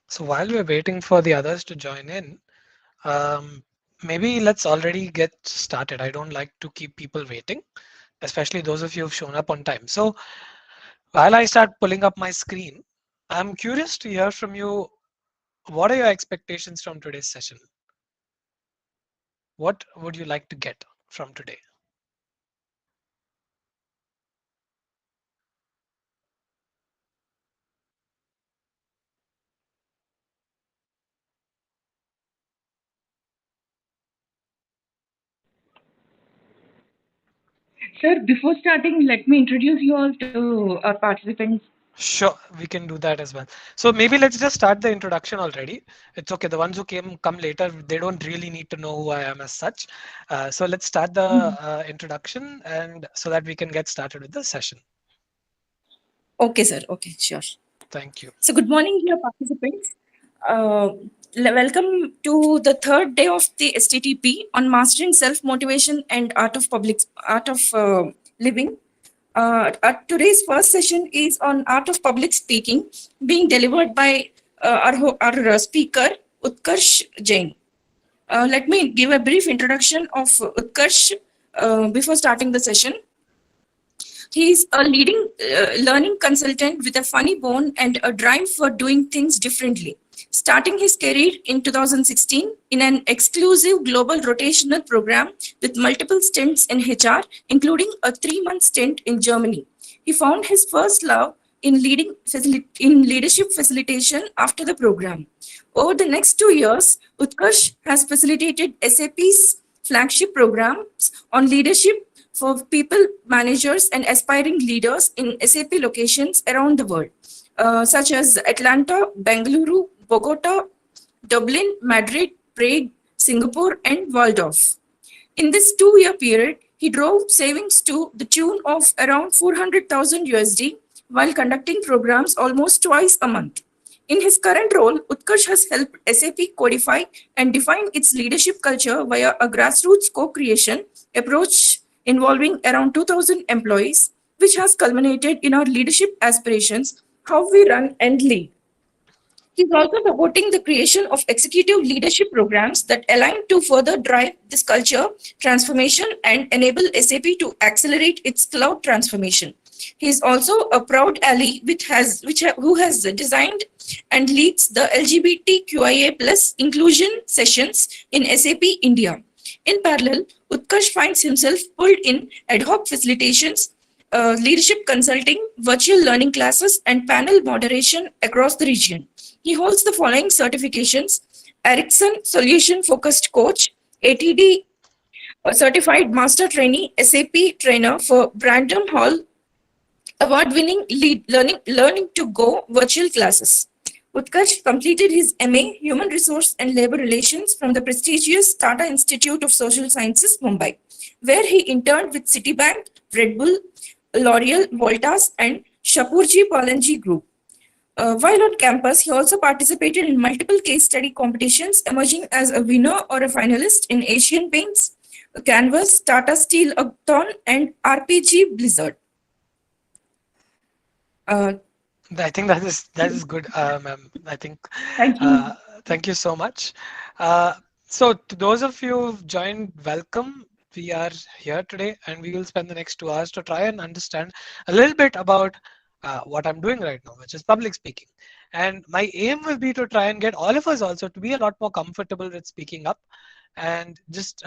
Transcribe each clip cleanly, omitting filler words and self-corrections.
So while we're waiting for the others to join in, um, maybe let's already get started. I don't like to keep people waiting, especially those of you who've shown up on time. So while I start pulling up my screen, I'm curious to hear from you. What are your expectations from today's session? What would you like to get from today? Sir, before starting, let me introduce you all to our participants. Sure, we can do that as well. So maybe let's just start the introduction already. It's okay. The ones who come later, they don't really need to know who I am as such. So let's start the introduction, and so that we can get started with the session. Okay, sir. Okay, sure. Thank you. So, good morning, dear participants. Uh, Welcome to the third day of the STTP on mastering self motivation and art of living. Today's first session is on art of public speaking, being delivered by our speaker Utkarsh Jain. Let me give a brief introduction of Utkarsh before starting the session. He's a leading learning consultant with a funny bone and a drive for doing things differently. Starting his career in 2016 in an exclusive global rotational program with multiple stints in HR, including a 3-month stint in Germany. He found his first love in in leadership facilitation after the program. Over the next 2 years, Utkarsh has facilitated SAP's flagship programs on leadership for people, managers, and aspiring leaders in SAP locations around the world, such as Atlanta, Bengaluru, Bogota, Dublin, Madrid, Prague, Singapore, and Waldorf. In this 2 year period, he drove savings to the tune of around 400,000 USD while conducting programs almost twice a month. In his current role, Utkarsh has helped SAP codify and define its leadership culture via a grassroots co creation approach involving around 2,000 employees, which has culminated in our leadership aspirations, how we run and lead. He's also supporting the creation of executive leadership programs that align to further drive this culture transformation and enable SAP to accelerate its cloud transformation. He is also a proud ally who has designed and leads the LGBTQIA plus inclusion sessions in SAP India. In parallel, Utkarsh finds himself pulled in ad hoc facilitations, leadership consulting, virtual learning classes, and panel moderation across the region. He holds the following certifications: Ericsson Solution Focused Coach, ATD Certified Master Trainee, SAP Trainer for Brandon Hall, award winning Learning to Go virtual classes. Utkarsh completed his MA Human Resource and Labor Relations from the prestigious Tata Institute of Social Sciences, Mumbai, where he interned with Citibank, Red Bull, L'Oreal, Voltas, and Shapurji Palanji Group. While on campus, he also participated in multiple case study competitions, emerging as a winner or a finalist in Asian Paints, Canvas, Tata Steel Upton, and RPG Blizzard. Uh, I think that is good, ma'am. I think. Thank Uh, you. Thank you so much. Uh, so to those of you who've joined, welcome. We are here today, and we will spend the next 2 hours to try and understand a little bit about what I'm doing right now, which is public speaking. And my aim will be to try and get all of us also to be a lot more comfortable with speaking up, and just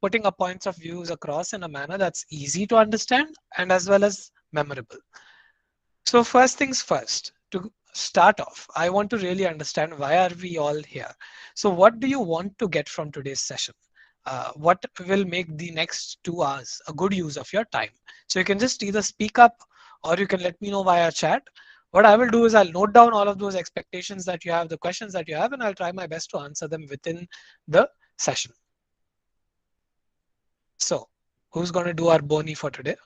putting our points of views across in a manner that's easy to understand and as well as memorable. So first things first, to start off, I want to really understand why are we all here? So what do you want to get from today's session? What will make the next 2 hours a good use of your time? So you can just either speak up or you can let me know via chat. What I will do is I'll note down all of those expectations that you have, the questions that you have, and I'll try my best to answer them within the session. So who's going to do our boni for today?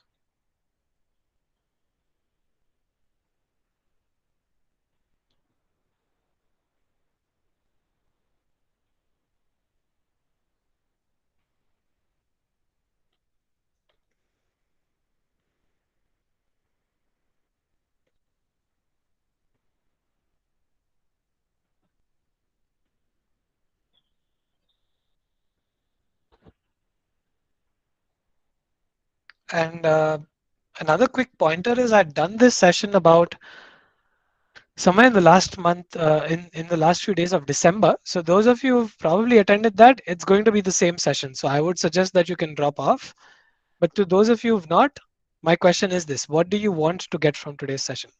And another quick pointer is I'd done this session about somewhere in the last month, in the last few days of December. So those of you who've probably attended that, it's going to be the same session. So I would suggest that you can drop off. But to those of you who've not, my question is this: what do you want to get from today's session?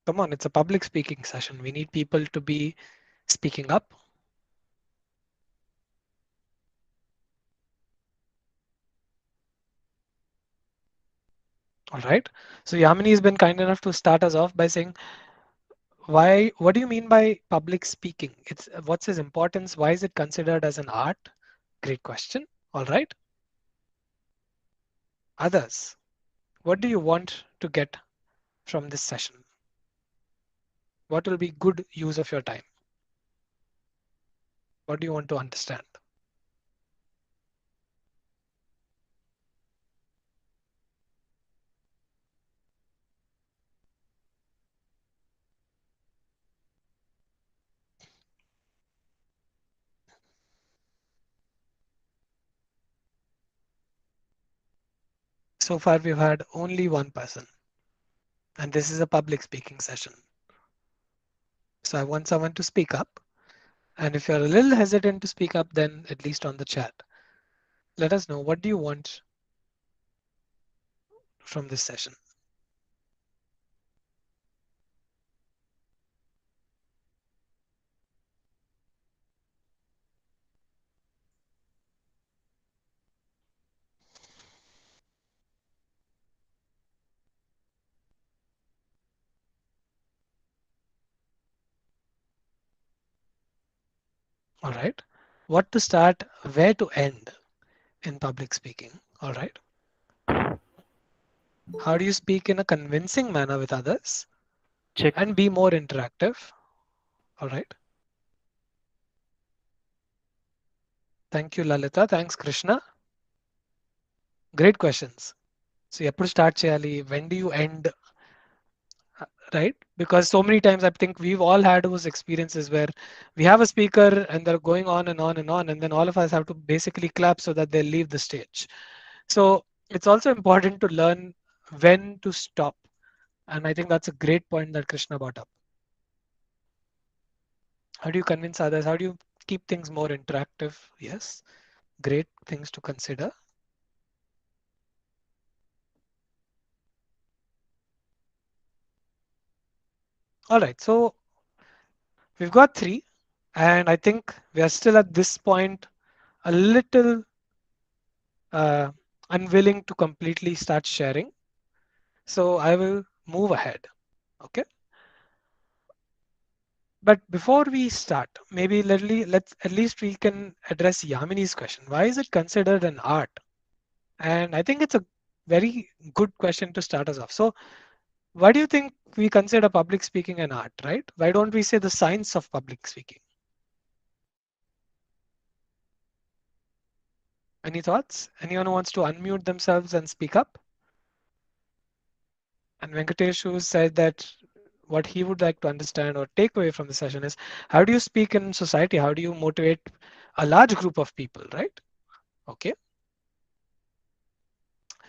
Come on, it's a public speaking session. We need people to be speaking up. All right. So Yamini has been kind enough to start us off by saying, why? What do you mean by public speaking? It's what's its importance? Why is it considered as an art? Great question. All right. Others, what do you want to get from this session? What will be good use of your time? What do you want to understand? So far, we've had only one person, and this is a public speaking session. So I want someone to speak up. And if you're a little hesitant to speak up, then at least on the chat, let us know what do you want from this session. All right. What to start, where to end in public speaking. All right. How do you speak in a convincing manner with others Check. and be more interactive? All right. Thank you, Lalita. Thanks, Krishna. Great questions. So ఎప్పుడు start చేయాలి? When do you end? Right? Because so many times I think we've all had those experiences where we have a speaker and they're going on and on and on, and then all of us have to basically clap so that they leave the stage. So it's also important to learn when to stop. And I think that's a great point that Krishna brought up. How do you convince others? How do you keep things more interactive? Yes, great things to consider. All right, so we've got three, and I think we are still at this point a little uh, unwilling to completely start sharing. So I will move ahead. Okay. But before we start, maybe let's at least we can address Yamini's question. Why is it considered an art? And I think it's a very good question to start us off. So why do you think we consider public speaking an art, right? Why don't we say the science of public speaking? Any thoughts? Anyone who wants to unmute themselves and speak up? And Venkatesh, who said that what he would like to understand or take away from the session is, how do you speak in society? How do you motivate a large group of people, right? Okay.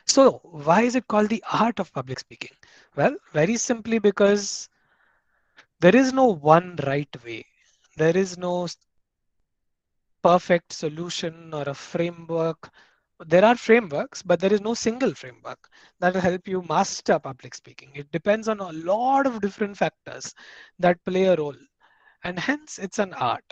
So why is it called the art of public speaking? Well, very simply because there is no one right way. There is no perfect solution or a framework. There are frameworks, but there is no single framework that will help you master public speaking. It depends on a lot of different factors that play a role, and hence it's an art.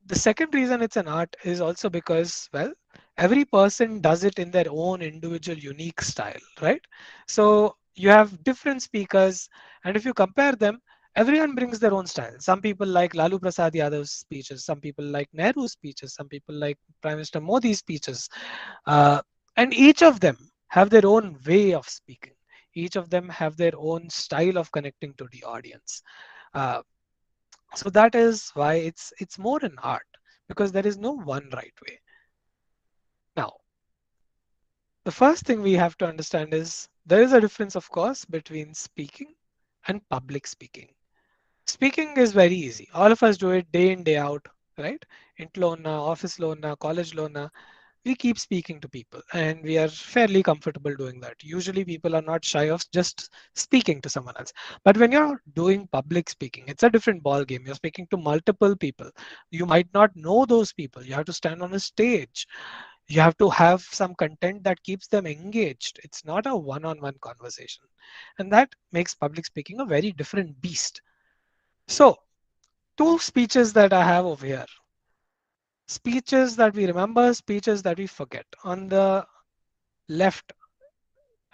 The second reason it's an art is also because, well, every person does it in their own individual unique style, right? So you have different speakers, and if you compare them, everyone brings their own style. Some people like Lalu Prasad Yadav's speeches, some people like Nehru's speeches, some people like Prime Minister Modi's speeches, uh, and each of them have their own way of speaking. Each of them have their own style of connecting to the audience. Uh, so that is why it's more an art, because there is no one right way. Now, The first thing we have to understand is there is a difference, of course, between speaking and public speaking. Speaking is very easy. All of us do it day in, day out, right? Intlona, office lona, college lona. We keep speaking to people and we are fairly comfortable doing that. Usually people are not shy of just speaking to someone else. But when you're doing public speaking, it's a different ball game. You're speaking to multiple people. You might not know those people. You have to stand on a stage. You have to have some content that keeps them engaged. It's not a one-on-one conversation. And that makes public speaking a very different beast. So, two speeches that I have over here. Speeches that we remember, speeches that we forget. On the left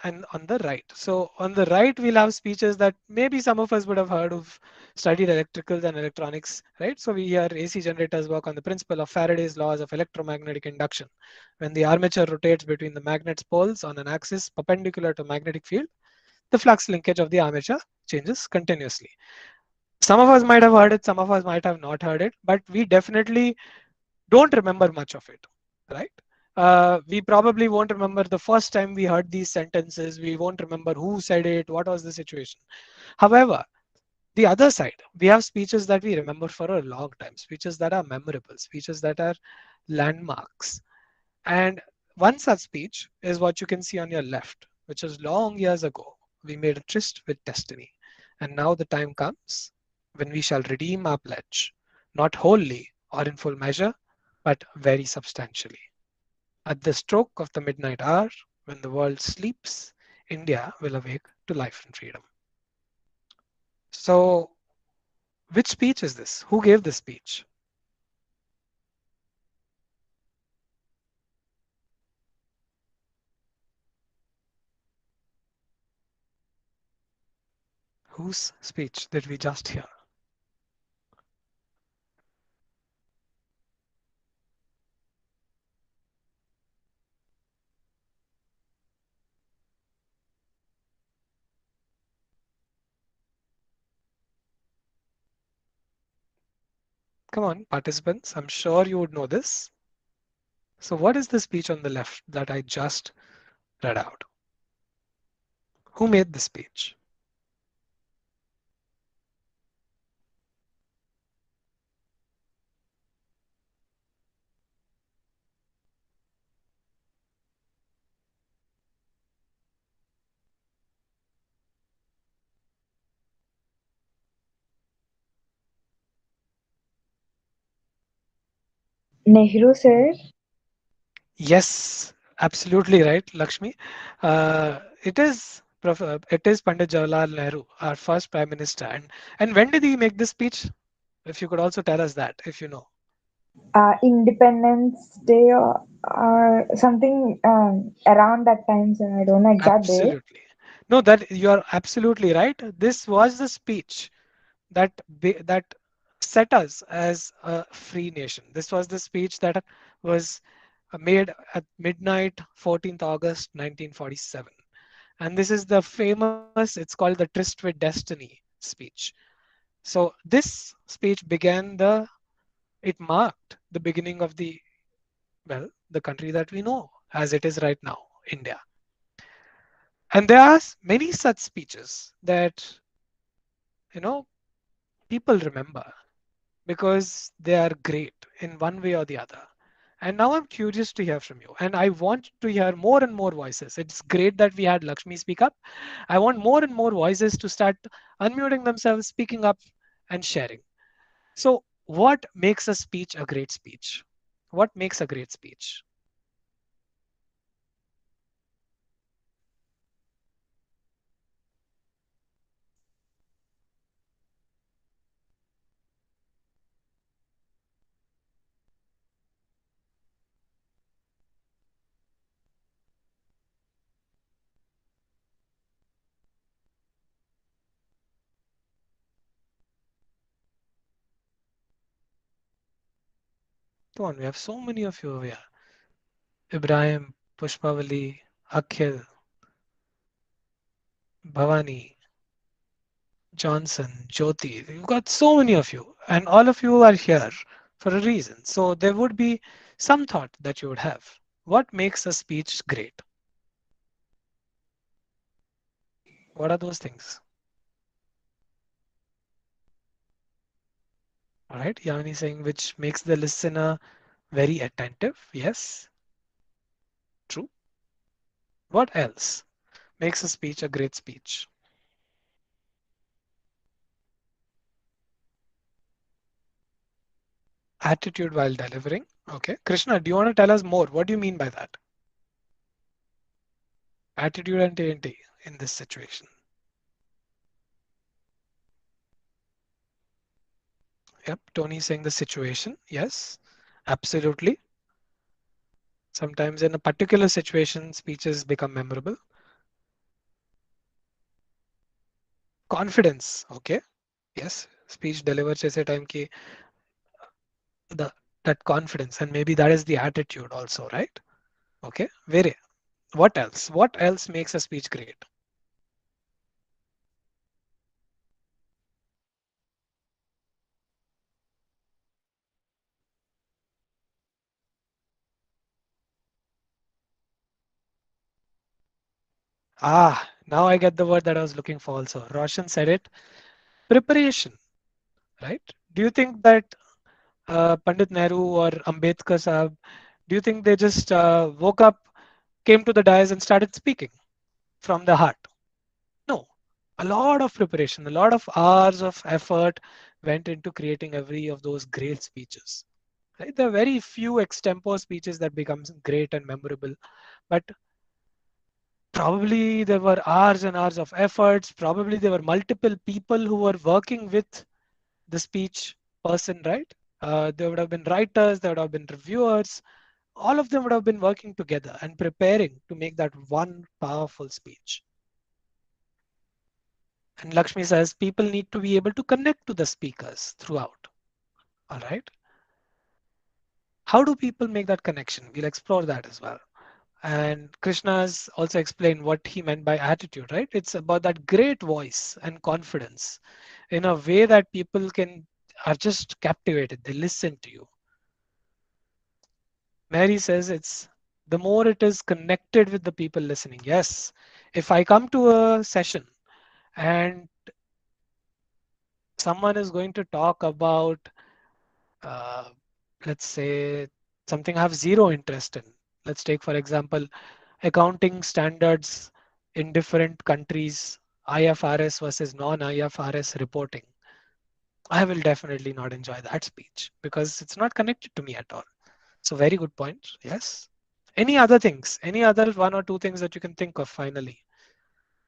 and on the right. So on the right, we'll have speeches that maybe some of us would have heard of, studied electricals and electronics, right? So we hear AC generators work on the principle of Faraday's laws of electromagnetic induction. When the armature rotates between the magnet's poles on an axis perpendicular to magnetic field, the flux linkage of the armature changes continuously. Some of us might have heard it, some of us might have not heard it, but we definitely don't remember much of it, right? We probably won't remember the first time we heard these sentences. We won't remember who said it, what was the situation. However, the other side, we have speeches that we remember for a long time, speeches that are memorable, speeches that are landmarks. And one such speech is what you can see on your left, which is long years ago. We made a tryst with destiny. And now the time comes when we shall redeem our pledge, not wholly or in full measure, but very substantially. At the stroke of the midnight hour, when the world sleeps, India will awake to life and freedom. So, which speech is this? Who gave this speech? Whose speech did we just hear? Come on, participants, I'm sure you would know this. So, what is the speech on the left that I just read out? Who made the speech? Nehru sir. Yes, absolutely right, Lakshmi. It is Pandit Jawaharlal Nehru, our first Prime Minister. And when did he make this speech? If you could also tell us that, if you know. Independence Day or something around that time, sir. I don't know exact day. Absolutely. No, that you are absolutely right. This was the speech that set us as a free nation. This was the speech that was made at midnight, 14th August 1947. And this is the famous, it's called the Tryst with Destiny speech. So this speech it marked the beginning of the country that we know as it is right now, India. And there are many such speeches that, you know, people remember because they are great in one way or the other. And now I'm curious to hear from you. And I want to hear more and more voices. It's great that we had Lakshmi speak up. I want more and more voices to start unmuting themselves, speaking up, and sharing. So, what makes a speech a great speech? What makes a great speech? Come on, we have so many of you over here. Ibrahim, Pushpavali, Akhil, Bhavani, Johnson, Jyoti. You've got so many of you, and all of you are here for a reason. So there would be some thought that you would have. What makes a speech great? What are those things? All right, Yamini saying which makes the listener very attentive. Yes, true. What else makes a speech a great speech? Attitude while delivering. Okay. Krishna, do you want to tell us more? What do you mean by that? Attitude and TNT in this situation. Yep. Tony saying the situation. Yes, absolutely. Sometimes in a particular situation, speeches become memorable. Confidence. Okay. Yes. Speech delivered जैसे time की the that confidence, and maybe that is the attitude also, right? Okay. Very. What else? What else makes a speech great? Ah, now I get the word that I was looking for also. Roshan said it. Preparation, right? Do you think that Pandit Nehru or Ambedkar Sahab, do you think they just woke up, came to the dais and started speaking from the heart? No. A lot of preparation, a lot of hours of effort went into creating every of those great speeches. Right? There are very few extempore speeches that becomes great and memorable, but probably there were hours and hours of efforts. Probably there were multiple people who were working with the speech person, right? There would have been writers, there would have been reviewers, all of them would have been working together and preparing to make that one powerful speech. And Lakshmi says people need to be able to connect to the speakers throughout. All right. How do people make that connection? We'll explore that as well. And Krishna's also explained what he meant by attitude, right? It's about that great voice and confidence in a way that people can are just captivated. They listen to you. Mary says it's the more it is connected with the people listening. Yes, if I come to a session and someone is going to talk about, uh, let's say, something I have zero interest in. Let's take, for example, accounting standards in different countries, IFRS versus non-IFRS reporting. I will definitely not enjoy that speech because it's not connected to me at all. So very good point. Yes. Any other things? Any other one or two things that you can think of finally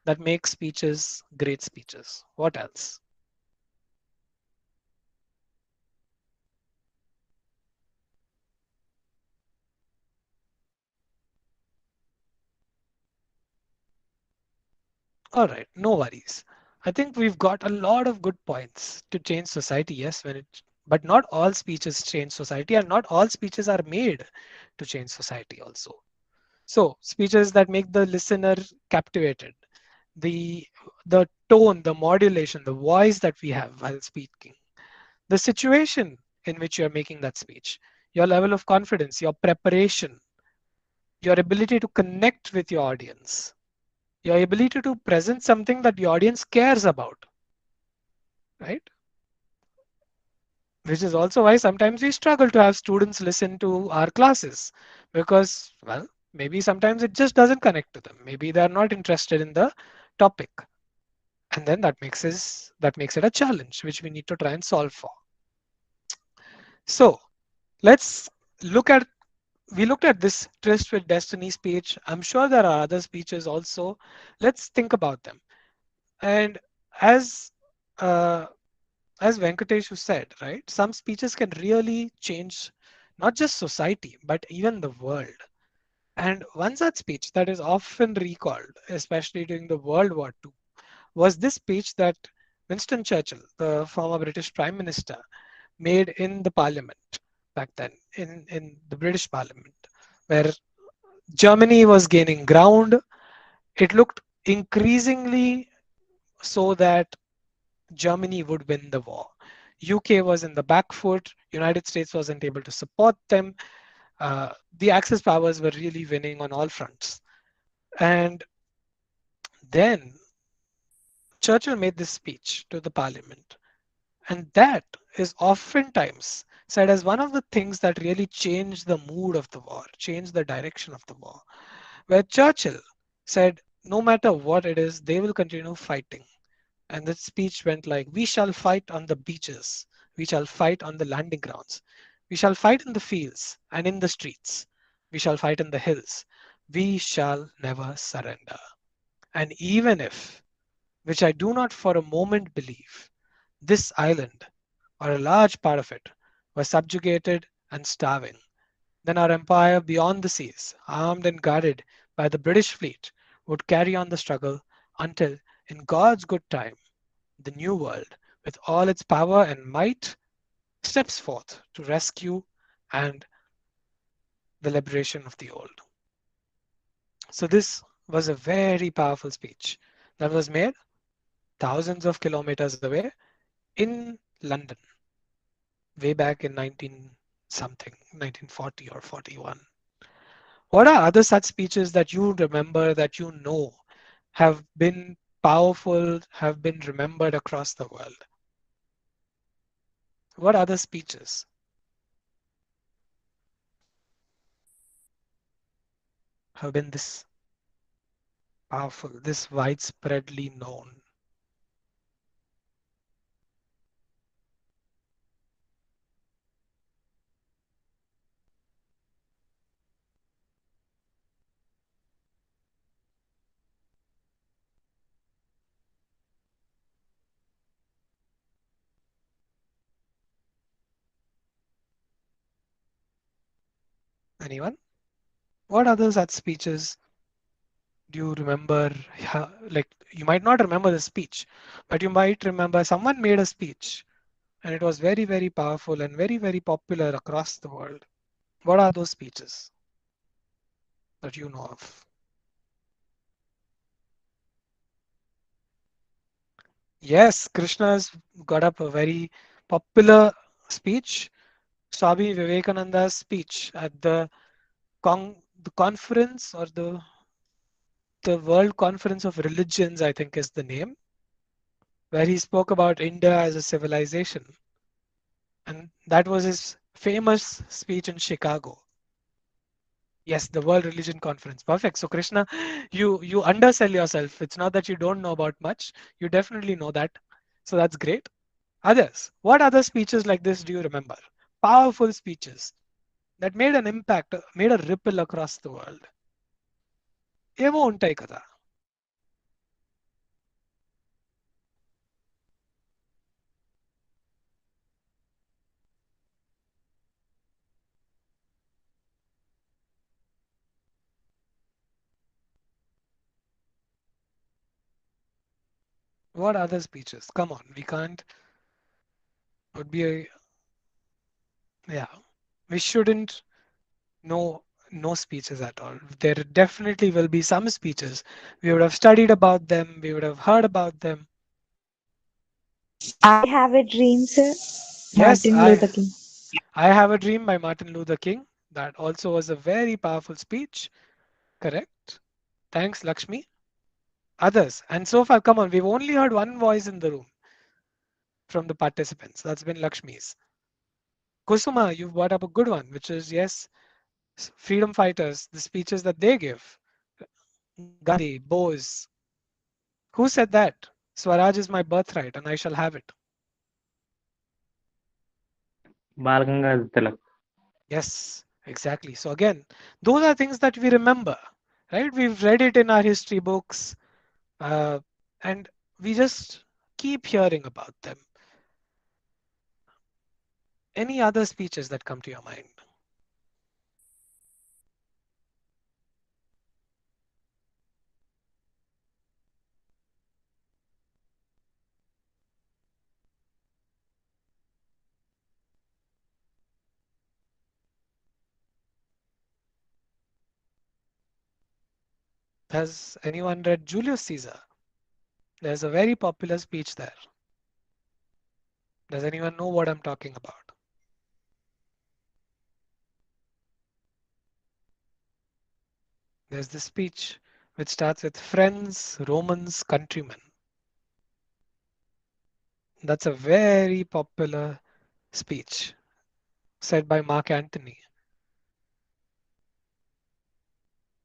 that make speeches great speeches? What else? All right, no worries. I think we've got a lot of good points to change society. Yes, but not all speeches change society, and not all speeches are made to change society also. So speeches that make the listener captivated, the the tone, the modulation, the voice that we have while speaking, the situation in which you're making that speech, your level of confidence, your preparation, your ability to connect with your audience, your ability to present something that the audience cares about, right? Which is also why sometimes we struggle to have students listen to our classes because, well, maybe sometimes it just doesn't connect to them. Maybe they're not interested in the topic. And then that makes it a challenge which we need to try and solve for. So let's look at we looked at this Tryst with Destiny speech. I'm sure there are other speeches also. Let's think about them. And as uh, as Venkatesh said, right, some speeches can really change not just society, but even the world. And one such speech that is often recalled, especially during the World War II, was this speech that Winston Churchill, the former British Prime Minister, made in the Parliament back then, in the British Parliament, where Germany was gaining ground. It looked increasingly so that Germany would win the war. UK was in the back foot. United States wasn't able to support them. The Axis powers were really winning on all fronts. And then Churchill made this speech to the parliament, and that is oftentimes said as one of the things that really changed the mood of the war, changed the direction of the war, where Churchill said, no matter what it is, they will continue fighting. And the speech went like, we shall fight on the beaches, we shall fight on the landing grounds, we shall fight in the fields and in the streets, we shall fight in the hills, we shall never surrender. And even if, which I do not for a moment believe, this island, or a large part of it, was subjugated and starving, then our empire beyond the seas, armed and guarded by the British fleet, would carry on the struggle until, in God's good time, the new world, with all its power and might, steps forth to rescue and the liberation of the old. So, this was a very powerful speech that was made thousands of kilometers away in London way back in 19 something, 1940 or 41. What are other such speeches that you remember that you know have been powerful, have been remembered across the world? What other speeches have been this powerful, this widespreadly known? Anyone? What other such speeches do you remember? Like, you might not remember the speech, but you might remember someone made a speech and it was very, very powerful and very, very popular across the world. What are those speeches that you know of? Yes, Krishna's got up a very popular speech, Swami Vivekananda's speech at the conference, or the World Conference of Religions, I think is the name, where he spoke about India as a civilization. And that was his famous speech in Chicago. Yes, the World Religion Conference. Perfect. So Krishna, you undersell yourself. It's not that you don't know about much. You definitely know that. So that's great. Others. What other speeches like this do you remember? Powerful speeches that made an impact, made a ripple across the world. ఏమో ఉంటాయి కదా. What other speeches? Come on, we can't. Would be a, yeah. We shouldn't know no speeches at all. There definitely will be some speeches. We would have studied about them. We would have heard about them. I have a dream, sir. Yes, Martin Luther King. I Have a Dream by Martin Luther King. That also was a very powerful speech. Correct. Thanks, Lakshmi. Others. And so far, come on, we've only heard one voice in the room from the participants. That's been Lakshmi's. Kusuma, you've brought up a good one, which is yes, freedom fighters, the speeches that they give. Gandhi, Bose. Who said that? Swaraj is my birthright and I shall have it. Balganga Tilak. Yes, exactly. So again, those are things that we remember, right? We've read it in our history books, uh, and we just keep hearing about them. Any other speeches that come to your mind? Has anyone read Julius Caesar? There's a very popular speech there. Does anyone know what I'm talking about? There's this speech which starts with friends, Romans, countrymen. That's a very popular speech said by Mark Antony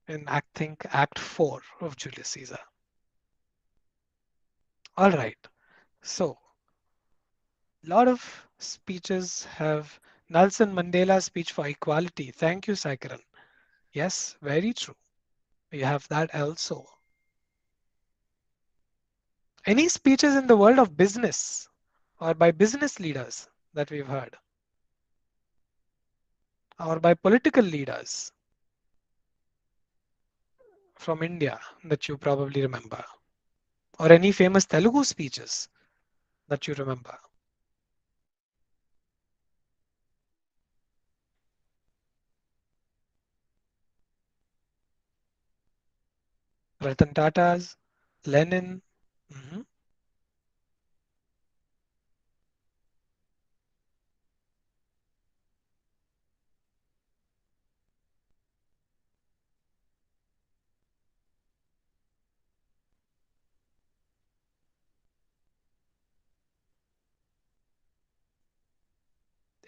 in Act 4 of Julius Caesar. All right. So, a lot of speeches have Nelson Mandela's speech for equality. Thank you, Saikiran. Yes, very true. We have that also. Any speeches in the world of business or by business leaders that we've heard or by political leaders from India that you probably remember or any famous Telugu speeches that you remember. Ratan Tata's, Lenin. Mhm.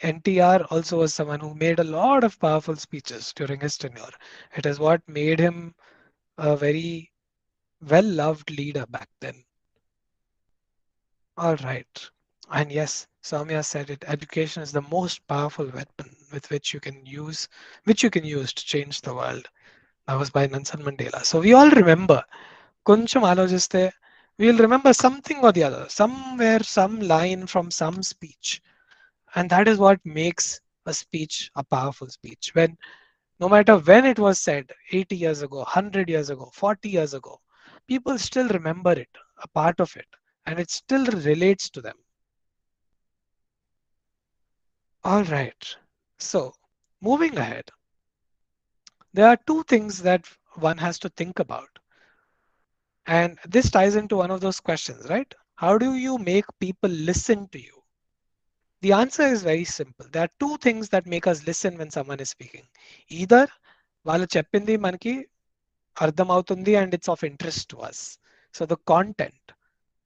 NTR also was someone who made a lot of powerful speeches during his tenure. It is what made him a very well loved leader back then. All right. And yes, Soumya said it. Education is the most powerful weapon with which you can use to change the world. That was by Nelson Mandela. So we all remember. కొంచెం ఆలోచిస్తే we'll remember something or the other, somewhere, some line from some speech. And that is what makes a speech a powerful speech. When no matter when it was said, 80 years ago, 100 years ago, 40 years ago, people still remember it, a part of it, and it still relates to them. All right. So, moving ahead, there are two things that one has to think about. And this ties into one of those questions, right? How do you make people listen to you? The answer is very simple. There are two things that make us listen when someone is speaking. Either వాళ్ళు చెప్పింది మనకి అర్థమవుతుంది and it's of interest to us. So the content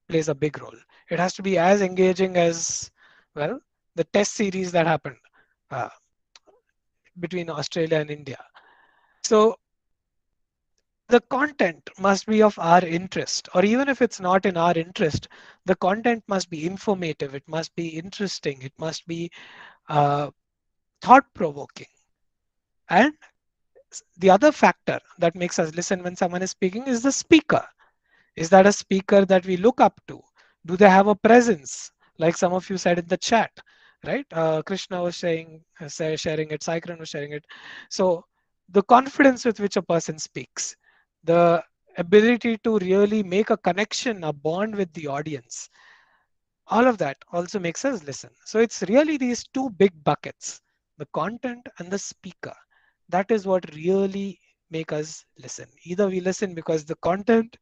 plays a big role. It has to be as engaging as, well, the test series that happened uh, between Australia and India. So the content must be of our interest, or even if it's not in our interest, the content must be informative, it must be interesting, it must be uh, thought provoking. And the other factor that makes us listen when someone is speaking is the speaker. Is that a speaker that we look up to? Do they have a presence? Like some of you said in the chat, right? Krishna was sharing it, Saikran was sharing it. So the confidence with which a person speaks, the ability to really make a connection, a bond with the audience, all of that also makes us listen. So it's really these two big buckets, the content and the speaker. That is what really make us listen. Either we listen because the content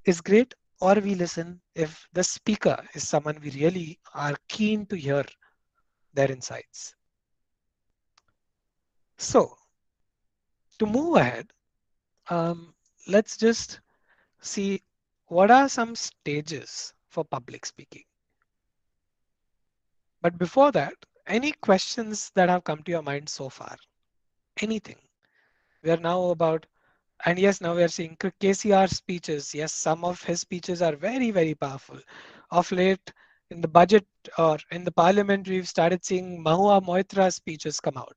is great, or we listen if the speaker is someone we really are keen to hear their insights. So to move ahead, let's just see what are some stages for public speaking. But before that, any questions that have come to your mind so far? Anything? We are now about, and yes, now we are seeing KCR speeches. Yes, some of his speeches are very, very powerful. Of late, in the budget or in the parliament, we've started seeing Mahua Moitra's speeches come out.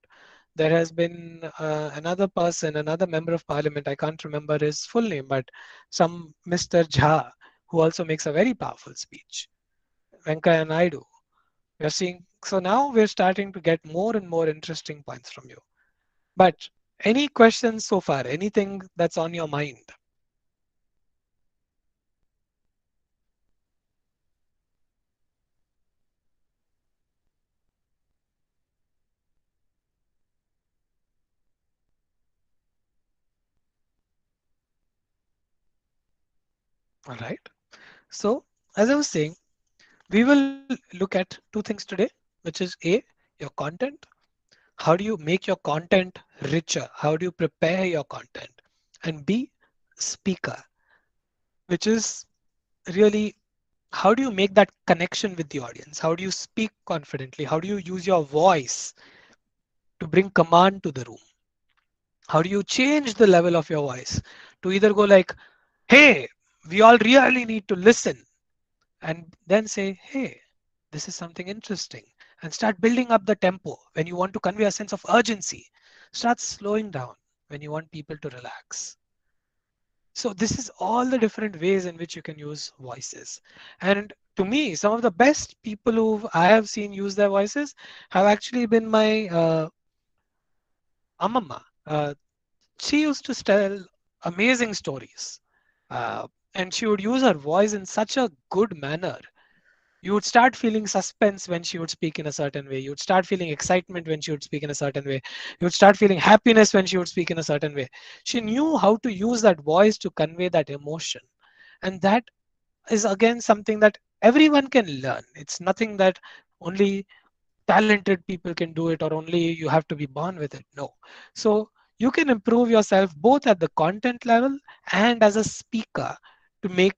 There has been another person, another member of parliament, I can't remember his full name, but some Mr. Jha, who also makes a very powerful speech. Venkaya Naidu. We are seeing, so now we're starting to get more and more interesting points from you. But any questions so far? Anything that's on your mind? All right. So as I was saying, we will look at two things today, which is A, your content. How do you make your content richer? How do you prepare your content? And B, speaker, which is really how do you make that connection with the audience? How do you speak confidently? How do you use your voice to bring command to the room? How do you change the level of your voice to either go like, hey, we all really need to listen, and then say, hey, this is something interesting, and start building up the tempo when you want to convey a sense of urgency. Start slowing down when you want people to relax. So this is all the different ways in which you can use voices. And to me, some of the best people who I have seen use their voices have actually been my Amama. She used to tell amazing stories. And she would use her voice in such a good manner. You would start feeling suspense when she would speak in a certain way. You would start feeling excitement when she would speak in a certain way. You would start feeling happiness when she would speak in a certain way. She knew how to use that voice to convey that emotion. And that is again something that everyone can learn. It's nothing that only talented people can do it or only you have to be born with it. No. So you can improve yourself both at the content level and as a speaker to make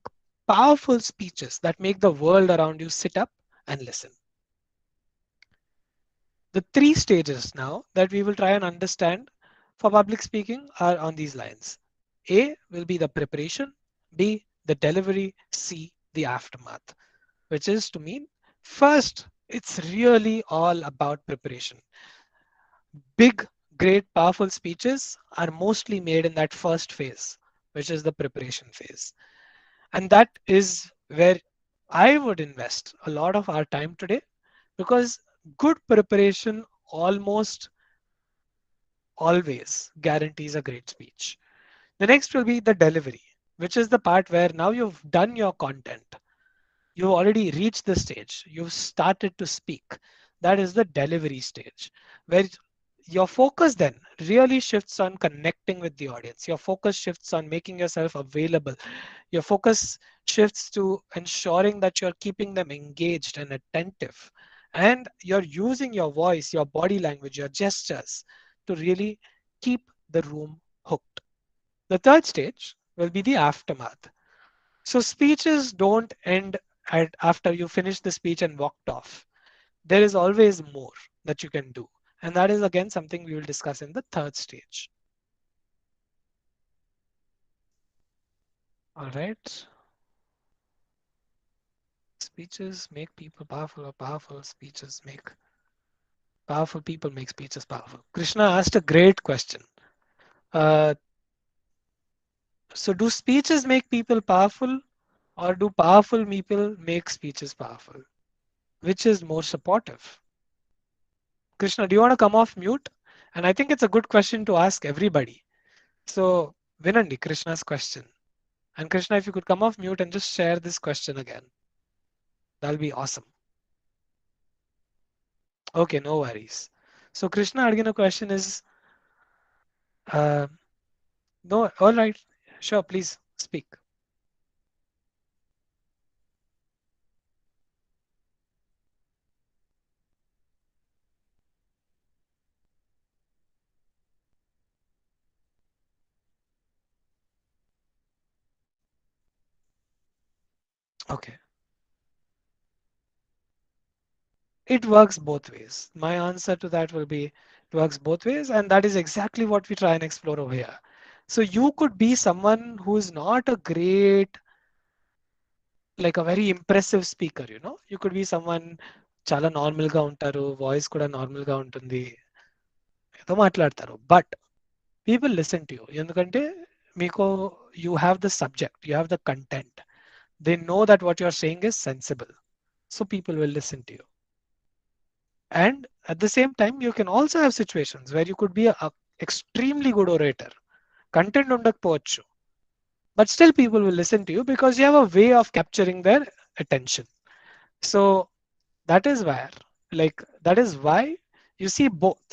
powerful speeches that make the world around you sit up and listen. The three stages now that we will try and understand for public speaking are on these lines. A will be the preparation, B the delivery, C the aftermath, which is to mean first it's really all about preparation. Big, great, powerful speeches are mostly made in that first phase, which is the preparation phase. And that is where I would invest a lot of our time today, because good preparation almost always guarantees a great speech. The next will be the delivery, which is the part where now you've done your content. You've already reached the stage. You've started to speak. That is the delivery stage, where your focus then really shifts on connecting with the audience. Your focus shifts on making yourself available. Your focus shifts to ensuring that you're keeping them engaged and attentive. And you're using your voice, your body language, your gestures to really keep the room hooked. The third stage will be the aftermath. So speeches don't end after you finish the speech and walked off. There is always more that you can do. And that is again something we will discuss in the third stage. All right. Speeches make people powerful, or powerful speeches make powerful people make speeches powerful. Krishna asked a great question. Uh, so do speeches make people powerful, or do powerful people make speeches powerful? Which is more supportive? Krishna, do you want to come off mute? And I think it's a good question to ask everybody. So, Vinandi, Krishna's question. And Krishna, if you could come off mute and just share this question again, that'll be awesome. Okay, no worries. So, Krishna again, a question is, uh, no, all right, sure, please speak. Okay. It works both ways. My answer to that will be it works both ways, and that is exactly what we try and explore over here. So you could be someone who is not a great, like a very impressive speaker, you know. You could be someone చాలా normal గా ఉంటారు, voice కూడా normal గా ఉంటుంది, ఏదో మాట్లాడతారు, but people listen to you ఎందుకంటే మీకు you have the subject, you have the content, they know that what you are saying is sensible, so people will listen to you. And at the same time, you can also have situations where you could be a extremely good orator, content ఉండకపోవచ్చు, but still people will listen to you because you have a way of capturing their attention. So that is where, like, that is why you see both.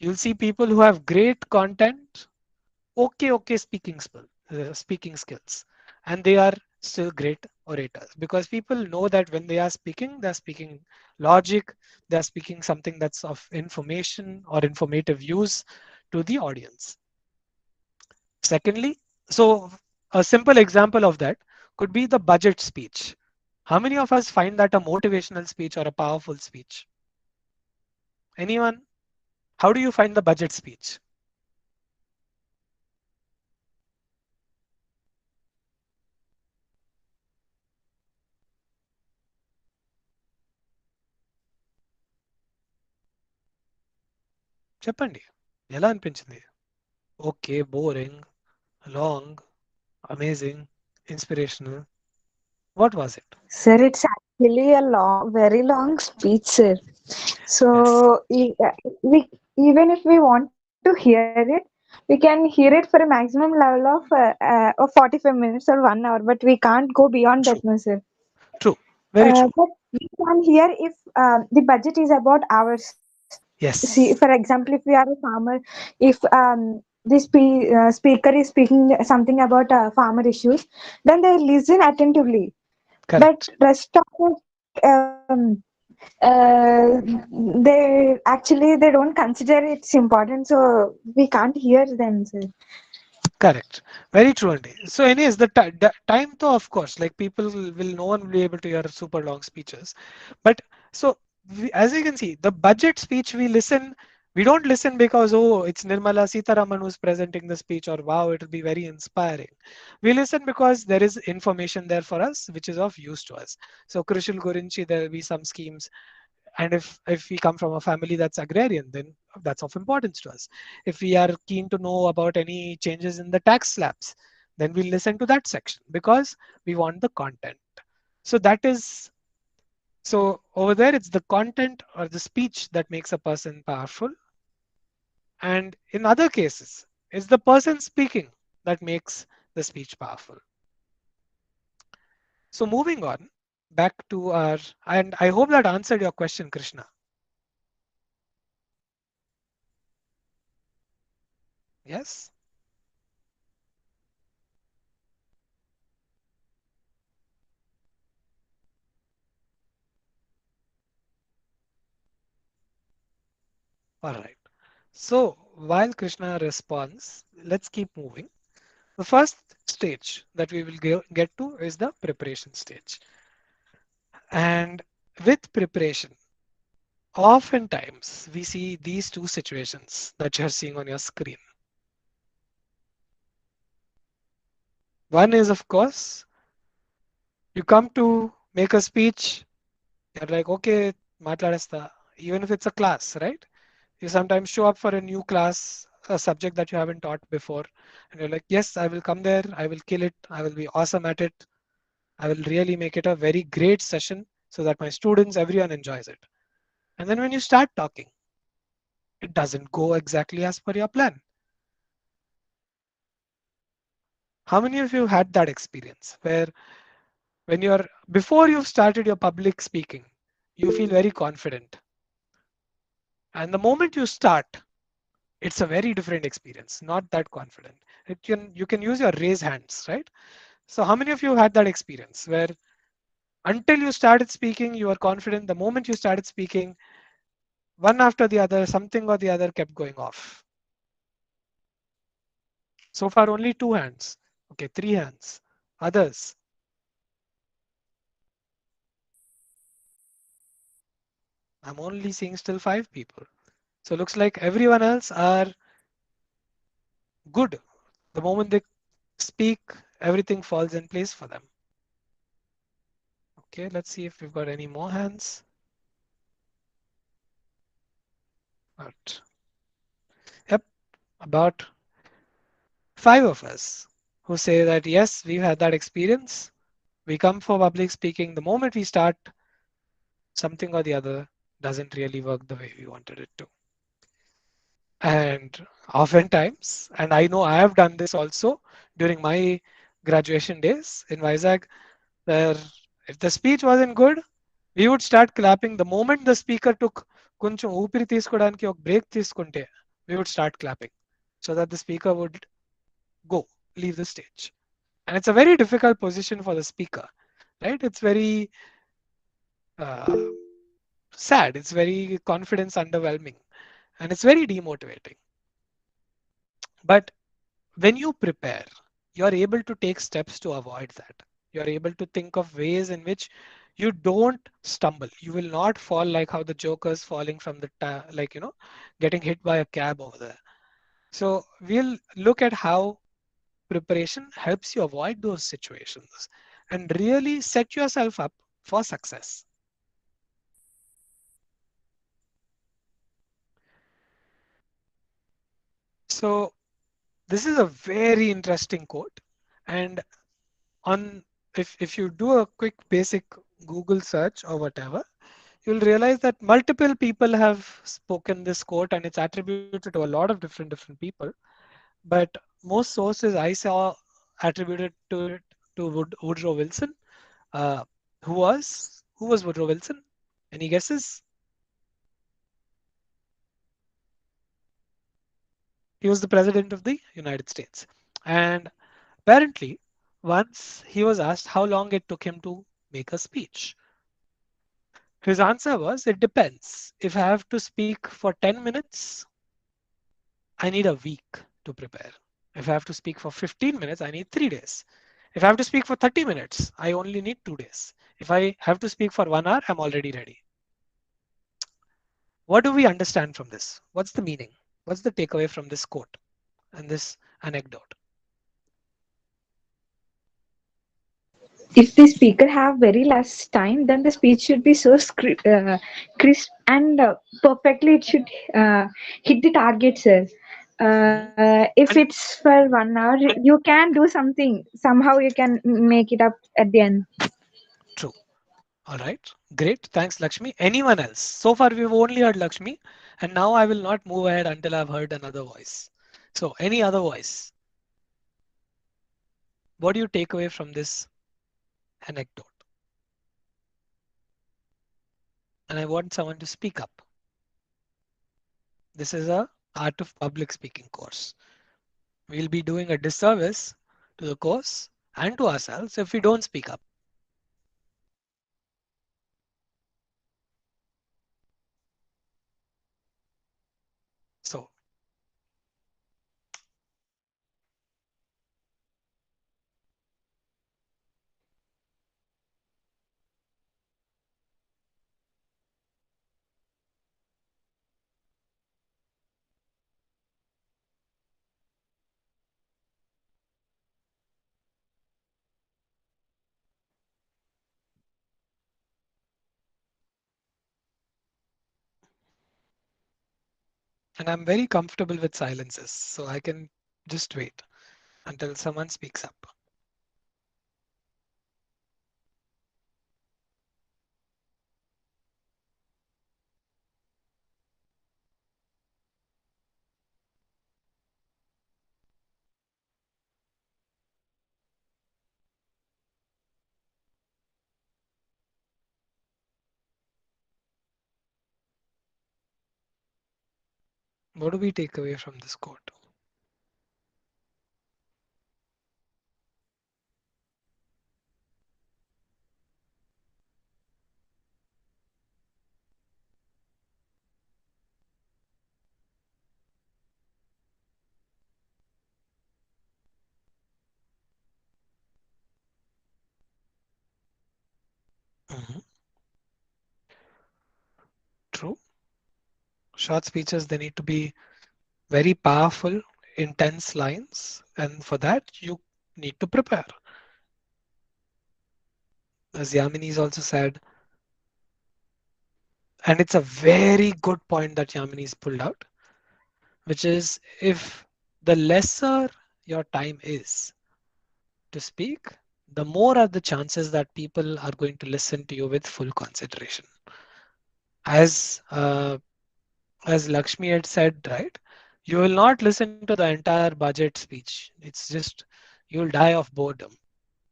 You'll see people who have great content, okay speaking skills, and they are still great orators, because people know that when they are speaking, they're speaking logic, they're speaking something that's of information or informative use to the audience. Secondly, so a simple example of that could be the budget speech. How many of us find that a motivational speech or a powerful speech? Anyone? How do you find the budget speech? చెప్పండి. ఎలా అనిపించింది? Okay, boring, long, amazing, inspirational. What was it? Sir, it's actually a long, very long speech, sir. Yes, So we even if we want to hear it, we can hear it for a maximum level of 45 minutes or 1 hour, but we can't go beyond that, true, no, sir. true, very true. But we can hear if the budget is about hours. See, for Yes, example, if we are a farmer, if speaker is speaking something about farmer issues, then they listen attentively. But correct. rest of it, they don't consider it's important, so we can't hear them. So. Correct. Very true, Andy. So, anyways, the time though, of course, like people will no one will be able to hear super long speeches. But so as you can see, the budget speech we listen, we don't listen because oh, it's Nirmala Sitharaman who's presenting the speech or wow, it will be very inspiring. We listen because there is information there for us, which is of use to us. So, Krishil Gurinchi, there will be some schemes, and if we come from a family that's agrarian, then that's of importance to us. If we are keen to know about any changes in the tax slabs, then we'll listen to that section because we want the content. So that is, so over there it's the content or the speech that makes a person powerful, and in other cases it's the person speaking that makes the speech powerful. So moving on back to our, and I hope that answered your question, Krishna. Yes. All right. So while Krishna responds, let's keep moving. The first stage that we will get to is the preparation stage. And with preparation, oftentimes we see these two situations that you're seeing on your screen. One is, of course, you come to make a speech, you're like, okay, matladesta, even if it's a class, right? You sometimes show up for a new class, a subject that you haven't taught before, and you're like, yes, I will come there, I will kill it, I will be awesome at it, I will really make it a very great session so that my students, everyone enjoys it. And then when you start talking, it doesn't go exactly as per your plan. How many of you had that experience where when you're before you've started your public speaking, you feel very confident, and the moment you start, it's a very different experience, not that confident. You can use your raise hands, right? So how many of you had that experience where until you started speaking, you were confident. The moment you started speaking, one after the other, something or the other kept going off. So far, only two hands. Okay, three hands. Others, I'm only seeing still five people. So looks like everyone else are good. The moment they speak, everything falls in place for them. Okay, let's see if we've got any more hands. But yep, about five of us who say that yes, we've had that experience. We come for public speaking. The moment we start, something or the other doesn't really work the way we wanted it to. And oftentimes, and I know I have done this also during my graduation days in Vizag, where if the speech wasn't good, we would start clapping. The moment the speaker took కొంచెం ఊపిరి తీసుకోవడానికి ఒక break తీసుకుంటే we would start clapping so that the speaker would go, leave the stage. And it's a very difficult position for the speaker, right? It's very uh, sad. It's very confidence underwhelming, and it's very demotivating. But when you prepare, you're able to take steps to avoid that. You're able to think of ways in which you don't stumble. You will not fall like how the Joker's falling from the like getting hit by a cab over there. So we'll look at how preparation helps you avoid those situations and really set yourself up for success. So this is a very interesting quote, and on if you do a quick basic Google search or whatever, you'll realize that multiple people have spoken this quote, and it's attributed to a lot of different people. But most sources I saw attributed to it to Woodrow Wilson. Uh, who was Woodrow Wilson? Any guesses? He was the president of the United States, and apparently, once he was asked how long it took him to make a speech, his answer was, "It depends. If I have to speak for 10 minutes, I need a week to prepare. If I have to speak for 15 minutes, I need 3 days. If I have to speak for 30 minutes, I only need 2 days. If I have to speak for 1 hour, I'm already ready." What do we understand from this? What's the meaning? What's the takeaway from this quote and this anecdote? If the speaker have very less time, then the speech should be so crisp and perfectly. It should hit the target, sir. Mhm. If And it's for 1 hour, you can do something. Somehow you can make it up at the end. true. All right. Great. Thanks, Lakshmi. Anyone else? So far, we've only heard Lakshmi, and now I will not move ahead until I've heard another voice. So, any other voice? What do you take away from this anecdote? And I want someone to speak up. This is a art of public speaking course. We'll be doing a disservice to the course and to ourselves if we don't speak up. So, and I'm very comfortable with silences, so I can just wait until someone speaks up. What do we take away from this quote? Mhm. True. Short speeches, they need to be very powerful, intense lines, and for that, you need to prepare. As Yamini's also said, and it's a very good point that Yamini's pulled out, which is if the lesser your time is to speak, the more are the chances that people are going to listen to you with full concentration. As as Lakshmi had said, right? You will not listen to the entire budget speech. It's just you'll die of boredom.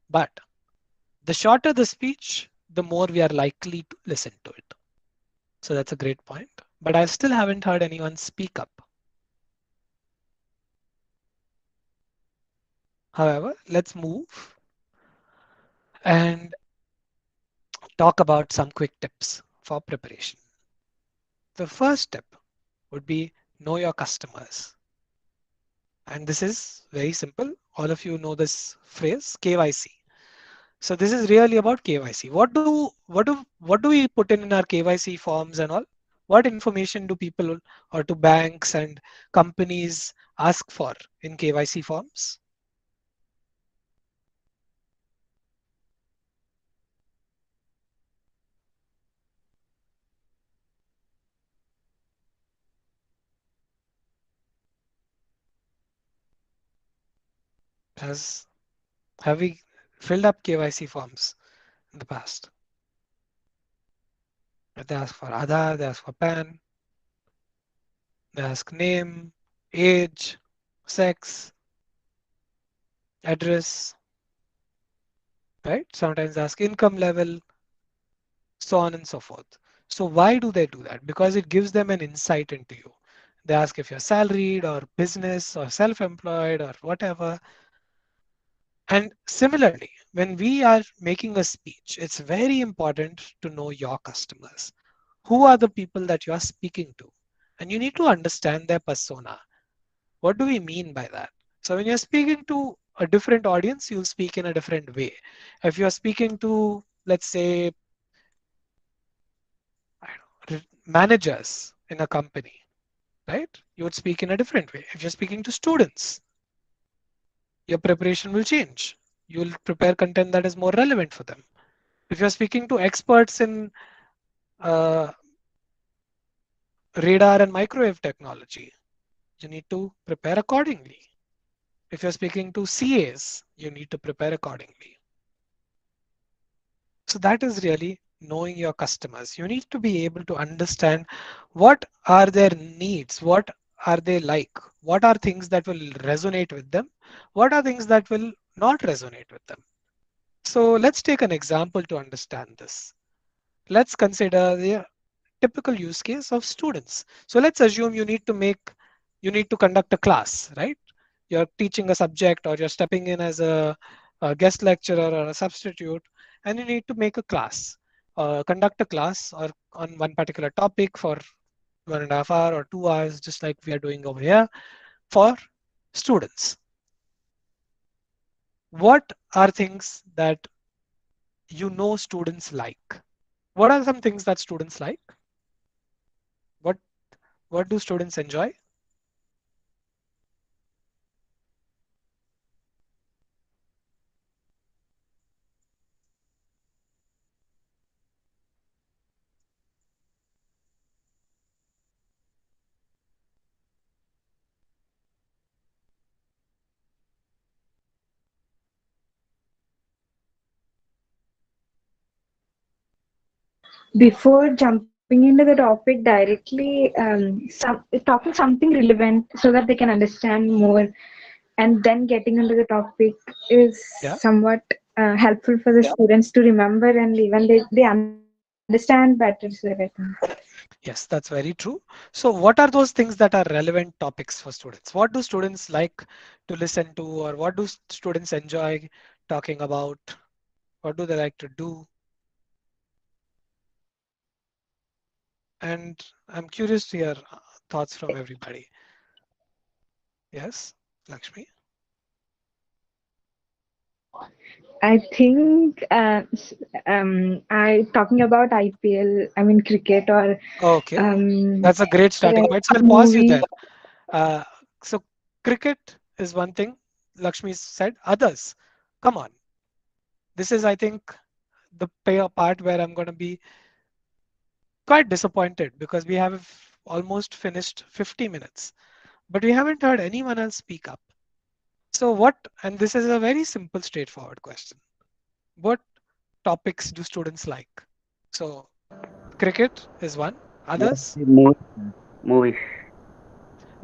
But the shorter the speech, the more we are likely to listen to it. So that's a great point. But I still haven't heard anyone speak up. However, let's move and talk about some quick tips for preparation. The first step would be know your customers. And this is very simple. All of you know this phrase KYC. So this is really about KYC. What do we put in our KYC forms and all? What information do people or to banks and companies ask for in KYC forms? Has have we filled up KYC forms in the past? They ask for Aadhaar, they ask for PAN, they ask name, age, sex, address, right? Sometimes they ask income level, so on and so forth. So why do they do that? Because it gives them an insight into you. They ask if you're salaried or business or self-employed or whatever. And similarly, when we are making a speech, it's very important to know your customers. Who are the people that you are speaking to? And you need to understand their persona. What do we mean by that? So when you're speaking to a different audience, you'll speak in a different way. If you're speaking to, let's say, I don't know, managers in a company, right? You would speak in a different way. If you're speaking to students, your preparation will change. You'll prepare content that is more relevant for them. If you're speaking to experts in uh, radar and microwave technology, you need to prepare accordingly. If you're speaking to CAs, you need to prepare accordingly. So that is really knowing your customers. You need to be able to understand what are their needs, what are they like, what are things that will resonate with them, what are things that will not resonate with them. So let's take an example to understand this. Let's consider the typical use case of students. So let's assume you need to conduct a class, right? You're teaching a subject or you're stepping in as a guest lecturer or a substitute, and you need to make a class, conduct a class or on one particular topic for 1.5 hours or 2 hours, just like we are doing over here for students. What are things that you know students like? What are some things that students like? What what do students enjoy? Before jumping into the topic directly, talking something relevant so that they can understand more, and then getting into the topic is Yeah. somewhat helpful for the students to remember, and even they understand better. So that I think. Yes, that's very true. So what are those things that are relevant topics for students? What do students like to listen to, or what do students enjoy talking about? What do they like to do? And I'm curious to hear thoughts from everybody. Yes, Lakshmi? I think I talking about IPL. I mean cricket or Okay, um, that's a great starting point. So I'll pause you movie. there. Uh, so cricket is one thing. Lakshmi said others. Come on. This is, I think, the part where I'm going to be quite disappointed because we have almost finished 50 minutes, but we haven't heard anyone else speak up. So what, and this is a very simple, straightforward question. What topics do students like? So cricket is one. Others? Movies.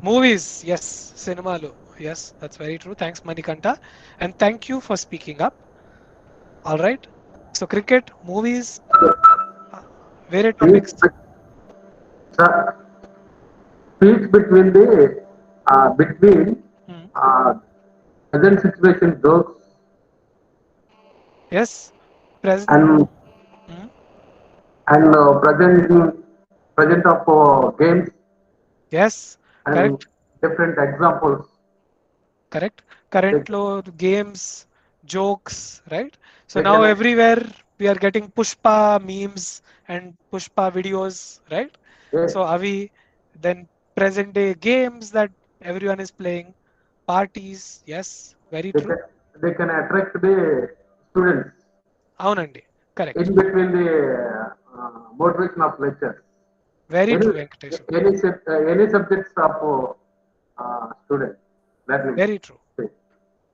Movies. Yes. Cinema. Yes, that's very true. Thanks, Manikanta. And thank you for speaking up. All right. So cricket, movies, uh, various Speech, topics. sir, speech between Hmm. uh, present situation jokes Yes. Present. and Hmm. present of games Yes. and Correct. different examples. Correct. Like, Current law, games, jokes, right? So They now can everywhere we are getting Pushpa memes and Pushpa videos, right? they, So are we then present day games that everyone is playing, parties? Yes, very they true. can they can attract the students Aunandi, correct. in between the motivation of lectures. Very Any true, Venkatesham. any subjects of student learning. Very true. Okay,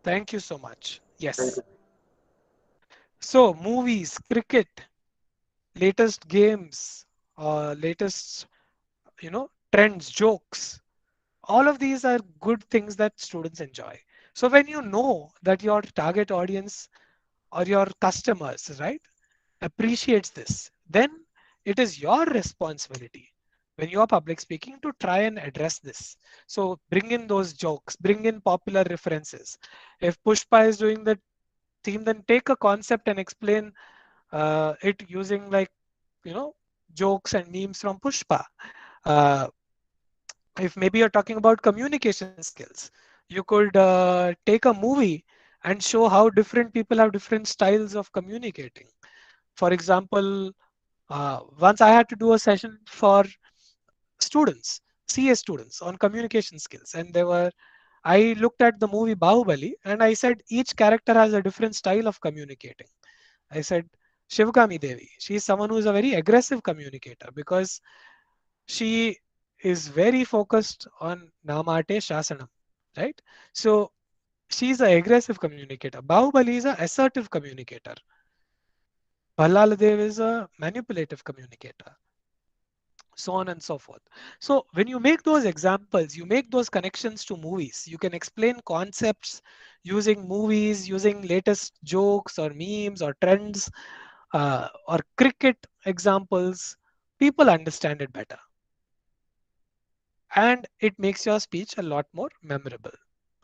Thank you so much. thank Yes. you. So movies, cricket, latest games, latest, trends, jokes. All of these are good things that students enjoy. So when you know that your target audience or your customers, right, appreciates this, then it is your responsibility when you are public speaking to try and address this. So bring in those jokes, bring in popular references. If Pushpa is doing the theme, then take a concept and explain it using, like, you know jokes and memes from Pushpa. uh, if maybe you're talking about communication skills, you could take a movie and show how different people have different styles of communicating. For example, once I had to do a session for students, CA students, on communication skills, and I looked at the movie Bahubali and I said each character has a different style of communicating. I said Shivgami Devi, she is someone who is a very aggressive communicator because she is very focused on Namate Shasanam, right? So she's an aggressive communicator. Bahubali is an assertive communicator. Ballaladev is a manipulative communicator, so on and so forth. So when you make those examples, you make those connections to movies. You can explain concepts using movies, using latest jokes or memes or trends, or cricket examples. People understand it better, and it makes your speech a lot more memorable.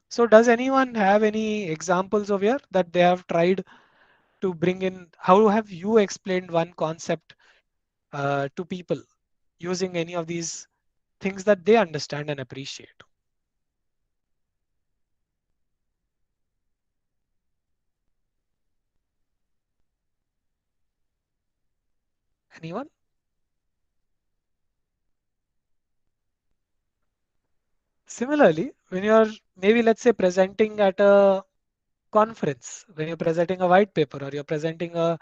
So does anyone have any examples of here that they have tried to bring in? How have you explained one concept to people using any of these things that they understand and appreciate? Anyone? Similarly, when you're maybe, let's say, presenting at a conference, when you're presenting a white paper or you're presenting a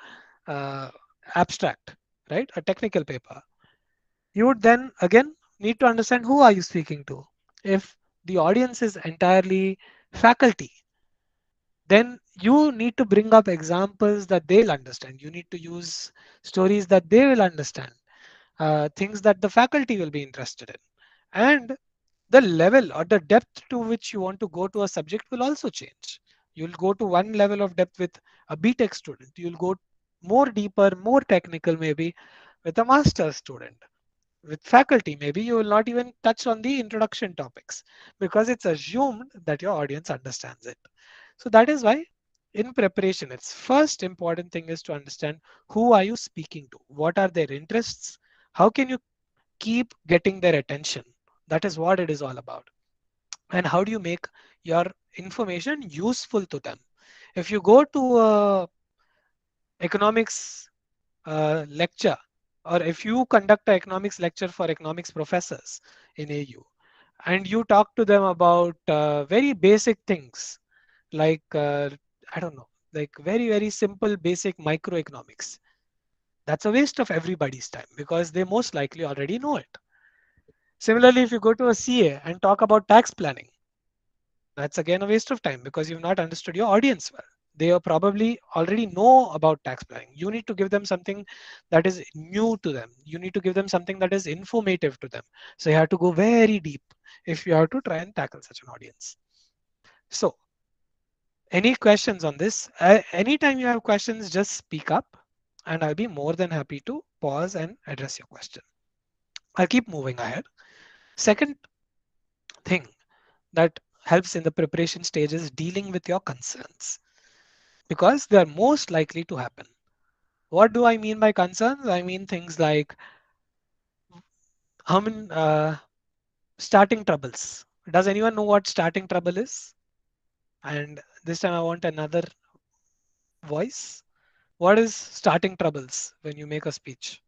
uh, abstract, right, a technical paper, you would then again need to understand who are you speaking to. If the audience is entirely faculty, then you need to bring up examples that they'll understand. You need to use stories that they will understand, things that the faculty will be interested in. And the level or the depth to which you want to go to a subject will also change. You'll go to one level of depth with a BTech student. You'll go more deeper, more technical maybe with a master's student. With faculty, maybe you will not even touch on the introduction topics because it's assumed that your audience understands it. So that is why in preparation, its first important thing is to understand who are you speaking to? What are their interests? How can you keep getting their attention? That is what it is all about. And how do you make your information useful to them? If you go to a economics lecture, or if you conduct an economics lecture for economics professors in AU, and you talk to them about very basic things like, I don't know, like very, very simple, basic microeconomics, that's a waste of everybody's time because they most likely already know it. Similarly, if you go to a CA and talk about tax planning, that's again a waste of time because you've not understood your audience well. They are probably already know about tax planning. You need to give them something that is new to them. You need to give them something that is informative to them. So you have to go very deep if you have to try and tackle such an audience. So any questions on this? Anytime you have questions, just speak up and I'll be more than happy to pause and address your question. I'll keep moving ahead. Second thing that helps in the preparation stage is dealing with your concerns because they are most likely to happen. What do I mean by concerns? I mean things like how many starting troubles. Does anyone know what starting trouble is? And this time I want another voice? What is starting troubles when you make a speech?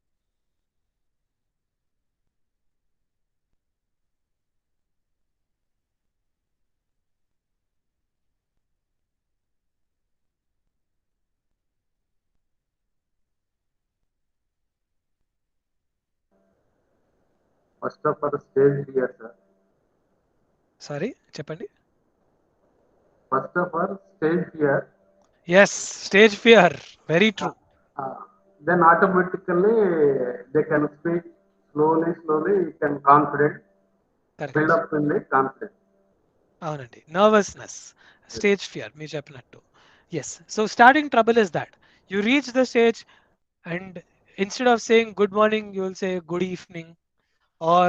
First of all, stage fear, sir. Sorry, చెప్పండి. First of all, stage fear. Yes, stage fear. Very Uh, true. uh, then automatically they can speak slowly, slowly. You can confident, build Correct. up in the confidence. అవునండి. Nervousness, stage fear మీరు చెప్పినట్టు. Yes. So starting trouble is that you reach the stage and instead of saying good morning, you will say good evening, or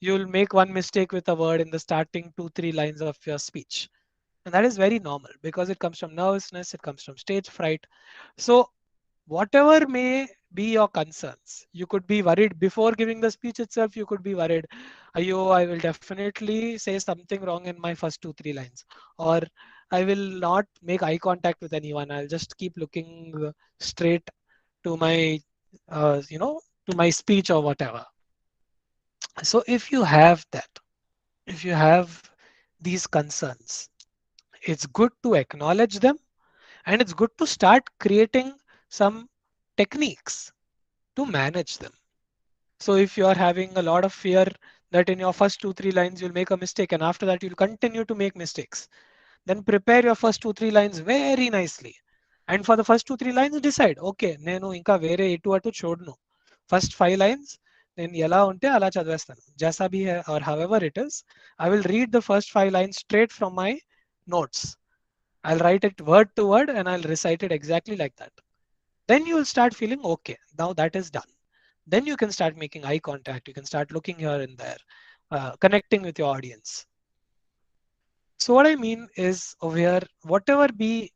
you'll make one mistake with a word in the starting 2 3 lines of your speech. And that is very normal because it comes from nervousness, it comes from stage fright. So whatever may be your concerns, you could be worried before giving the speech itself. You could be worried, ayo, I will definitely say something wrong in my first 2 3 lines, or I will not make eye contact with anyone, I'll just keep looking straight to my to my speech or whatever. So if you have that, if you have these concerns, it's good to acknowledge them, and it's good to start creating some techniques to manage them. So if you are having a lot of fear that in your first 2 3 lines you'll make a mistake and after that you'll continue to make mistakes, then prepare your first 2 3 lines very nicely. And for the first 2 3 lines decide, okay, నేను ఇంకా వేరే ఎటు అటు చూడను. First 5 lines నేను ఎలా ఉంటే అలా చదివేస్తాను. జైసా भी है or however it is, I will read the first 5 lines straight from my notes. I'll write it word to word and I'll recite it exactly like that. Then you will start feeling okay, now that is done. Then you can start making eye contact, you can start looking here and there, connecting with your audience. So what I mean is over here, whatever be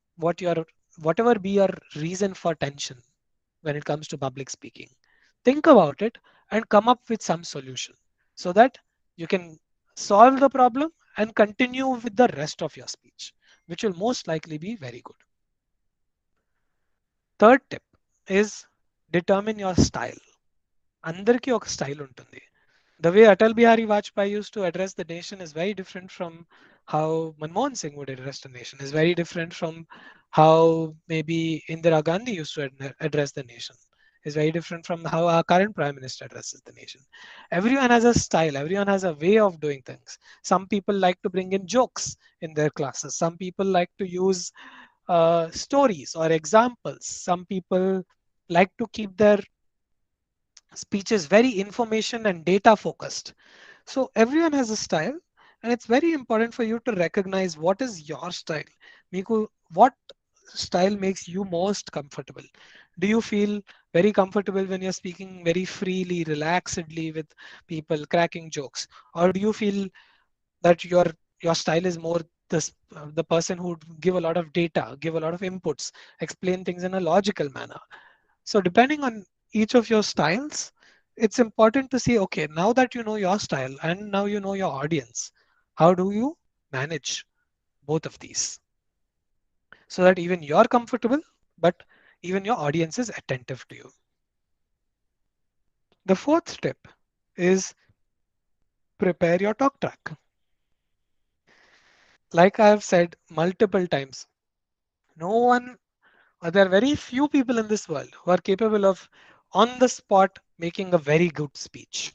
your reason for tension when it comes to public speaking, think about it and come up with some solution so that you can solve the problem and continue with the rest of your speech, which will most likely be very good. Third tip is determine your style. అందరికీ ఒక style ఉంటుంది. The way Atal Bihari Vajpayee used to address the nation is very different from how Manmohan Singh would address the nation, is very different from how maybe Indira Gandhi used to address the nation, is very different from how our current Prime Minister addresses the nation. Everyone has a style, everyone has a way of doing things. Some people like to bring in jokes in their classes, some people like to use stories or examples, some people like to keep their speech is very information and data focused. So everyone has a style, and it's very important for you to recognize what is your style. Miku, what style makes you most comfortable? Do you feel very comfortable when you're speaking very freely, relaxedly with people, cracking jokes, or do you feel that your style is more the person who would give a lot of data, give a lot of inputs, explain things in a logical manner? So depending on each of your styles, it's important to see, okay, now that you know your style and now you know your audience, how do you manage both of these so that even you're comfortable, but even your audience is attentive to you. The fourth step is prepare your talk track. Like I have said multiple times, no one, or there are very few people in this world who are capable of on the spot making a very good speech.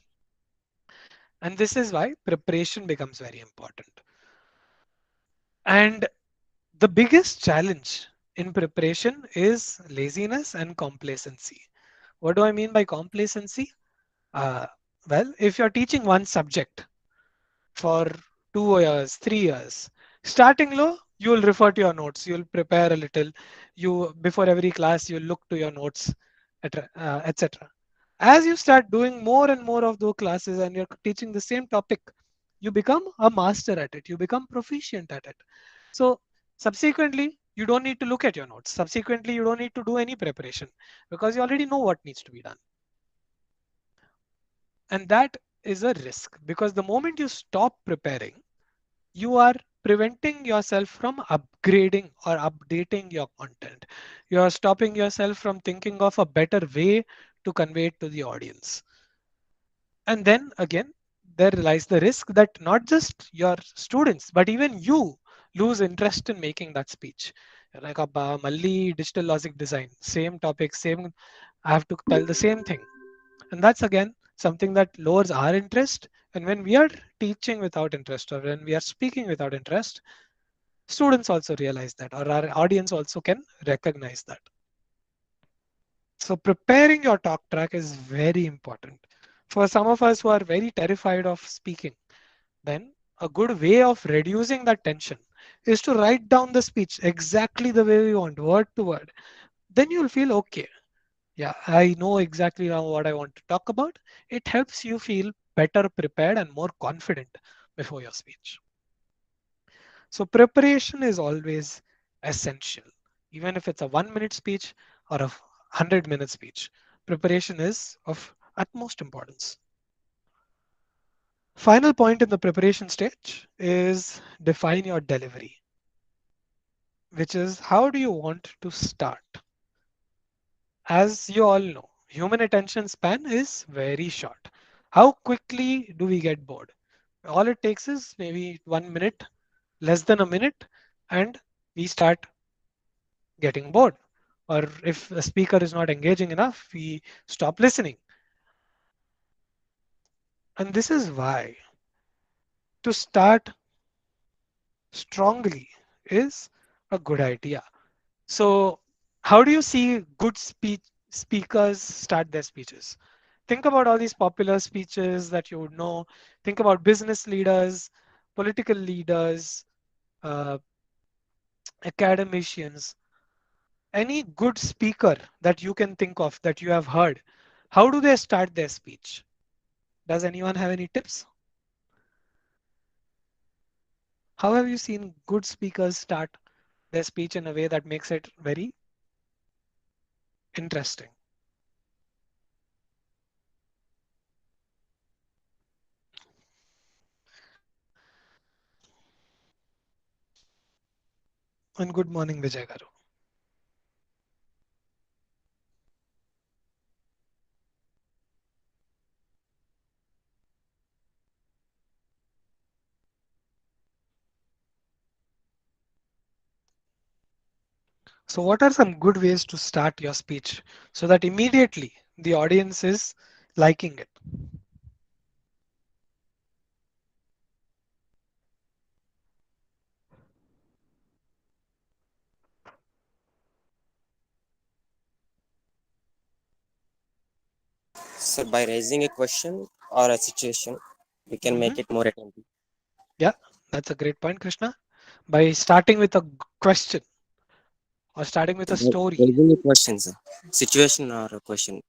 And this is why preparation becomes very important. And the biggest challenge in preparation is laziness and complacency. What do I mean by complacency? Uh, well, if you're teaching one subject for 2 years, 3 years, starting low, you will refer to your notes. You'll prepare a little. You before every class, you look to your notes, etc. As you start doing more and more of those classes and you're teaching the same topic, you become a master at it. You become proficient at it. So subsequently, you don't need to look at your notes. Subsequently, you don't need to do any preparation because you already know what needs to be done. And that is a risk because the moment you stop preparing, you are preventing yourself from upgrading or updating your content. You're stopping yourself from thinking of a better way to convey it to the audience. And then again, there lies the risk that not just your students, but even you lose interest in making that speech. Like a Malli digital logic design, same topic, same, I have to tell the same thing. And that's again something that lowers our interest. And when we are teaching without interest or when we are speaking without interest, students also realize that, or our audience also can recognize that. So preparing your talk track is very important. For some of us who are very terrified of speaking, then a good way of reducing that tension is to write down the speech exactly the way we want, word to word. Then you'll feel okay. Yeah, I know exactly now what I want to talk about. It helps you feel better prepared and more confident before your speech. So preparation is always essential. Even if it's a 1 minute speech or a 100-minute speech, preparation is of utmost importance. Final point in the preparation stage is define your delivery, which is how do you want to start? As you all know, human attention span is very short. How quickly do we get bored? All it takes is maybe 1 minute, less than a minute, and we start getting bored. Or if the speaker is not engaging enough, we stop listening. And this is why to start strongly is a good idea. So, how do you see good speech speakers start their speeches? Think about all these popular speeches that you would know. Think about business leaders, political leaders, uh, academicians, any good speaker that you can think of that you have heard. How do they start their speech? Does anyone have any tips? How have you seen good speakers start their speech in a way that makes it very interesting? And good morning, Vijay Garu. So what are some good ways to start your speech so that immediately the audience is liking it? So by raising a question or a situation, we can Mhm. make it more attentive. Yeah, that's a great point, Krishna. By starting with a question or starting with a story, Raising a question, sir. Situation or a question.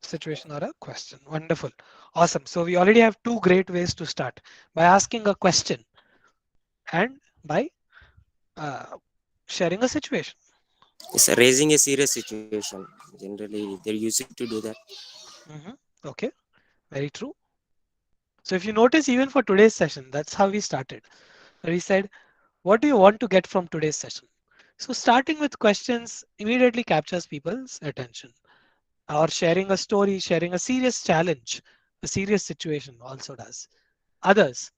situation, or a question. Wonderful. Awesome. So we already have two great ways to start by asking a question and by uh, sharing a situation. It's raising a serious situation. Generally, they're used to do that. Mhm. Okay, very true. So if you notice, even for today's session, that's how we started. We said, what do you want to get from today's session? So starting with questions immediately captures people's attention. Or sharing a story, sharing a serious challenge, a serious situation also does. Others,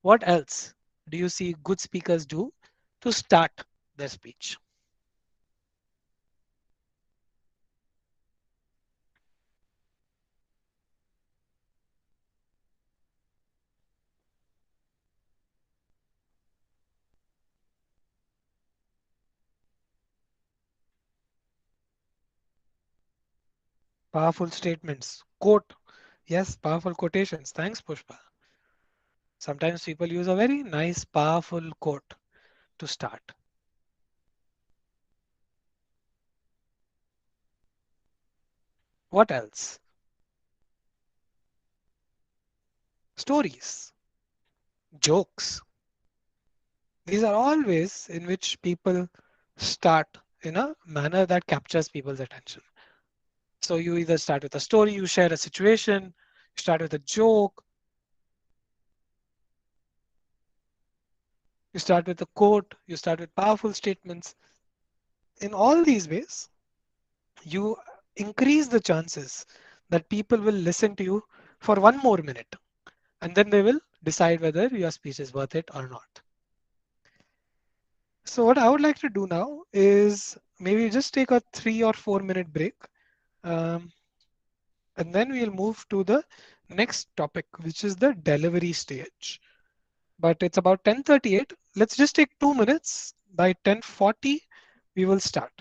what else do you see good speakers do to start their speech? Powerful statements, quote. Yes, powerful quotations. Thanks, Pushpa. Sometimes people use a very nice, powerful quote to start. What else? Stories, jokes. These are all ways in which people start in a manner that captures people's attention. So you either start with a story, you share a situation, you start with a joke, You start with a quote, you start with powerful statements. In all these ways, you increase the chances that people will listen to you for one more minute, and then they will decide whether your speech is worth it or not. So what I would like to do now is maybe just take a 3 or 4 minute break, um, and then we'll move to the next topic, which is the delivery stage. But it's about 10:38. Let's just take 2 minutes. By 10:40, we will start.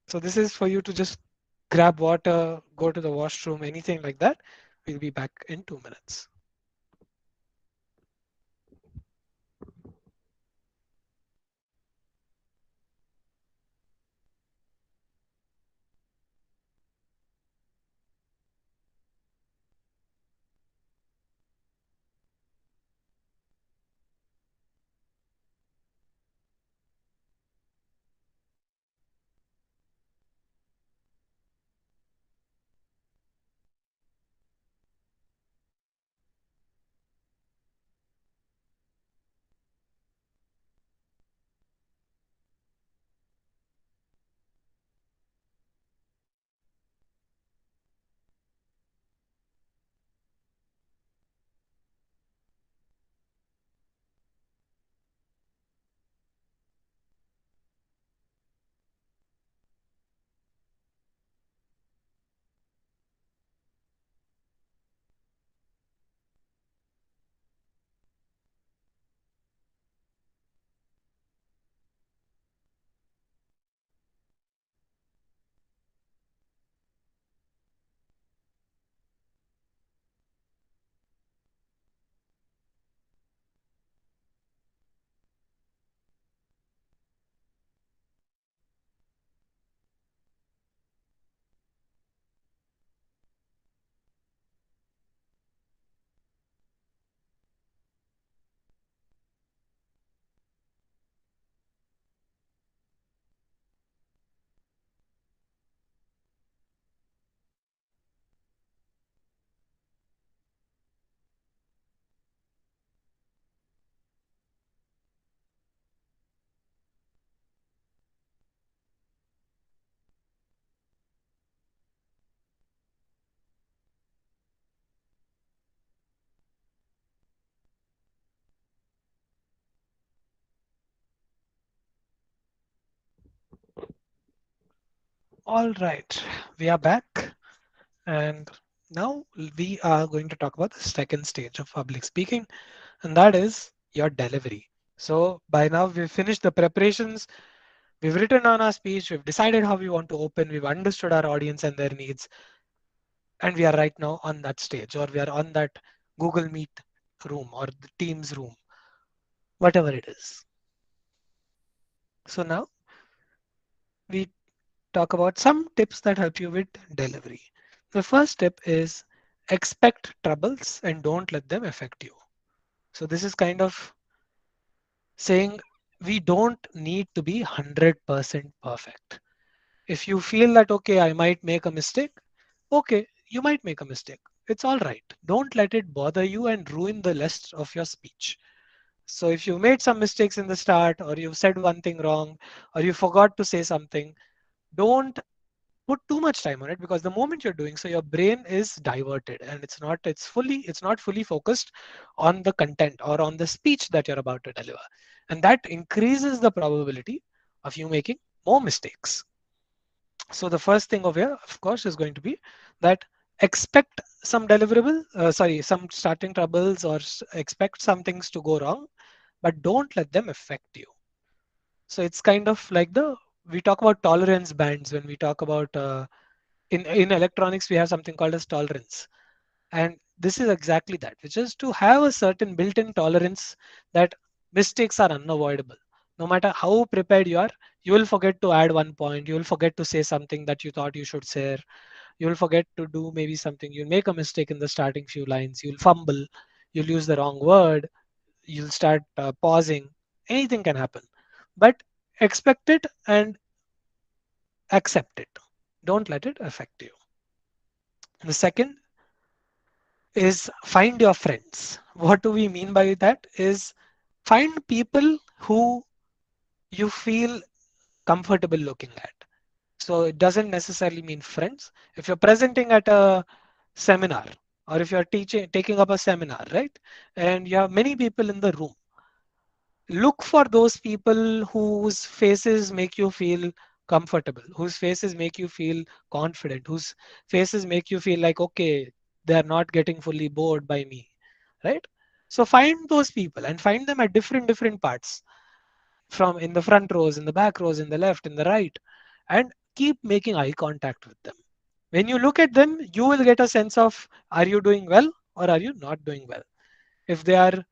So this is for you to just grab water, go to the washroom, anything like that. We'll be back in 2 minutes. All right, we are back. And now we are going to talk about the second stage of public speaking, and that is your delivery. So by now we've finished the preparations, we've written on our speech, we've decided how we want to open, we've understood our audience and their needs, and we are right now on that stage, or we are on that Google Meet room or the Teams room, whatever it is. So now we talk about some tips that help you with delivery. The first tip is expect troubles and don't let them affect you. So this is kind of saying we don't need to be 100% perfect. If you feel that, okay, I might make a mistake, okay, you might make a mistake. It's all right. Don't let it bother you and ruin the rest of your speech. So if you made some mistakes in the start, or you said one thing wrong, or you forgot to say something, don't put too much time on it, because the moment you're doing so, your brain is diverted and it's not fully focused on the content or on the speech that you're about to deliver, and that increases the probability of you making more mistakes. So the first thing over here, of course, is going to be that expect some some starting troubles, or expect some things to go wrong, but don't let them affect you. So it's kind of like we talk about tolerance bands when we talk about in electronics, we have something called as tolerance. And this is exactly that, which is to have a certain built-in tolerance that mistakes are unavoidable. No matter how prepared you are, you will forget to add one point, you will forget to say something that you thought you should say, you will forget to do maybe something, you'll make a mistake in the starting few lines, you'll fumble, you'll use the wrong word, you'll start pausing, anything can happen. But expect it and accept it. Don't let it affect you. The second is find your friends. What do we mean by that is Find people who you feel comfortable looking at. So it doesn't necessarily mean friends. If you're presenting at a seminar, or if you're taking up a seminar, right? And you have many people in the room, look for those people whose faces make you feel comfortable, whose faces make you feel confident, whose faces make you feel like, okay, they're not getting fully bored by me, right? So find those people and find them at different parts, from in the front rows, in the back rows, in the left, in the right, and keep making eye contact with them. When you look at them, you will get a sense of, are you doing well or are you not doing well? If they are,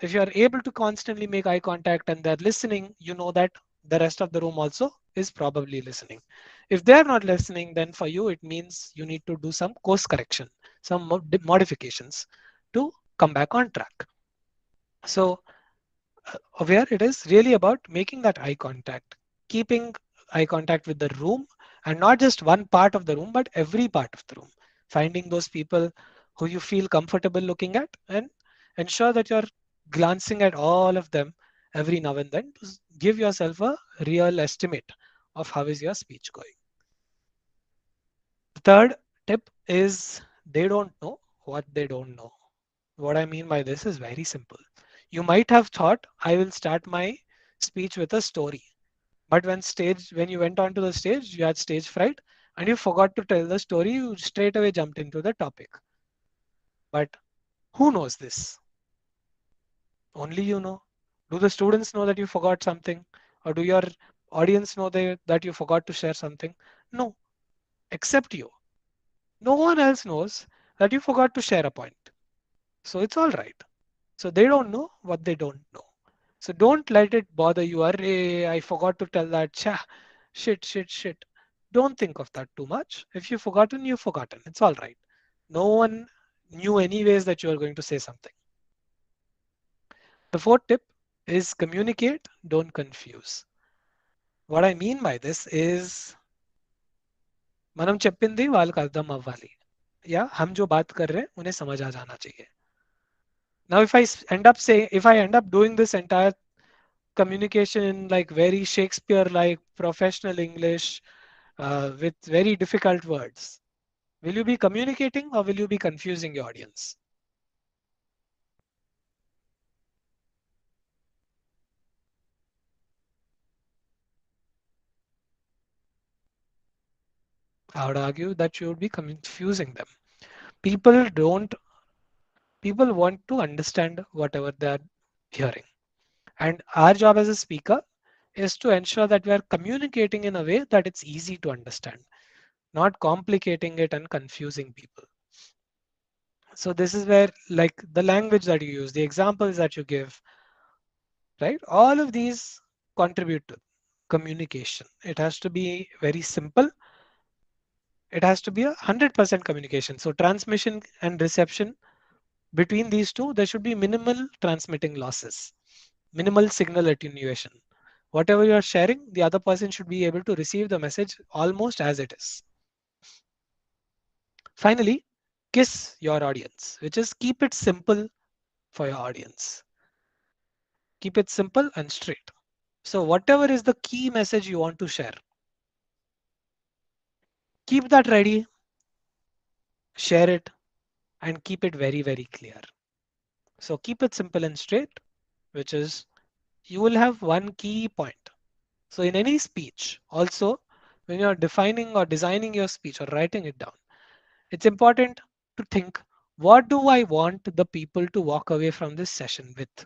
if you are able to constantly make eye contact and they're listening, you know that the rest of the room also is probably listening. If they're not listening, then for you it means you need to do some course correction, some modifications to come back on track. So where it is really about making that eye contact, keeping eye contact with the room, and not just one part of the room, but every part of the room. Finding those people who you feel comfortable looking at and ensure that you're glancing at all of them every now and then to give yourself a real estimate of how is your speech going. The third tip is they don't know what they don't know. What I mean by this is very simple. You might have thought I will start my speech with a story, but when you went onto the stage, you had stage fright and you forgot to tell the story. You straight away jumped into the topic. But who knows this? Only you know. Do the students know that you forgot something, or do your audience know that you forgot to share something? No, except you. No one else knows that you forgot to share a point. So it's all right. So they don't know what they don't know. So don't let it bother you. Array, I forgot to tell that. Cha, shit. Don't think of that too much. If you've forgotten, you've forgotten. It's all right. No one knew anyways that you are going to say something. The fourth tip is communicate, don't confuse. What I mean by this is మనం చెప్పింది వాళ్ళకి అర్థం అవ్వాలి. या हम जो बात कर रहे हैं उन्हें समझ आ जाना चाहिए. Now if I end up doing this entire communication in like very Shakespeare like professional English with very difficult words, will you be communicating or will you be confusing your audience? I would argue that you would be confusing them. People don't, people want to understand whatever they are hearing. And our job as a speaker is to ensure that we are communicating in a way that it's easy to understand, not complicating it and confusing people. So this is where like the language that you use, the examples that you give, right? All of these contribute to communication. It has to be very simple. It has to be 100% communication. So transmission and reception, between these two, there should be minimal transmitting losses, minimal signal attenuation. Whatever you are sharing, the other person should be able to receive the message almost as it is. Finally, kiss your audience, which is keep it simple for your audience. Keep it simple and straight. So whatever is the key message you want to share, keep that ready, share it, and keep it very clear. So keep it simple and straight, which is you will have one key point. So in any speech, also, when you're defining or designing your speech or writing it down, it's important to think, what do I want the people to walk away from this session with?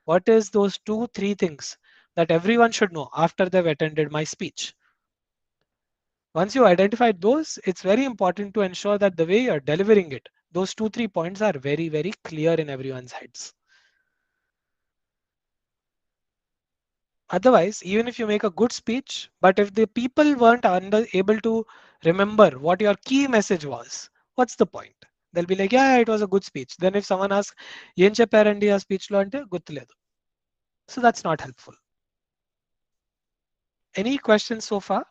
What is those 2, 3 things that everyone should know after they've attended my speech? Once you identified those, it's very important to ensure that the way you're delivering it, those 2, 3 points are very clear in everyone's heads. Otherwise, even if you make a good speech, but if the people weren't able to remember what your key message was, what's the point? They'll be like, yeah, it was a good speech. Then if someone asks, ఏం చెప్పారండి ఆ speech లో అంటే గుర్తులేదు. So that's not helpful. Any questions so far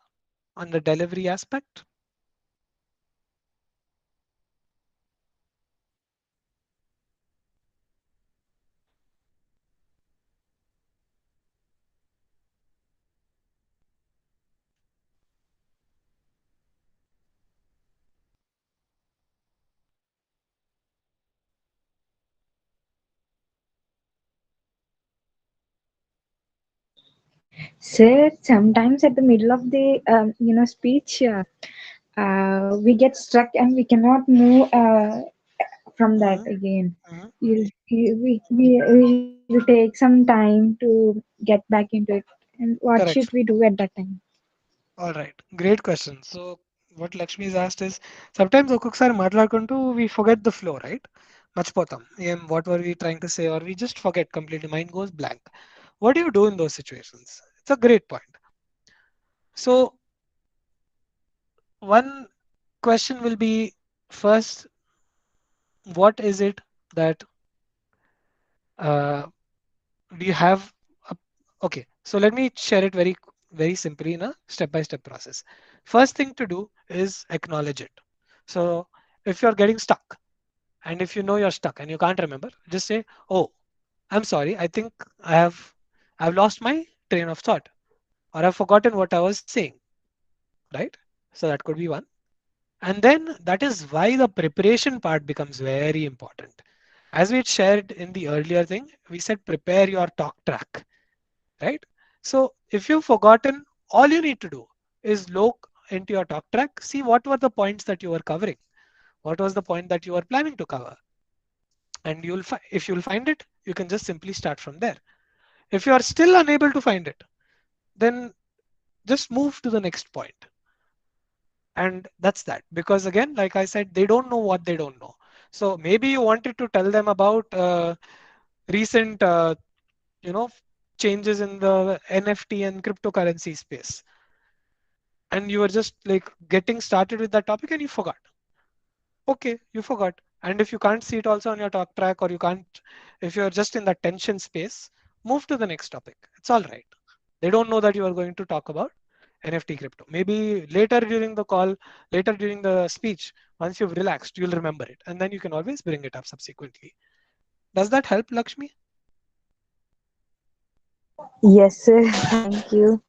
on the delivery aspect? Sir, sometimes at the middle of the speech, we get stuck and we cannot move from that Mhm, again. mhm. We will take some time to get back into it. And what should Correct. we do at that time? All right. Great question. So what Lakshmi has asked is sometimes ఒక్కొక్కసారి మాట్లాడుకుంటూ we forget the flow, right? మర్చిపోతాం. What were we trying to say or we just forget completely. Mind goes blank. What do you do in those situations? It's a great point. So one question will be first, what is it that uh, do you have a, okay, so let me share it very simply in a step by step process. First thing to do is acknowledge it. So if you're getting stuck and if you know you're stuck and you can't remember, just say, oh, I'm sorry, I think I've lost my train of thought or I've forgotten what I was saying, right? So that could be one. And then that is why the preparation part becomes very important. As we had shared in the earlier thing, we said prepare your talk track, right? So if you've forgotten, all you need to do is look into your talk track, see what were the points that you were covering, what was the point that you were planning to cover, and if you'll find it, you can just simply start from there. If you are still unable to find it, then just move to the next point. And that's that. Because again, like I said, they don't know what they don't know. So maybe you wanted to tell them about recent, you know, changes in the NFT and cryptocurrency space, and you were just like getting started with that topic and you forgot. Okay, you forgot. And if you can't see it also on your talk track, or you can't, if you're just in that tension space, move to the next topic. It's all right. They don't know that you are going to talk about NFT crypto. Maybe later during the call, later during the speech, once you've relaxed, you'll remember it. And then you can always bring it up subsequently. Does that help, Lakshmi? Yes, sir. Thank you.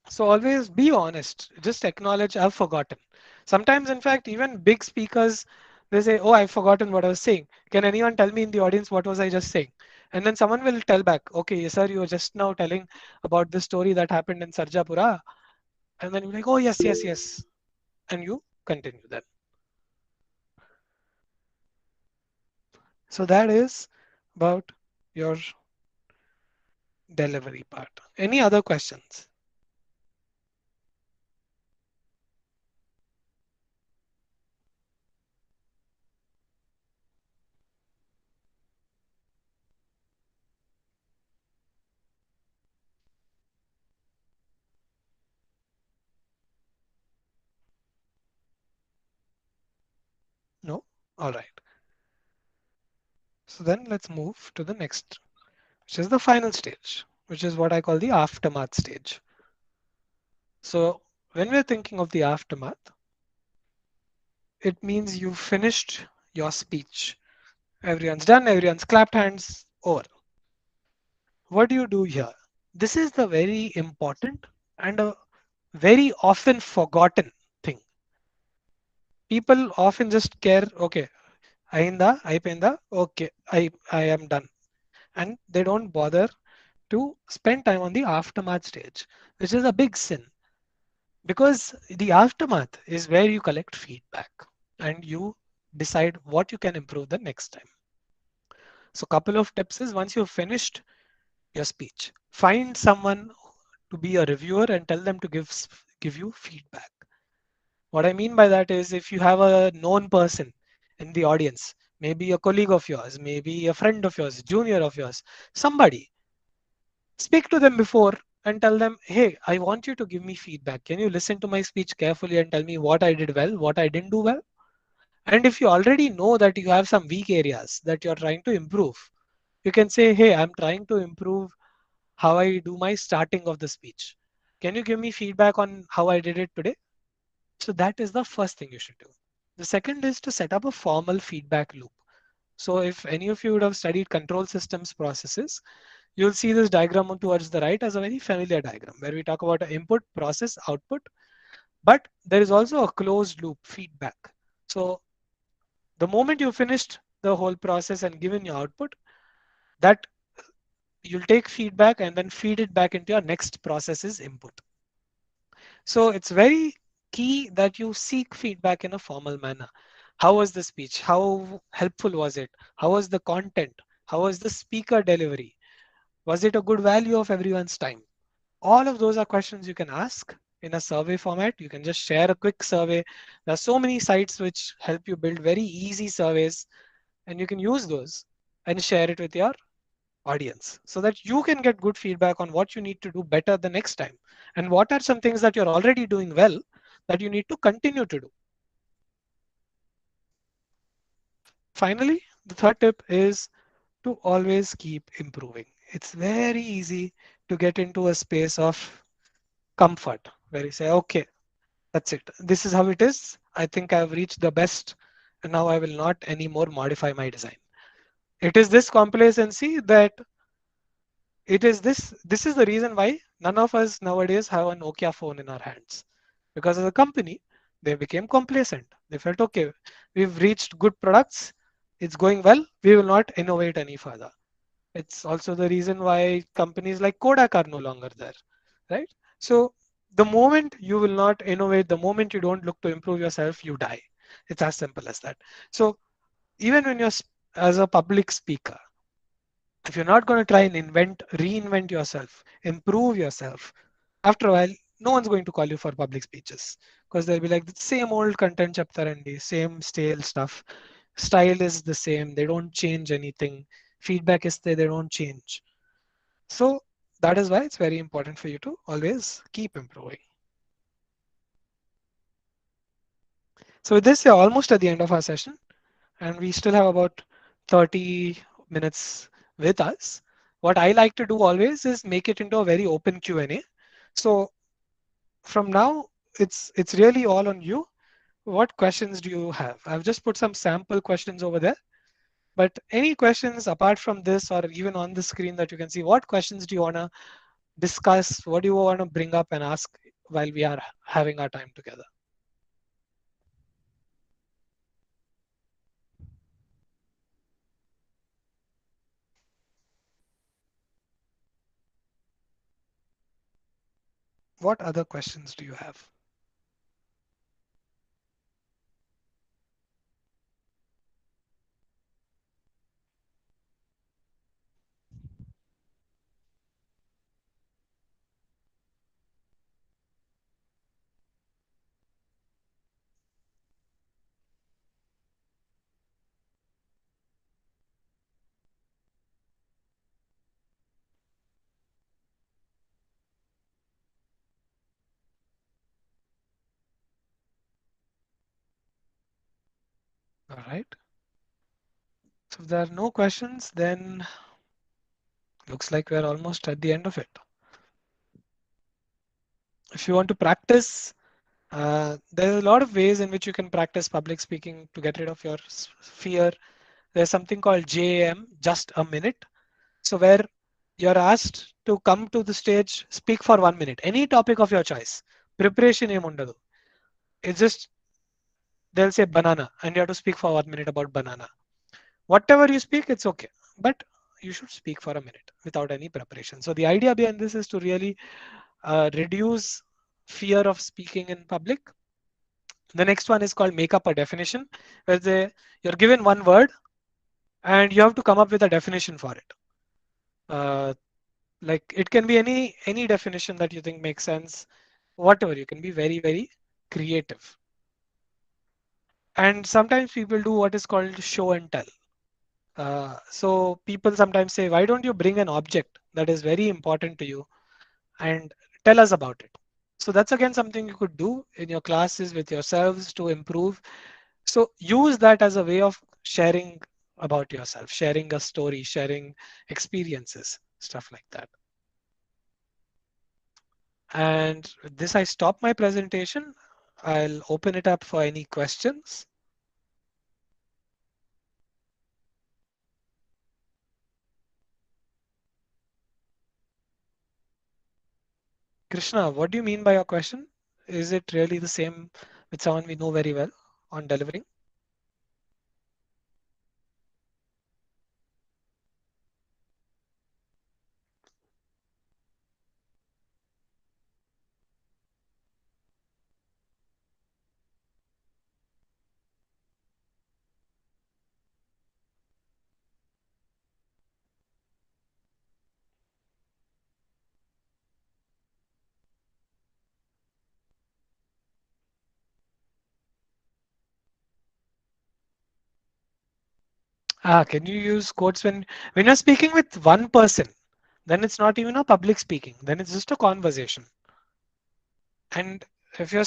So always be honest. Just acknowledge I've forgotten. Sometimes, in fact, even big speakers, they say, "Oh, I've forgotten what I was saying. Can anyone tell me in the audience what was I just saying?" And then someone will tell back, "Okay, yes, sir, you were just now telling about the story that happened in Sarjapura." And then you're like, "Oh, yes, yes, yes," and you continue then. So that is about your delivery part. Any other questions? No? All right. So then let's move to the next, which is the final stage, which is what I call the aftermath stage. So when we're thinking of the aftermath, it means you've finished your speech. Everyone's done, everyone's clapped hands, over. What do you do here? This is the very important and a very often forgotten thing. People often just care, okay, అయిపోయిందా, okay, I am done. And they don't bother to spend time on the aftermath stage, which is a big sin. Because the aftermath is where you collect feedback and you decide what you can improve the next time. So couple of tips is, once you've finished your speech, find someone to be a reviewer and tell them to give you feedback. What I mean by that is, if you have a known person in the audience, maybe a colleague of yours, maybe a friend of yours, junior of yours, somebody, speak to them before and tell them, hey, I want you to give me feedback. Can you listen to my speech carefully and tell me what I did well, what I didn't do well? And if you already know that you have some weak areas that you're trying to improve, you can say, hey, I'm trying to improve how I do my starting of the speech. Can you give me feedback on how I did it today? So that is the first thing you should do. The second is to set up a formal feedback loop. So if any of you would have studied control systems processes, you'll see this diagram towards the right as a very familiar diagram where we talk about input, process, output, but there is also a closed loop feedback. So the moment you finished the whole process and given your output, that you'll take feedback and then feed it back into your next process's input. So it's very key that you seek feedback in a formal manner. How was the speech? How helpful was it? How was the content? How was the speaker delivery? Was it a good value of everyone's time? All of those are questions you can ask in a survey format. You can just share a quick survey. There are so many sites which help you build very easy surveys, and you can use those and share it with your audience so that you can get good feedback on what you need to do better the next time and what are some things that you're already doing well that you need to continue to do. Finally, the third tip is to always keep improving. It's very easy to get into a space of comfort where you say, okay, that's it. This is how it is. I think I've reached the best and now I will not anymore modify my design. It is this complacency that this is the reason why none of us nowadays have a Nokia phone in our hands. Because as a company, they became complacent. They felt okay, we've reached good products, it's going well, we will not innovate any further. It's also the reason why companies like Kodak are no longer there, right? So the moment you will not innovate, the moment you don't look to improve yourself, you die. It's as simple as that. So even when you're as a public speaker, if you're not going to try and reinvent yourself, improve yourself, after a while, no one's going to call you for public speeches because they'll be like the same old content chapter and the same stale stuff. Style is the same. They don't change anything. Feedback is there. They don't change. So that is why it's very important for you to always keep improving. So with this, we're almost at the end of our session and we still have about 30 minutes with us. What I like to do always is make it into a very open Q&A. So from now, it's really all on you. What questions do you have? I've just put some sample questions over there, but any questions apart from this or even on the screen that you can see, what questions do you want to discuss? What do you want to bring up and ask while we are having our time together? What other questions do you have? All right. So if there are no questions, then looks like we're almost at the end of it. If you want to practice, there are a lot of ways in which you can practice public speaking to get rid of your fear. There's something called JAM, just a minute. So where you're asked to come to the stage, speak for 1 minute, any topic of your choice. Preparation em undadu. It's just, they'll say banana and you have to speak for 1 minute about banana. Whatever you speak, it's okay. But you should speak for a minute without any preparation. So the idea behind this is to really reduce fear of speaking in public. The next one is called make up a definition, where you're given one word and you have to come up with a definition for it. Like it can be any definition that you think makes sense, whatever. You can be very creative. And sometimes people do what is called show and tell. So people sometimes say, why don't you bring an object that is very important to you and tell us about it? So that's again something you could do in your classes with yourselves to improve. So use that as a way of sharing about yourself, sharing a story, sharing experiences, stuff like that. And with this, I stop my presentation. I'll open it up for any questions. Krishna, what do you mean by your question? Is it really the same with someone we know very well on delivering? Can you use quotes when you're speaking with one person? Then it's not even a public speaking. Then it's just a conversation. And if you're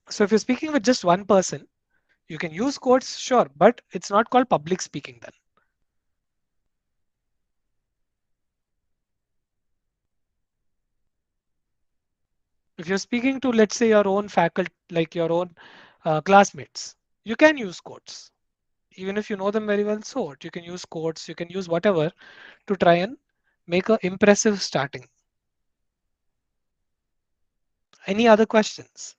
if you're speaking with just one person, you can use quotes, sure, but it's not called public speaking then. If you're speaking to, let's say, your own faculty, like your own classmates, you can use quotes. Even if you know them very well, so what? You can use quotes, you can use whatever to try and make a impressive starting. Any other questions?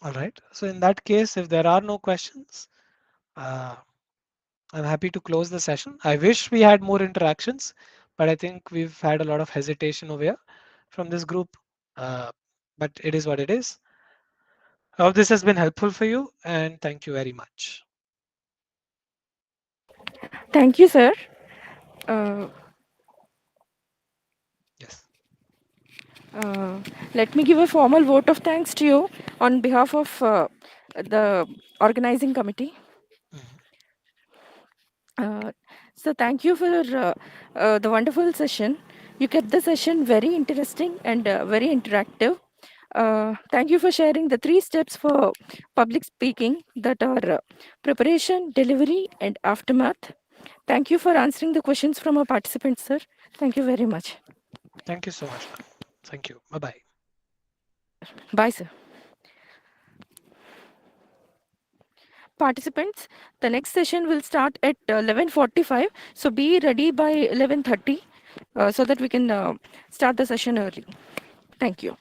All right. So in that case, if there are no questions, uh, I'm happy to close the session. I wish we had more interactions, but I think we've had a lot of hesitation over here from this group. Uh, but it is what it is. I hope this has been helpful for you, and thank you very much. Thank you, sir. Uh, Yes. uh, Let me give a formal vote of thanks to you on behalf of the organizing committee. Mhm. Uh, so thank you for the wonderful session. You kept the session very interesting and very interactive. Thank you for sharing the 3 steps for public speaking that are preparation, delivery, and aftermath. Thank you for answering the questions from our participants, sir. Thank you very much. Thank you so much, ma'am. Thank you. Bye bye. Bye, sir. Participants, the next session will start at 11:45. So be ready by 11:30 so that we can start the session early. Thank you.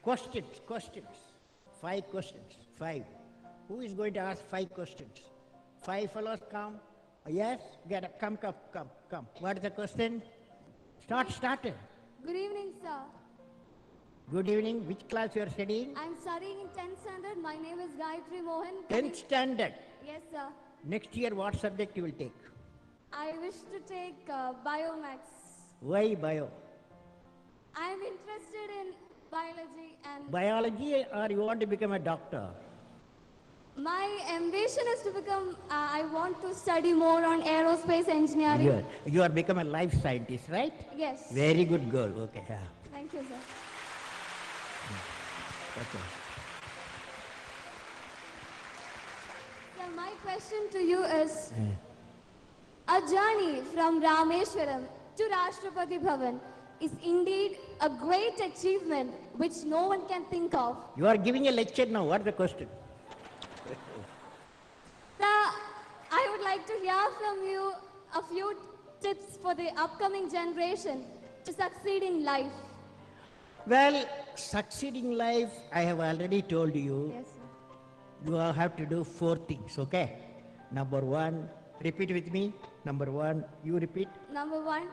Questions. 5 questions. 5. Who is going to ask 5 questions? 5 fellows come. Yes? Come. What is the question? Started. Good evening, sir. Good evening. Which class you are studying? I'm studying in 10th standard. My name is Gayatri Mohan. 10th standard. Yes, sir. Next year, what subject you will take? I wish to take Biomax. Why bio? I'm interested in biology and Biology, or you want to become a doctor? my ambition is to become, I want to study more on aerospace engineering. You are become a life scientist, right? Yes. Very good girl. Okay. Yeah. Thank you, sir. Okay. So my question to you is, a journey from Rameshwaram to Rashtrapati Bhavan is indeed a great achievement which no one can think of. You are giving a lecture now. What is the question? Sir, I would like to hear from you a few tips for the upcoming generation to succeed in life. Well, succeeding life, I have already told you. Yes, sir. You have to do 4 things, okay? Number 1, repeat with me. Number 1, you repeat. Number 1,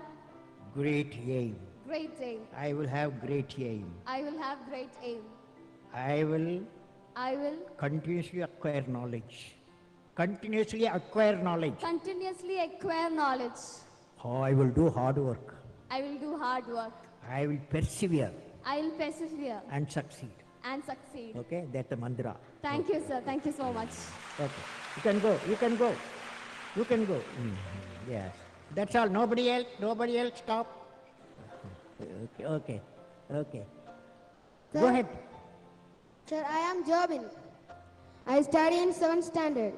Great aim. great aim. I will have great aim. I will have great aim. I will I will continuously acquire knowledge. Continuously acquire knowledge. continuously acquire knowledge. Oh, I will do hard work. I will do hard work. I will persevere I will persevere and succeed. and succeed. Okay, that's the mantra. Thank you, sir. Thank you so much. Okay, you can go. Yes, that's all. Nobody else. Stop. Okay. Go ahead. Sir, I am Jobin. I study in 7th standard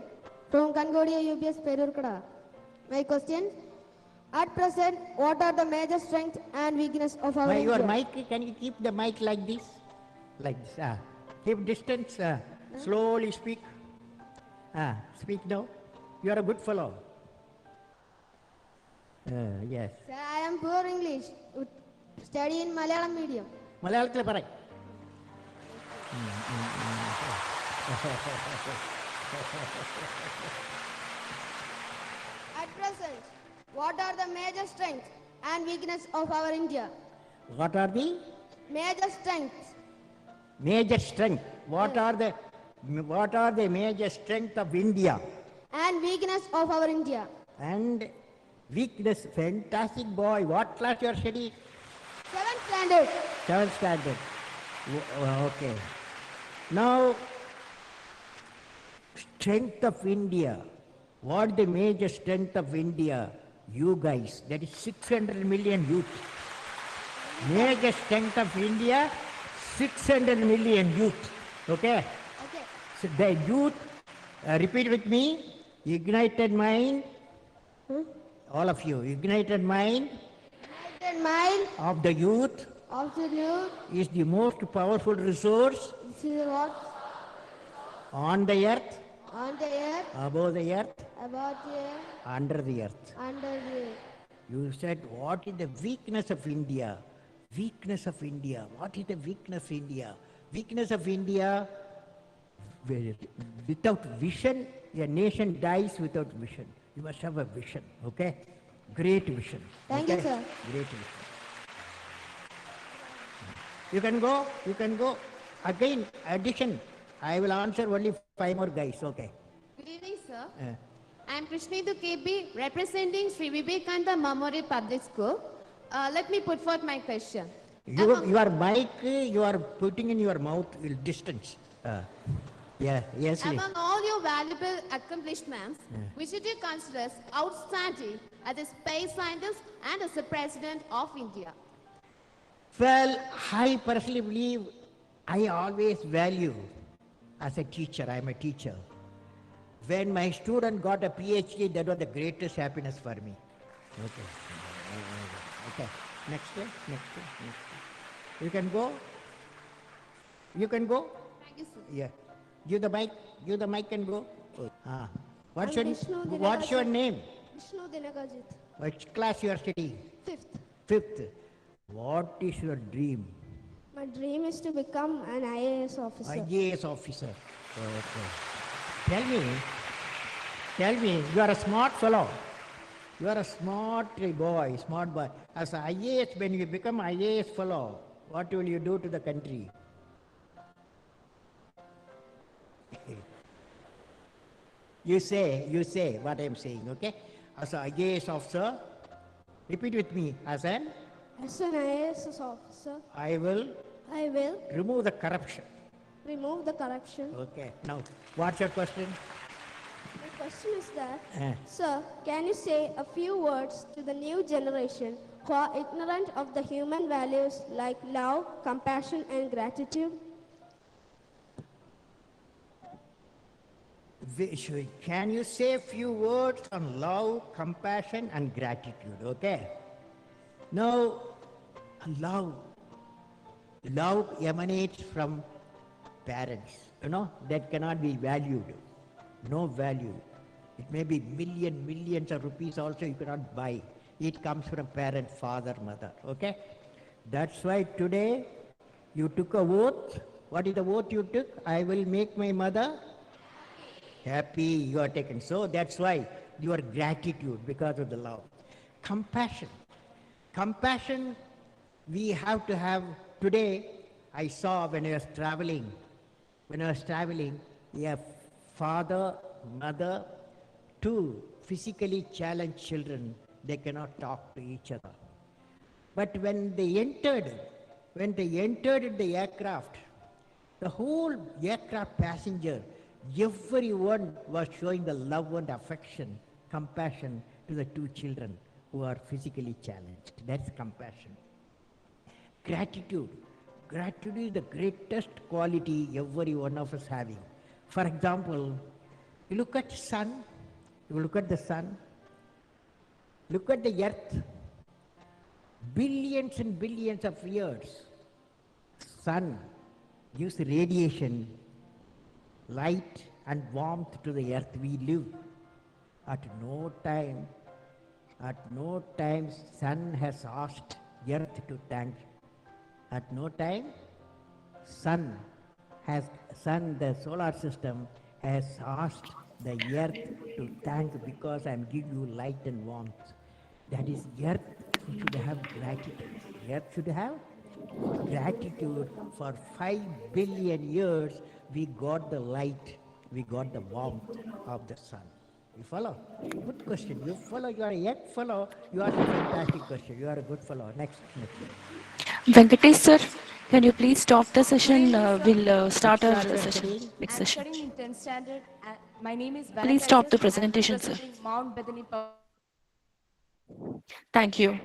from Kangodia UPS Perurkada. My question, at present, what are the major strengths and weakness of our Your India? mic, can you keep the mic like this? Keep distance. Slowly speak. Speak now. You are a good fellow. Yes. Sir, I am poor English. Study in Malayalam medium. മലയാളത്തിൽ പറ. At present, what are the major strengths and weakness of our India? What are the Major strengths major strength? What are the major strength of India? and weakness of our India. And weakness. Fantastic boy. What class you are studying? 7th standard. 7th standard. Okay. Now, strength of India. What the major strength of India? You guys. That is 600 million youth. Major strength of India, 600 million youth. Okay? Okay. So the youth, repeat with me, ignited mind, all of you, ignited mind United mind of the youth of the youth is the most powerful resource is what on the earth, on the earth, above the earth, about the earth, under the earth. under the earth. You said, what is the weakness of India? Weakness of India. What is the weakness of India? Weakness of India, without vision, a nation dies without vision. You must have a vision, okay? Great vision. Thank okay? you, sir. Great vision. You can go. Again, addition. I will answer only 5 more guys, okay? Good evening, sir. Uh, I am Krishnidhu KB, representing Sri Vivekananda Memorial Public School. Let me put forth my question. your mic, you are putting in your mouth distance. Yes. Among all your valuable accomplishments, which do you consider as outstanding as a space scientist and as a president of India? Well, I personally believe I always value as a teacher. I am a teacher. When my student got a PhD, that was the greatest happiness for me. Okay. Next. You can go. Thank you, sir. Yeah. Give the mic and go. What's I'm your Vishnu name? Vishnu Dinagajit. Which class you are studying? 5th. 5th. What is your dream? My dream is to become an IAS officer. IAS officer. Okay. Tell me, you are a smart fellow. You are a smart boy. As an IAS, when you become IAS fellow, what will you do to the country? You say what I am saying, okay? As an IAS officer, repeat with me. As an IAS officer, I will remove the corruption. remove the corruption. Okay. Now, what's your question? My question is that, sir, can you say a few words to the new generation who are ignorant of the human values like love, compassion, and gratitude? Can you say a few words on love, compassion, and gratitude? Okay. Now, love emanates from parents. That cannot be valued. No value. It may be millions of rupees also you cannot buy. It comes from parent, father, mother. Okay. That's why today you took a oath. What is the oath you took? I will make my mother happy. You are taken. So that's why your gratitude, because of the love. Compassion we have to have. Today I saw when I was traveling, a father, mother, two physically challenged children, they cannot talk to each other. But when they entered the aircraft, the whole aircraft passenger, everyone was showing the love and affection, compassion to the two children who are physically challenged. That's compassion. Gratitude is the greatest quality every one of us having. For example, you look at the sun, look at the earth, billions and billions of years. Sun gives radiation, light and warmth to the earth. We live. At no time sun has asked earth to thank. At no time the solar system has asked the earth to thank because I am giving you light and warmth. That is, earth should have gratitude. Earth should have gratitude. For 5 billion years we got the light, we got the warmth of the sun. You follow? Good question. You follow. You are a young fellow. You ask a fantastic question. You are a good fellow. Next. Venkatesh sir, can you please stop the session? We'll start our session. Next I'm session. studying in 10th standard. My name is Please stop the Venkatesh. presentation, sir. Mount Bethany. Thank you.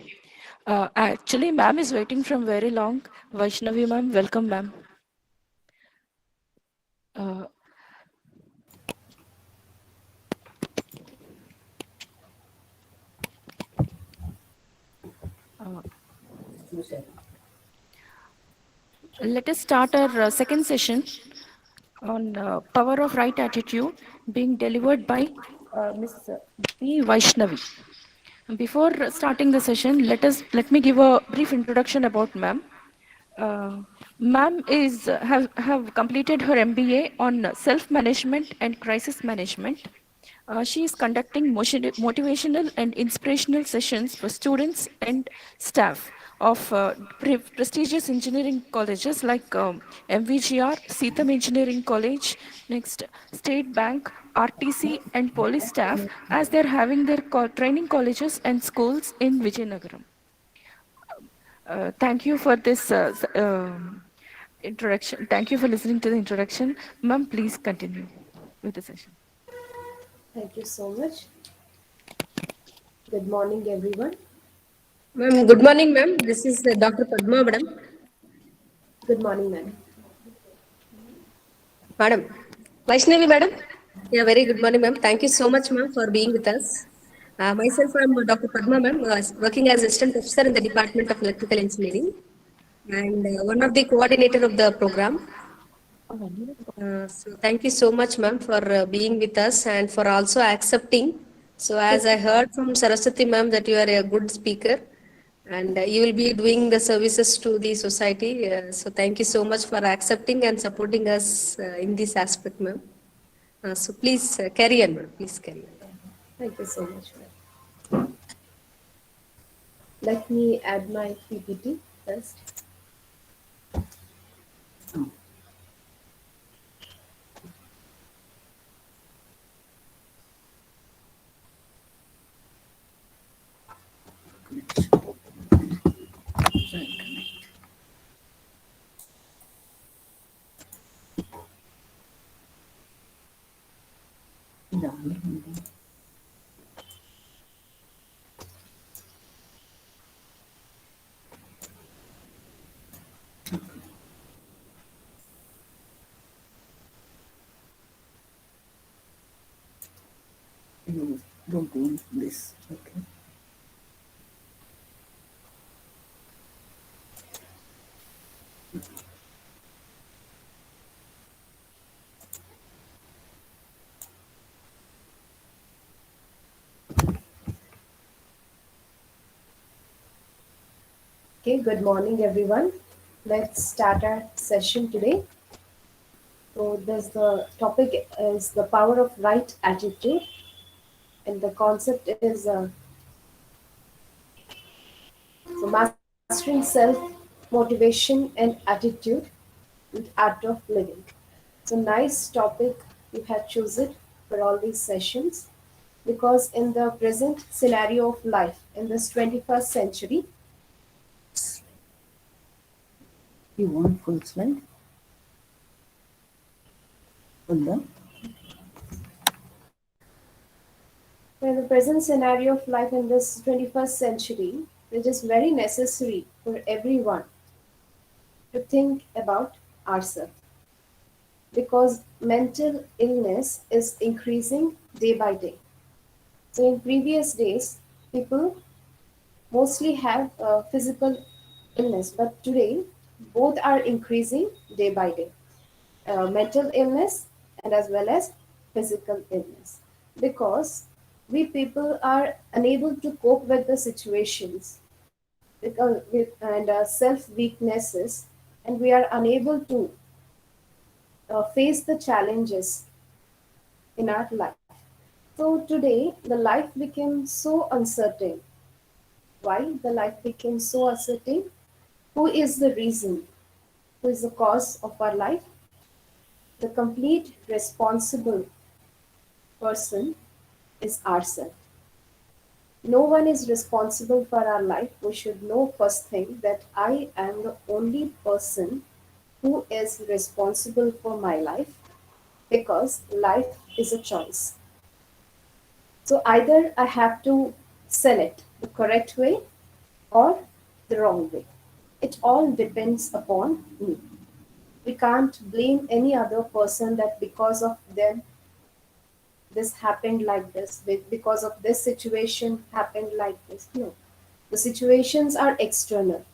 Actually, ma'am is waiting from very long. Vaishnavi ma'am, welcome ma'am. Let us start our second session on power of right attitude being delivered by Ms. B. Vaishnavi. Before starting the session, let me give a brief introduction about ma'am. Ma'am have completed her MBA on self-management and crisis management. She is conducting motivational and inspirational sessions for students and staff of prestigious engineering colleges like MVGR, Seetham Engineering College, next State Bank, RTC and police staff as they're having their training colleges and schools in Vijayanagaram. Thank you for this introduction. Thank you for listening to the introduction. Ma'am, please continue with the session. Thank you so much. Good morning, everyone. Ma'am, good morning, ma'am. This is Dr. Padma, madam. Good morning, madam. Madam, Vaishnavi, madam. Yeah, very good morning, ma'am. Thank you so much, ma'am, for being with us. Myself, I'm Dr. Padma, ma'am, working as assistant professor in the Department of Electrical Engineering and one of the coordinator of the program. So thank you so much, ma'am, for being with us and for also accepting. So as I heard from Saraswati, ma'am, that you are a good speaker, and you will be doing the services to the society. So thank you so much for accepting and supporting us in this aspect, ma'am. So please carry on, ma'am. Please carry on. Thank you so much, ma'am. Let me add my PPT first. Don't go this. Okay. Okay, good morning everyone. Let's start our session today. So the topic is the power of right attitude, and the concept is so mastering self motivation and attitude and art of living. It's a nice topic you have chosen for all these sessions because in the present scenario of life in this 21st century, you want full slide? Hold. In the present scenario of life in this 21st century, it is very necessary for everyone to think about ourselves because mental illness is increasing day by day. So, in previous days, people mostly have physical illness, but today both are increasing day by day. Mental illness and as well as physical illness because we people are unable to cope with the situations because and self weaknesses, and we are unable to face the challenges in our life. So today the life became so uncertain. Why the life became so uncertain? Who is the reason? Who is the cause of our life? The complete responsible person is ourselves. No one is responsible for our life. We should know first thing that I am the only person who is responsible for my life because life is a choice. So either I have to select the correct way or the wrong way. It all depends upon me. We can't blame any other person that because of them this happened like this, because of this situation happened like this. No, the situations are external,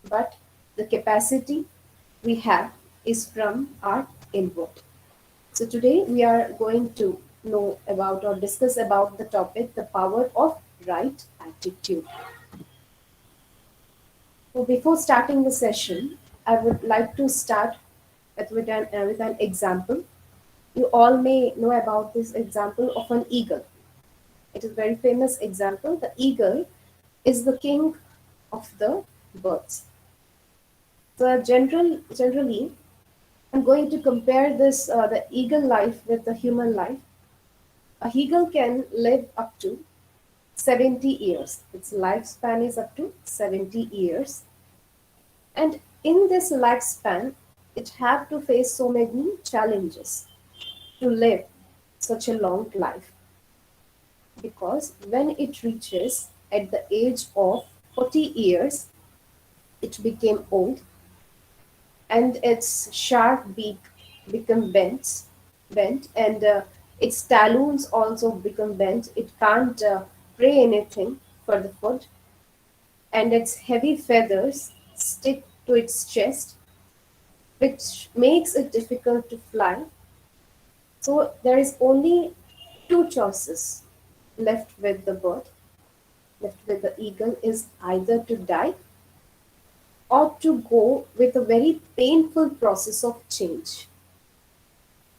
but the capacity we have is from our inward. So today we are going to know about or discuss about the topic, the power of right attitude. So before starting the session, I would like to start with an example. You all may know about this example of an eagle. It is a very famous example. The eagle is the king of the birds. So generally, I'm going to compare this the eagle life with the human life. A eagle can live up to 70 years. Its lifespan is up to 70 years. And in this lifespan, it have to face so many challenges to live such a long life. Because when it reaches at the age of 40 years, it became old and its sharp beak become bent and its talons also become bent. It can't prey anything for the food, and its heavy feathers stick to its chest, which makes it difficult to fly. So there is only two choices left with the bird. left with the eagle is either to die or to go with a very painful process of change.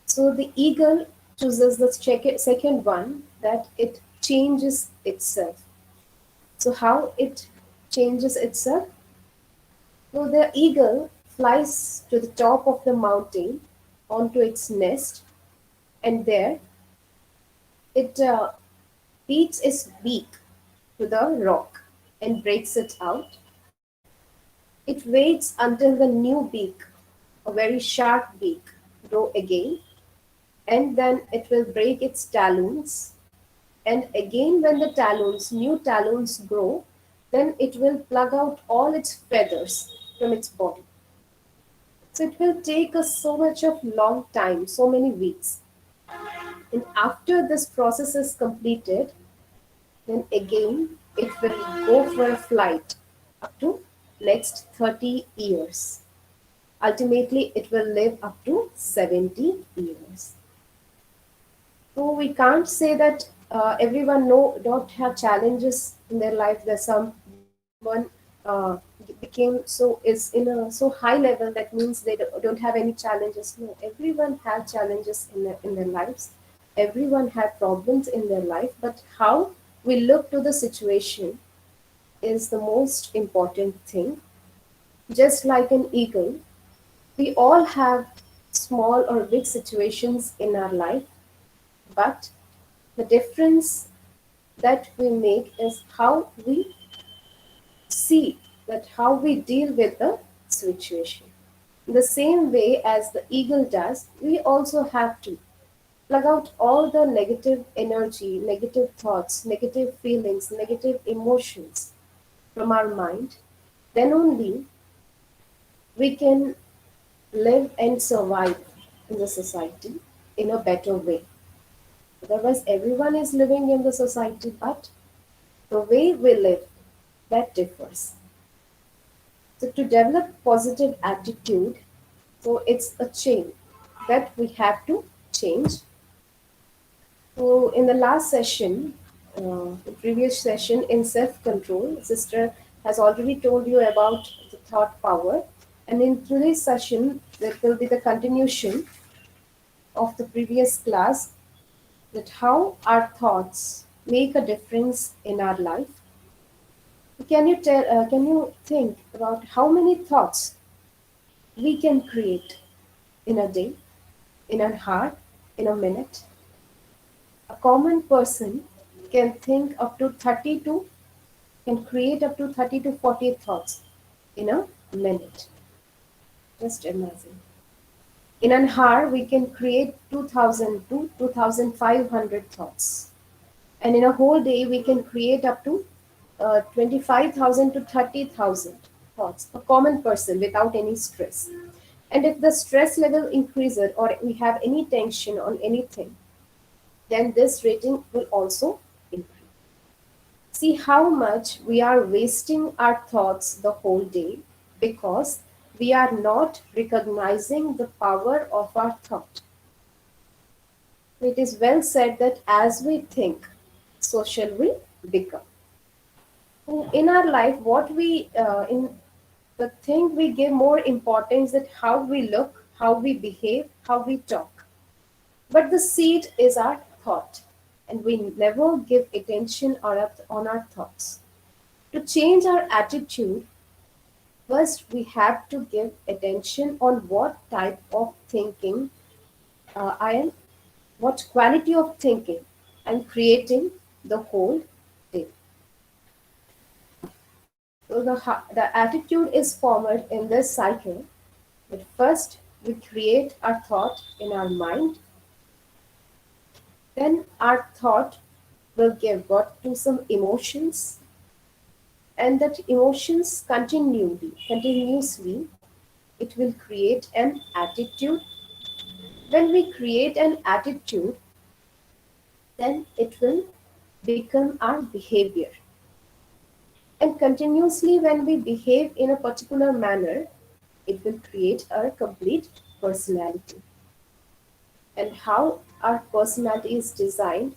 So the eagle chooses the second one, that it changes itself. So how it changes itself? So the eagle flies to the top of the mountain onto its nest, and there it beats its beak to the rock and breaks it out. It waits until the new beak, a very sharp beak, grow again, and then it will break its talons. And again, when the new talons grow, then it will plug out all its feathers from its body. So it will take us so much of long time, so many weeks. And after this process is completed, then again it will go for a flight up to next 30 years. Ultimately, it will live up to 70 years. So we can't say that everyone don't have challenges in their life. There's someone became is in a so high level, that means they don't have any challenges. No, everyone have challenges in their lives. Everyone have problems in their life, but how we look to the situation is the most important thing. Just like an eagle, we all have small or big situations in our life, but the difference that we make is how we see, that how we deal with the situation. In the same way as the eagle does, we also have to plug out all the negative energy, negative thoughts, negative feelings, negative emotions from our mind. Then only we can live and survive in the society in a better way. Otherwise, everyone is living in the society, but the way we live, that differs. So to develop positive attitude, so it's a chain that we have to change. So in the last session, the previous session in self-control, sister has already told you about the thought power. And in today's session, that will be the continuation of the previous class, that how our thoughts make a difference in our life. Can you think about how many thoughts we can create in a day, in an hour, in a minute? A common person can think up to 30 to, can create up to 30 to 40 thoughts in a minute. Just imagine. In an hour, we can create 2000 to 2500 thoughts. And in a whole day, we can create up to 25,000 to 30,000 thoughts, a common person without any stress. And if the stress level increases or we have any tension on anything, then this rating will also increase. See how much we are wasting our thoughts the whole day because we are not recognizing the power of our thought. It is well said that as we think, so shall we become. In our life, what we in the thing we give more importance that how we look, how we behave, how we talk. But the seed is our thought, and we never give attention on our thoughts. To change our attitude, first we have to give attention on what type of thinking I am, what quality of thinking I'm creating the whole day. So the attitude is formed in this cycle. But first, we create our thought in our mind. Then our thought will give birth to some emotions. And that emotions continuously, it will create an attitude. When we create an attitude, then it will become our behavior. And continuously, when we behave in a particular manner, it will create our complete personality. And how our personality is designed,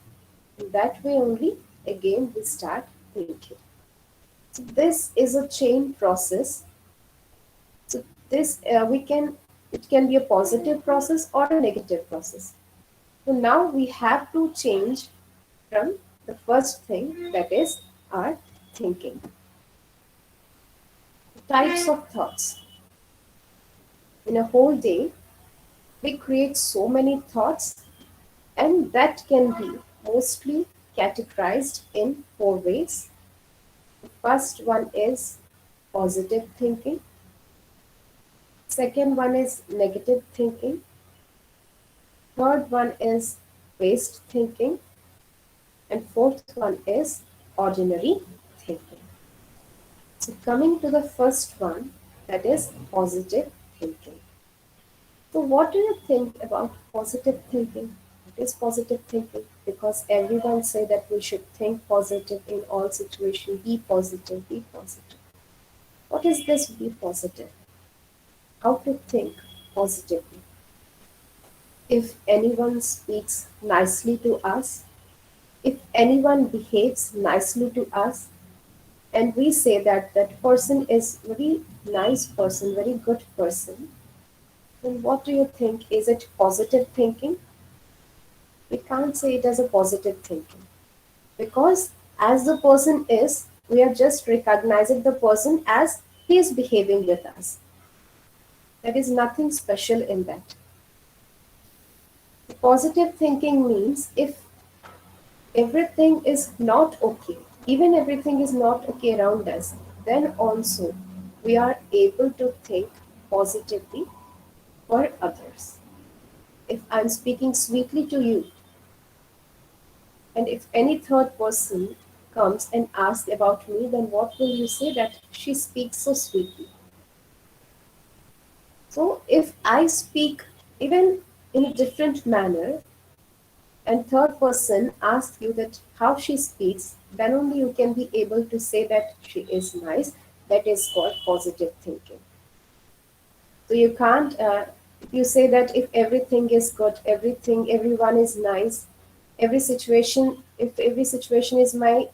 in that way only, again, we start thinking. So this is a chain process. So this it can be a positive process or a negative process. So now we have to change from the first thing, that is our thinking. Types of thoughts. In a whole day, we create so many thoughts, and that can be mostly categorized in four ways. The first one is positive thinking. Second one is negative thinking. Third one is waste thinking. And fourth one is ordinary thinking. So coming to the first one, that is positive thinking. So what do you think about positive thinking? What is positive thinking? Because everyone say that we should think positive in all situations, be positive, be positive. What is this be positive? How to think positively? If anyone speaks nicely to us, if anyone behaves nicely to us, and we say that that person is very nice person, very good person, then what do you think? Is it positive thinking? We can't say it as a positive thinking, because as the person is, we are just recognizing the person as he is behaving with us. There is nothing special in that. Positive thinking means if everything is not okay, even everything is not okay around us, then also we are able to think positively for others. If I'm speaking sweetly to you, and if any third person comes and asks about me, then what will you say? That she speaks so sweetly. So if I speak even in a different manner, and third person asks you that how she speaks, then only you can be able to say that she is nice. That is called positive thinking. So you can't, if you say that if everything is good, everyone is nice, if every situation is my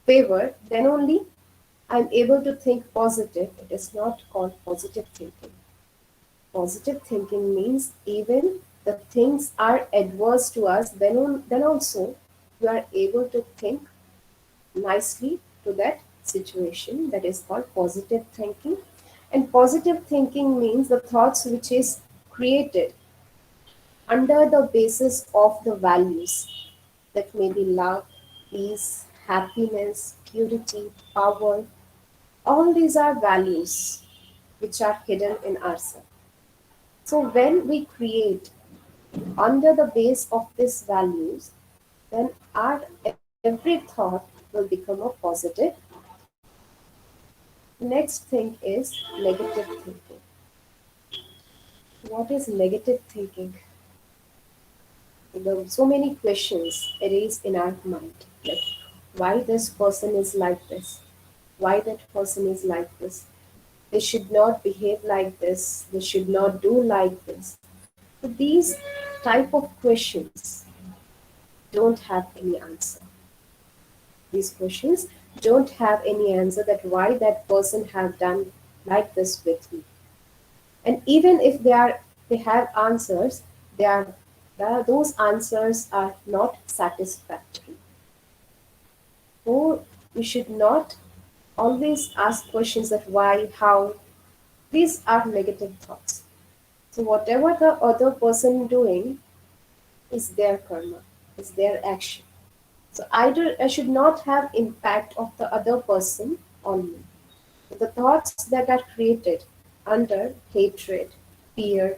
favor, then only I'm able to think positive. It is not called positive thinking. Positive thinking means even the things are adverse to us, then also we are able to think nicely to that situation. That is called positive thinking. And positive thinking means the thoughts which is created under the basis of the values, that may be love, peace, happiness, purity, power. All these are values which are hidden in ourselves. So when we create under the base of these values, then our every thought will become a positive thought. Next thing is negative thinking. What is negative thinking? There are so many questions arise in our mind, like why this person is like this, why that person is like this. They should not behave like this. They should not do like this. So these type of questions don't have any answer. These questions don't have any answer, that why that person have done like this with me. And even if they have answers, those answers are not satisfactory. So we should not always ask questions that why, how. These are negative thoughts. So whatever the other person doing is their karma, is their action. So I should not have impact of the other person on me. The thoughts that are created under hatred, fear,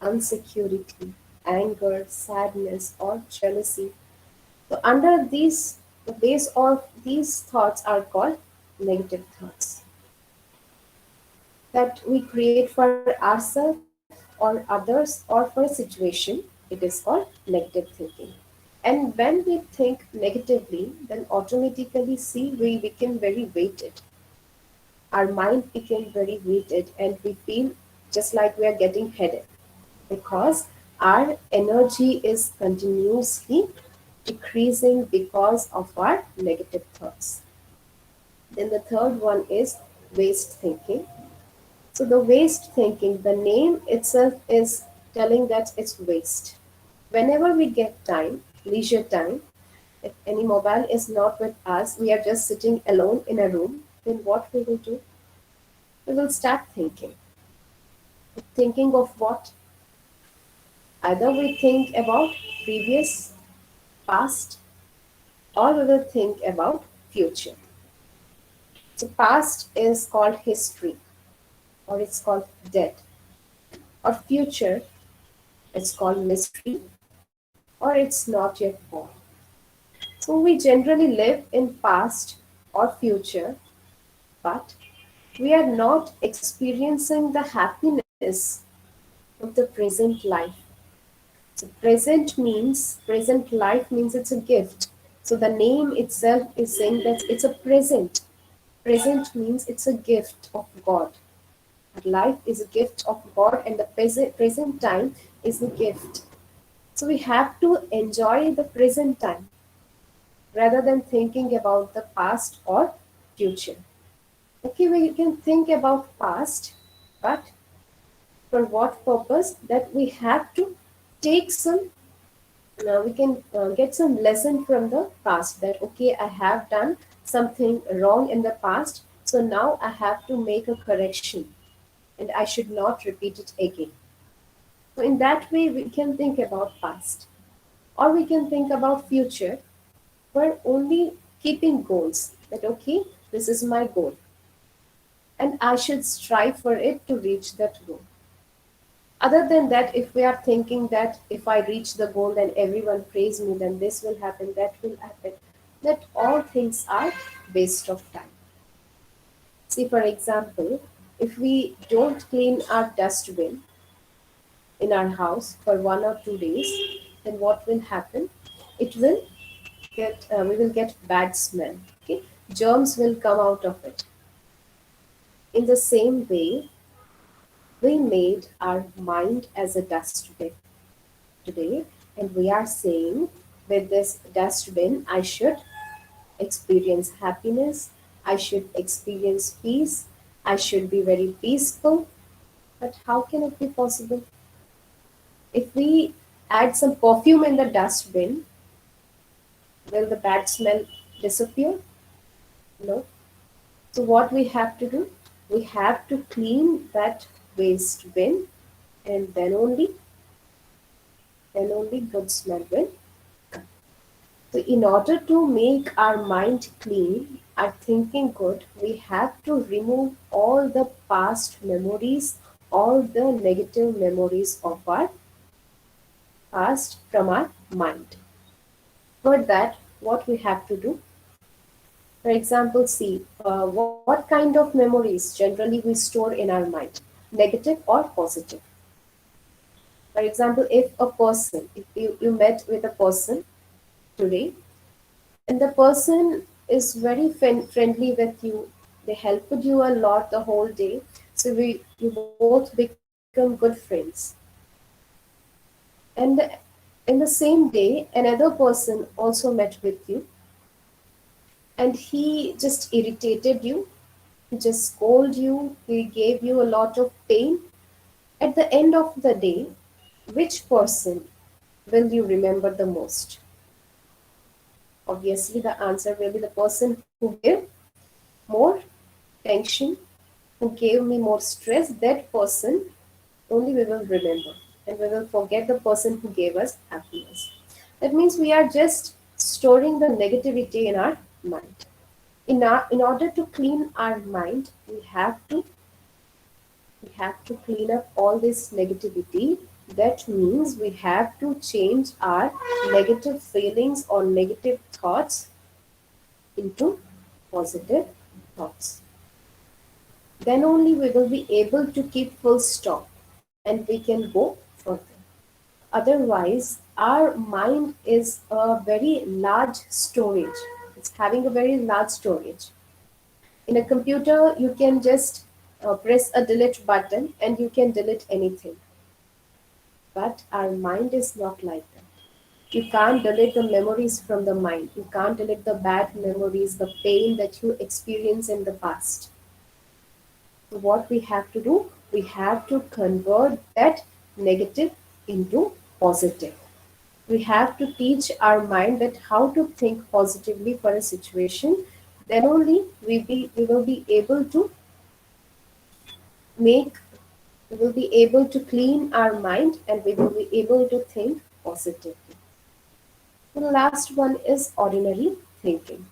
insecurity, anger, sadness, or jealousy. So under these, the base of these thoughts are called negative thoughts that we create for ourselves or others or for a situation. It is called negative thinking. And when we think negatively, then automatically see we become very weighted. Our mind became very weighted and we feel just like we are getting headache, because our energy is continuously decreasing because of our negative thoughts. Then the third one is waste thinking. So the waste thinking, the name itself is telling that it's waste. Whenever we get time, leisure time, if any mobile is not with us, we are just sitting alone in a room, then what we will do? We will start thinking. Thinking of what? Either we think about previous, past, or we will think about future. So past is called history, or it's called dead. Or future, it's called mystery, or it's not yet born. So we generally live in past or future, but we are not experiencing the happiness of the present life. So present life means it's a gift. So the name itself is saying that it's a present. Present means it's a gift of God. Life is a gift of God, and the present time is a gift. So we have to enjoy the present time rather than thinking about the past or future. Okay, we can think about past, but for what purpose? That we have to take some, we can get some lesson from the past, that okay, I have done something wrong in the past, so now I have to make a correction and I should not repeat it again. So in that way, we can think about past, or we can think about future. We're only keeping goals, that okay, this is my goal, and I should strive for it to reach that goal. Other than that, if we are thinking that if I reach the goal, then everyone praise me, then this will happen, that will happen, that all things are waste of time. See, for example, if we don't clean our dustbin in our house for 1 or 2 days, then what will happen? It will we will get bad smell. Okay, germs will come out of it. In the same way, we made our mind as a dustbin today, and we are saying with this dustbin, I should experience happiness, I should experience peace, I should be very peaceful. But how can it be possible? If we add some perfume in the dustbin, will the bad smell disappear? No. So what we have to do? We have to clean that waste bin, and then only good smell will come. So in order to make our mind clean, our thinking good, we have to remove all the past memories, all the negative memories of our past from our mind. For that, what we have to do? For example, see, what kind of memories generally we store in our mind, negative or positive? For example, if you met with a person today, and the person is very friendly with you, they helped you a lot the whole day, so you both become good friends. And in the same day, another person also met with you, and he just irritated you, he just scolded you, he gave you a lot of pain. At the end of the day, which person will you remember the most? Obviously, the answer will be the person who gave more tension, who gave me more stress. That person only we will remember, and we will forget the person who gave us happiness. That means we are just storing the negativity in our mind. In order to clean our mind, we have to clean up all this negativity. That means we have to change our negative feelings or negative thoughts into positive thoughts. Then only we will be able to keep full stop, and we can go further. Otherwise, our mind is a very large storage. It's having a very large storage. In a computer, you can just press a delete button and you can delete anything. But our mind is not like that. You can't delete the memories from the mind. You can't delete the bad memories, the pain that you experience in the past. So what we have to do, we have to convert that negative into positive. We have to teach our mind that how to think positively for a situation. Then only we will be able to make we will be able to clean our mind and we will be able to think positively. The last one is ordinary thinking.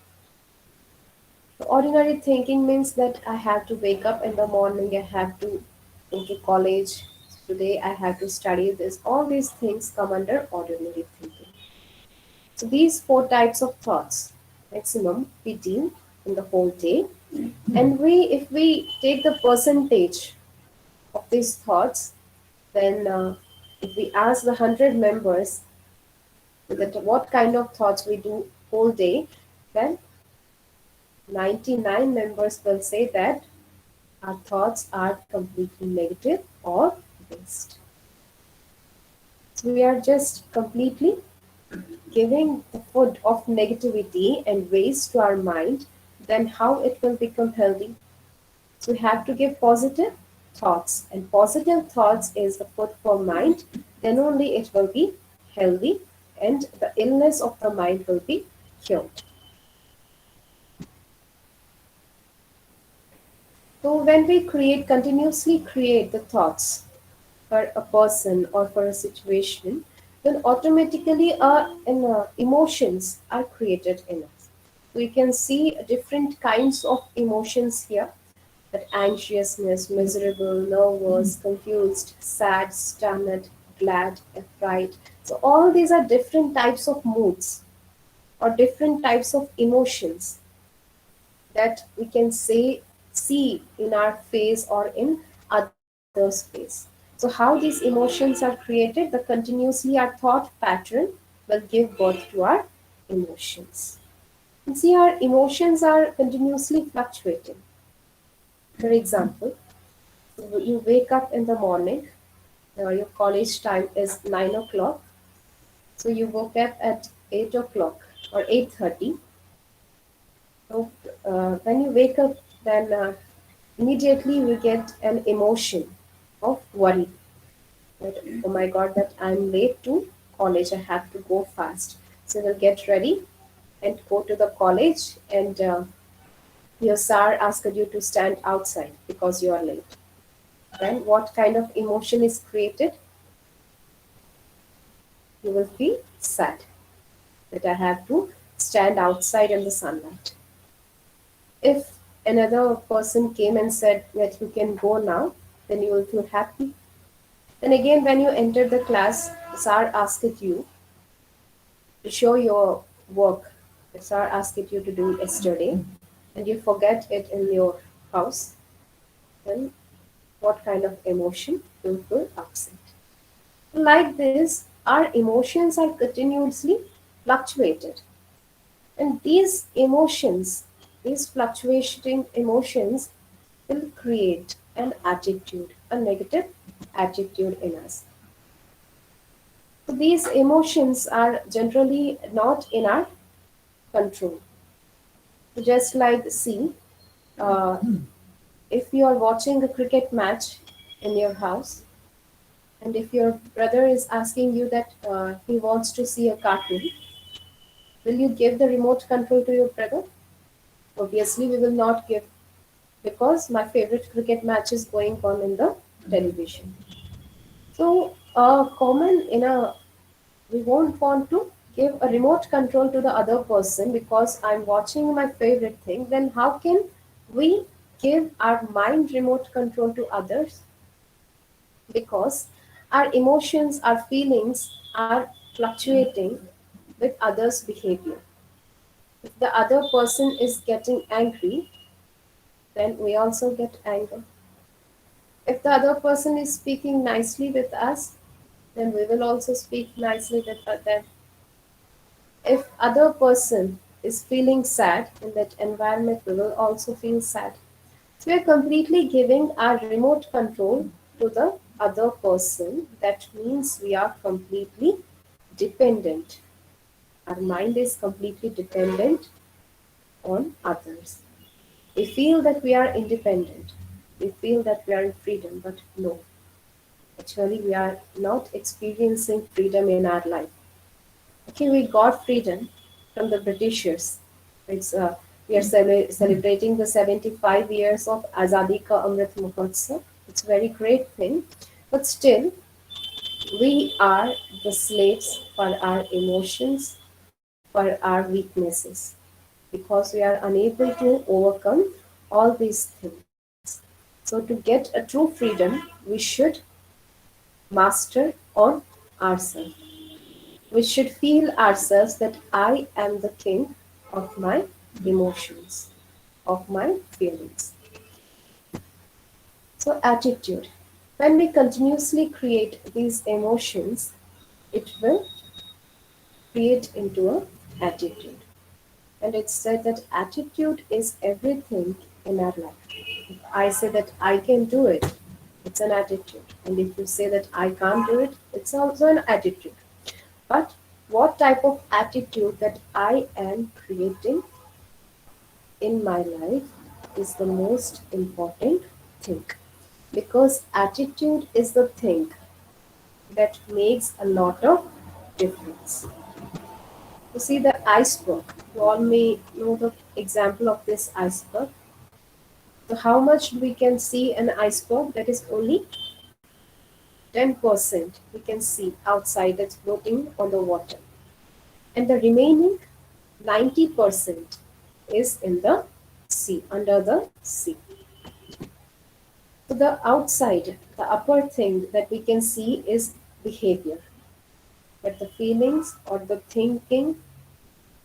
So ordinary thinking means that I have to wake up in the morning, I have to go to college, today I have to study this. All these things come under ordinary thinking. So these four types of thoughts, maximum we deal in the whole day. And if we take the percentage of these thoughts, then if we ask the 100 members that what kind of thoughts we do whole day, then 99 members will say that our thoughts are completely negative or waste. So we are just completely giving the food of negativity and waste to our mind, then how it will become healthy? So we have to give positive thoughts, and positive thoughts is the food for mind, then only it will be healthy and the illness of the mind will be cured. So when we continuously create the thoughts for a person or for a situation, then automatically emotions are created in us. We can see different kinds of emotions here, that anxiousness, miserable, nervous, confused, sad, stunned, glad, afraid. So all these are different types of moods or different types of emotions that we can see in our face or in others' face. So how these emotions are created, the continuously our thought pattern will give birth to our emotions. And see, our emotions are continuously fluctuating. For example, you wake up in the morning, your college time is 9 o'clock, so you woke up at 8 o'clock or 8:30. So when you wake up, then immediately we get an emotion of worry. That, oh my God, that I'm late to college, I have to go fast. So we'll get ready and go to the college, and your sir asked you to stand outside because you are late. Then what kind of emotion is created? You will feel sad that I have to stand outside in the sunlight. If another person came and said that you can go now, then you will feel happy. Then again, when you enter the class, sir asked you to show your work that sir asked you to do yesterday, and you forget it in your house, then what kind of emotion? You will feel upset. Like this, our emotions are continuously fluctuated. And these emotions, these fluctuating emotions, will create an attitude, a negative attitude in us. So these emotions are generally not in our control. Just like, see, uh, if you are watching a cricket match in your house, and if your brother is asking you that he wants to see a cartoon, will you give the remote control to your brother? Obviously, we will not give, because my favorite cricket match is going on in the television. So, we won't want to give a remote control to the other person because I'm watching my favorite thing. Then how can we give our mind remote control to others? Because our emotions, our feelings are fluctuating with others' behavior. If the other person is getting angry, then we also get anger. If the other person is speaking nicely with us, then we will also speak nicely with them. If other person is feeling sad in that environment, we will also feel sad. So we are completely giving our remote control to the other person. That means we are completely dependent Our mind is completely dependent on others. We feel that we are independent. We feel that we are in freedom, but no. Actually, we are not experiencing freedom in our life. Okay, we got freedom from the Britishers. It's we are celebrating the 75 years of Azadi Ka Amrit Mahotsav. It's a very great thing, but still, we are the slaves for our emotions, for our weaknesses, because we are unable to overcome all these things. So, to get a true freedom, we should master on ourselves. We should feel ourselves that I am the king of my emotions, of my feelings. So, attitude. When we continuously create these emotions, it will create into an attitude. And it's said that attitude is everything in our life. If I say that I can do it, it's an attitude. And if you say that I can't do it, it's also an attitude. But what type of attitude that I am creating in my life is the most important thing. Because attitude is the thing that makes a lot of difference. You see the iceberg. You all may know the example of this iceberg. So how much we can see an iceberg? That is only 10% we can see outside that's floating on the water. And the remaining 90% is in the sea, under the sea. So the outside, the upper thing that we can see is behavior. But the feelings or the thinking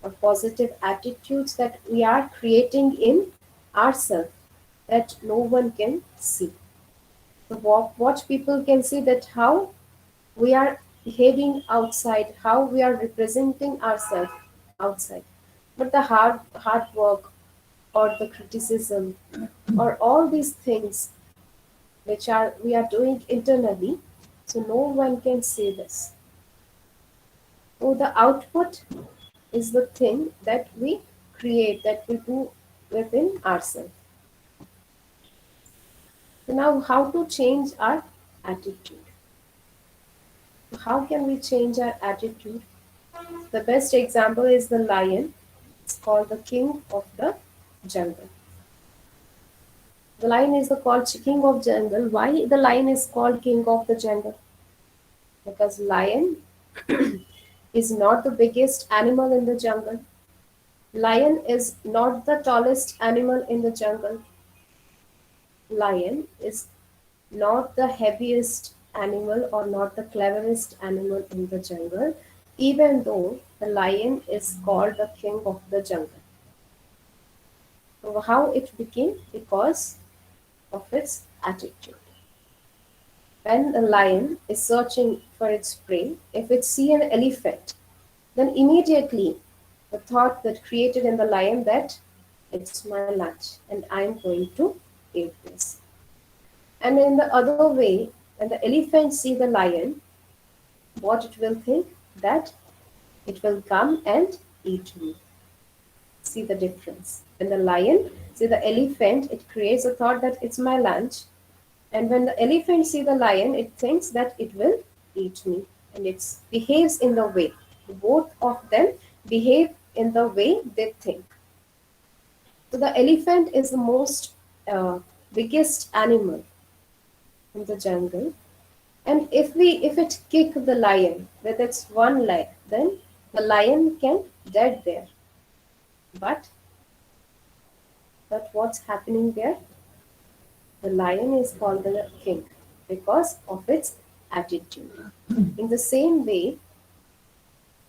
or positive attitudes that we are creating in ourselves that no one can see. So what people can see that how we are behaving outside, how we are representing ourselves outside. But the hard work or the criticism or all these things which are we are doing internally, so no one can see this. So the output is the thing that we create, that we do within ourselves. So now how to change our attitude? How can we change our attitude? The best example is the lion. It's called the king of the jungle. The lion is the called king of jungle. Why the lion is called king of the jungle? Because lion is not the biggest animal in the jungle. Lion is not the tallest animal in the jungle. Lion is not the heaviest animal or not the cleverest animal in the jungle, even though the lion is called the king of the jungle. So how it became? Because of its attitude. When a lion is searching for its prey, if it sees an elephant, then immediately the thought that created in the lion that it's my lunch and I'm going to eat this. And in the other way, when the elephant see the lion, what it will think? That it will come and eat me. See the difference. When the lion see the elephant, it creates a thought that it's my lunch. And when the elephant see the lion, it thinks that it will eat me. And it behaves in the way. Both of them behave in the way they think. So the elephant is the most biggest animal in the jungle. And if it kick the lion with its one leg, then the lion can dead there. But what's happening there? The lion is called the king because of its attitude. In the same way,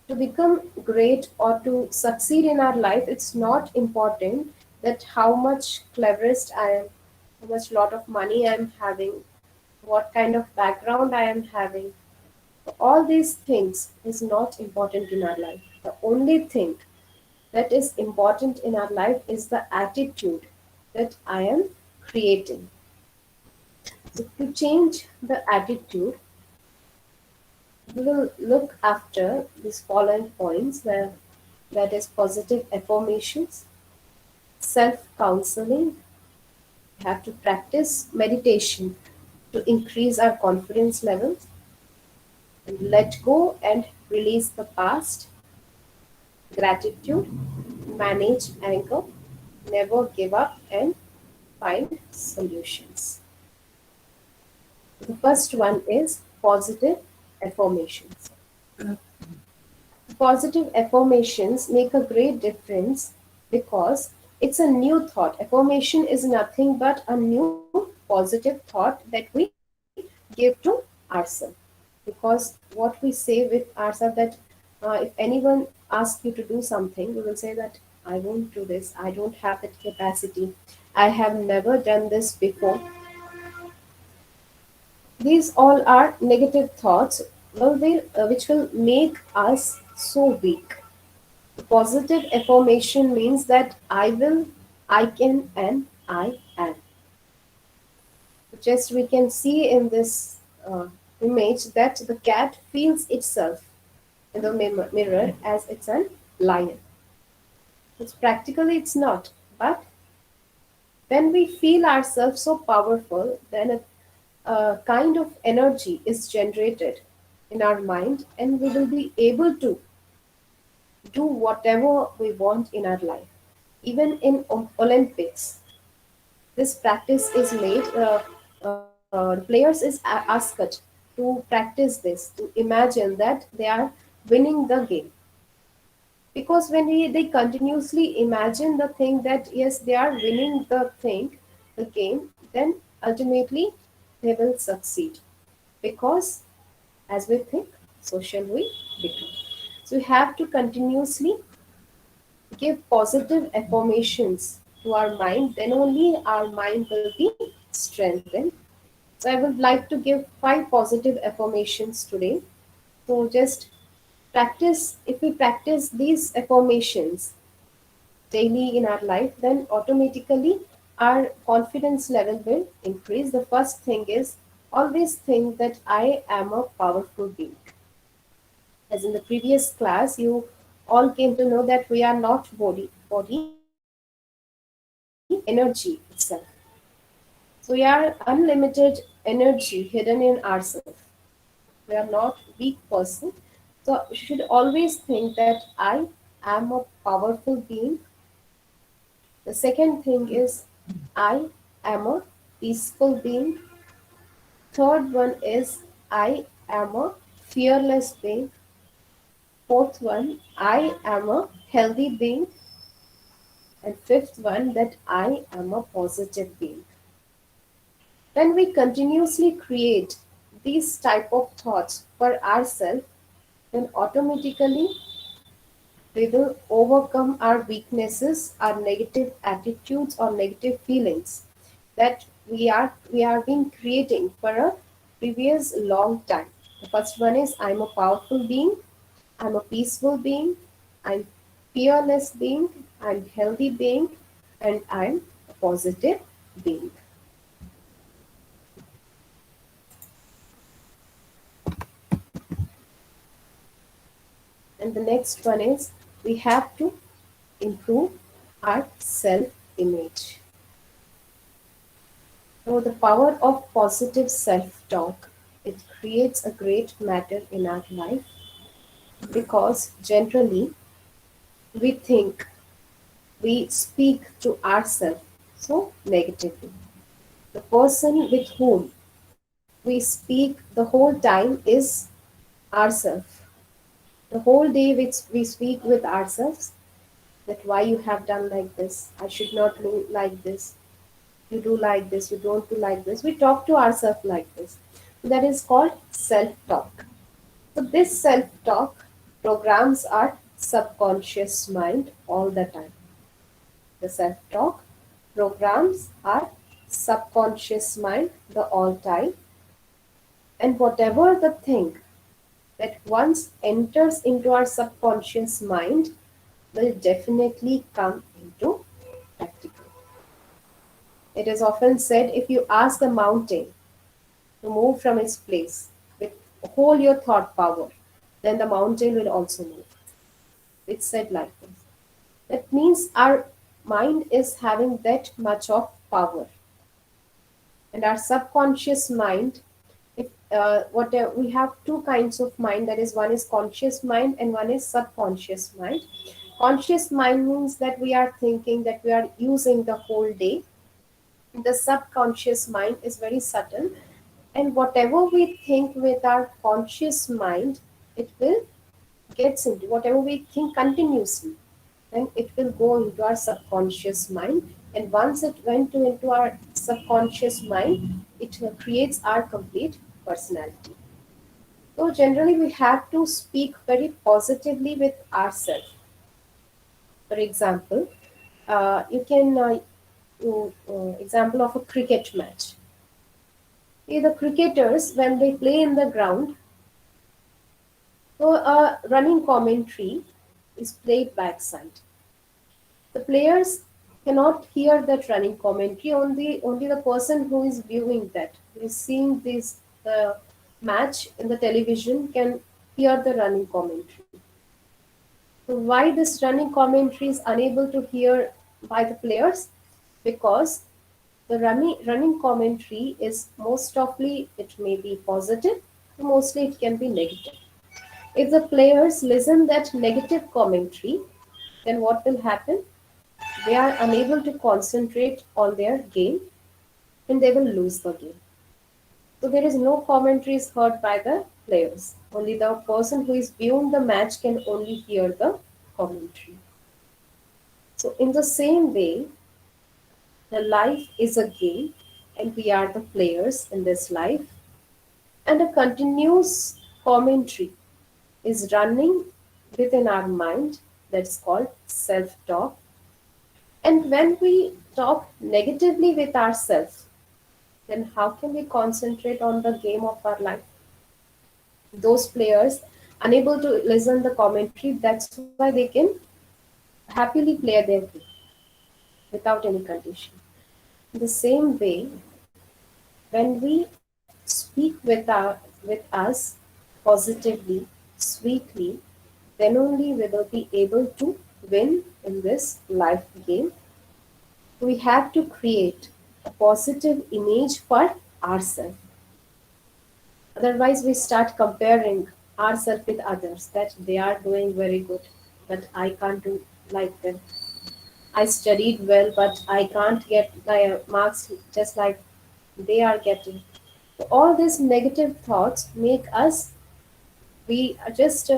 to become great or to succeed in our life, it's not important that how much cleverest I am, how much lot of money I am having, what kind of background I am having. All these things is not important in our life. The only thing that is important in our life is the attitude that I am creating. So to change the attitude, we will look after these following points where that is positive affirmations, self counseling. We have to practice meditation to increase our confidence levels, and let go and release the past, gratitude, manage anger, never give up, and find solutions. The first one is positive affirmations. Positive affirmations make a great difference because it's a new thought. Affirmation is nothing but a new positive thought that we give to ourselves. Because what we say with ourselves that if anyone asks you to do something, we will say that I won't do this, I don't have that capacity, I have never done this before. These all are negative thoughts which will make us so weak. Positive affirmation means that I will, I can, and I am. Just we can see in this image that the cat feels itself in the mirror as it's a lion. It's practically it's not, but when we feel ourselves so powerful, then a kind of energy is generated in our mind, and we will be able to do whatever we want in our life. Even in Olympics, this practice is made. The players is asked to practice this, to imagine that they are winning the game. Because when they continuously imagine the thing that yes, they are winning the game, then ultimately they will succeed. Because as we think, so shall we become. So we have to continuously give positive affirmations to our mind, then only our mind will be strengthened. So I would like to give 5 positive affirmations today. So just practice, if we practice these affirmations daily in our life, then automatically our confidence level will increase. The first thing is always think that I am a powerful being. As in the previous class, you all came to know that we are not body, energy itself. So we are unlimited energy hidden in ourselves. We are not weak person. So you should always think that I am a powerful being. The second thing is I am a peaceful being. Third one is I am a fearless being. Fourth one, I am a healthy being. And fifth one, that I am a positive being. When we continuously create these type of thoughts for ourselves, then automatically we will overcome our weaknesses, our negative attitudes or negative feelings that we are being creating for a previous long time. The first one is I'm a powerful being, I'm a peaceful being, I'm fearless being, I'm healthy being, and I'm a positive being. And the next one is we have to improve our self image. So the power of positive self talk, it creates a great matter in our life because generally we think, we speak to ourselves so negatively. The person with whom we speak the whole time is ourselves. The whole day we speak with ourselves that why you have done like this, I should not do like this, you do like this, you don't do like this. We talk to ourselves like this. That is called self-talk. So this self-talk programs our subconscious mind all the time. The self-talk programs our subconscious mind the all time. And whatever the thing that once enters into our subconscious mind will definitely come into practical. It is often said if you ask a mountain to move from its place with all your thought power, then the mountain will also move. It's said like this. That means our mind is having that much of power, and our subconscious mind. If what we have two kinds of mind, that is, one is conscious mind and one is subconscious mind. Conscious mind means that we are thinking, that we are using the whole day. The subconscious mind is very subtle, and whatever we think with our conscious mind, it will gets into whatever we think continuously, then it will go into our subconscious mind, and once it went into our subconscious mind, it creates our complete personality. So generally we have to speak very positively with ourselves. For example, you can example of a cricket match. See, the cricketers, when they play in the ground, so a running commentary is played backside. The players cannot hear that running commentary. Only the person who is viewing that, who is seeing this match in the television, can hear the running commentary. So why this running commentary is unable to hear by the players? Because the running commentary is most often it may be positive, mostly it can be negative. If the players listen that negative commentary, then what will happen? They are unable to concentrate on their game and they will lose the game. So there is no commentaries heard by the players. Only the person who is viewing the match can only hear the commentary. So in the same way, the life is a game and we are the players in this life, and a continuous commentary is running within our mind, that's called self-talk. And when we talk negatively with ourselves, then how can we concentrate on the game of our life? Those players unable to listen the commentary, that's why they can happily play their game without any condition. In the same way, when we speak with us positively, sweetly, then only we will be able to win in this life game. We have to create a positive image for ourselves. Otherwise, we start comparing ourselves with others, that they are doing very good, but I can't do like them. I studied well, but I can't get my marks just like they are getting. So all these negative thoughts make us, we are just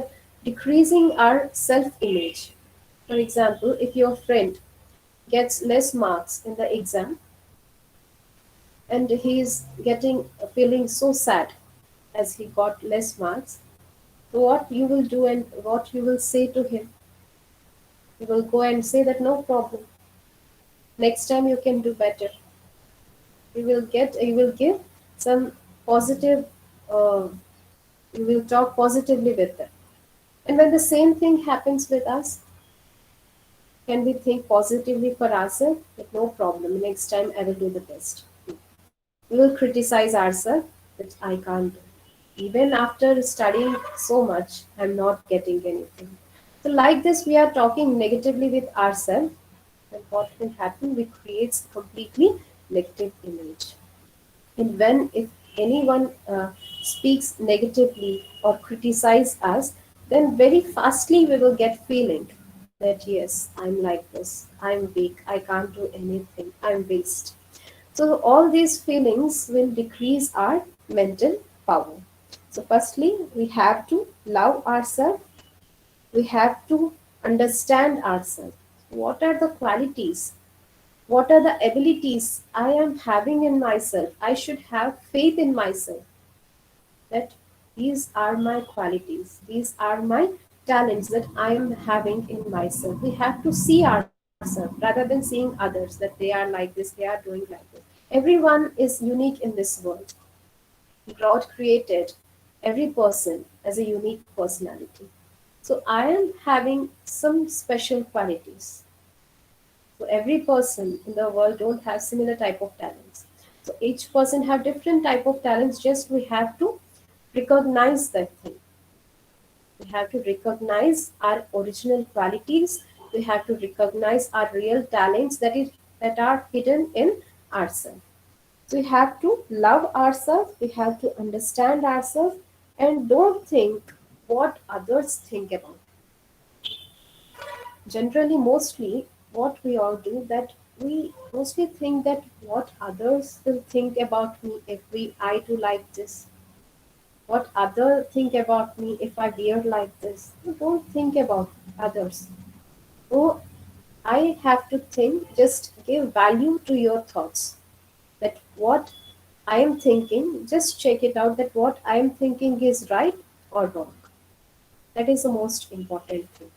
decreasing our self-image. For example, if your friend gets less marks in the exam and he is getting feeling so sad as he got less marks, so what you will do and what you will say to him? You will go and say that no problem. Next time you can do better. You will give some positive. Uh, you will talk positively with them. And when the same thing happens with us, can we think positively for ourselves? That no problem. Next time I will do the best. We will criticize ourselves that I can't do. Even after studying so much, I'm not getting anything. So like this, we are talking negatively with ourselves. And what will happen? We create completely negative image. And when if anyone speaks negatively or criticize us, then very fastly we will get feeling that yes, I'm like this, I'm weak, I can't do anything, I'm waste. So all these feelings will decrease our mental power. So firstly, we have to love ourselves. We have to understand ourselves. What are the qualities? What are the abilities I am having in myself? I should have faith in myself that these are my qualities, these are my talents that I am having in myself. We have to see ourselves rather than seeing others that they are like this, they are doing like this. Everyone is unique in this world. God created every person as a unique personality. So I am having some special qualities. So every person in the world don't have similar type of talents. So each person have different type of talents. Just we have to recognize that thing. We have to recognize our original qualities. We have to recognize our real talents that are hidden in ourselves. So we have to love ourselves, we have to understand ourselves, and don't think what others think about. Generally, mostly, what we all do that we mostly think that what others will think about me if I do like this, what other think about me if I wear like this. You don't think about others. So I have to think, just give value to your thoughts. That what I am thinking, just check it out that what I am thinking is right or wrong. That is the most important thing.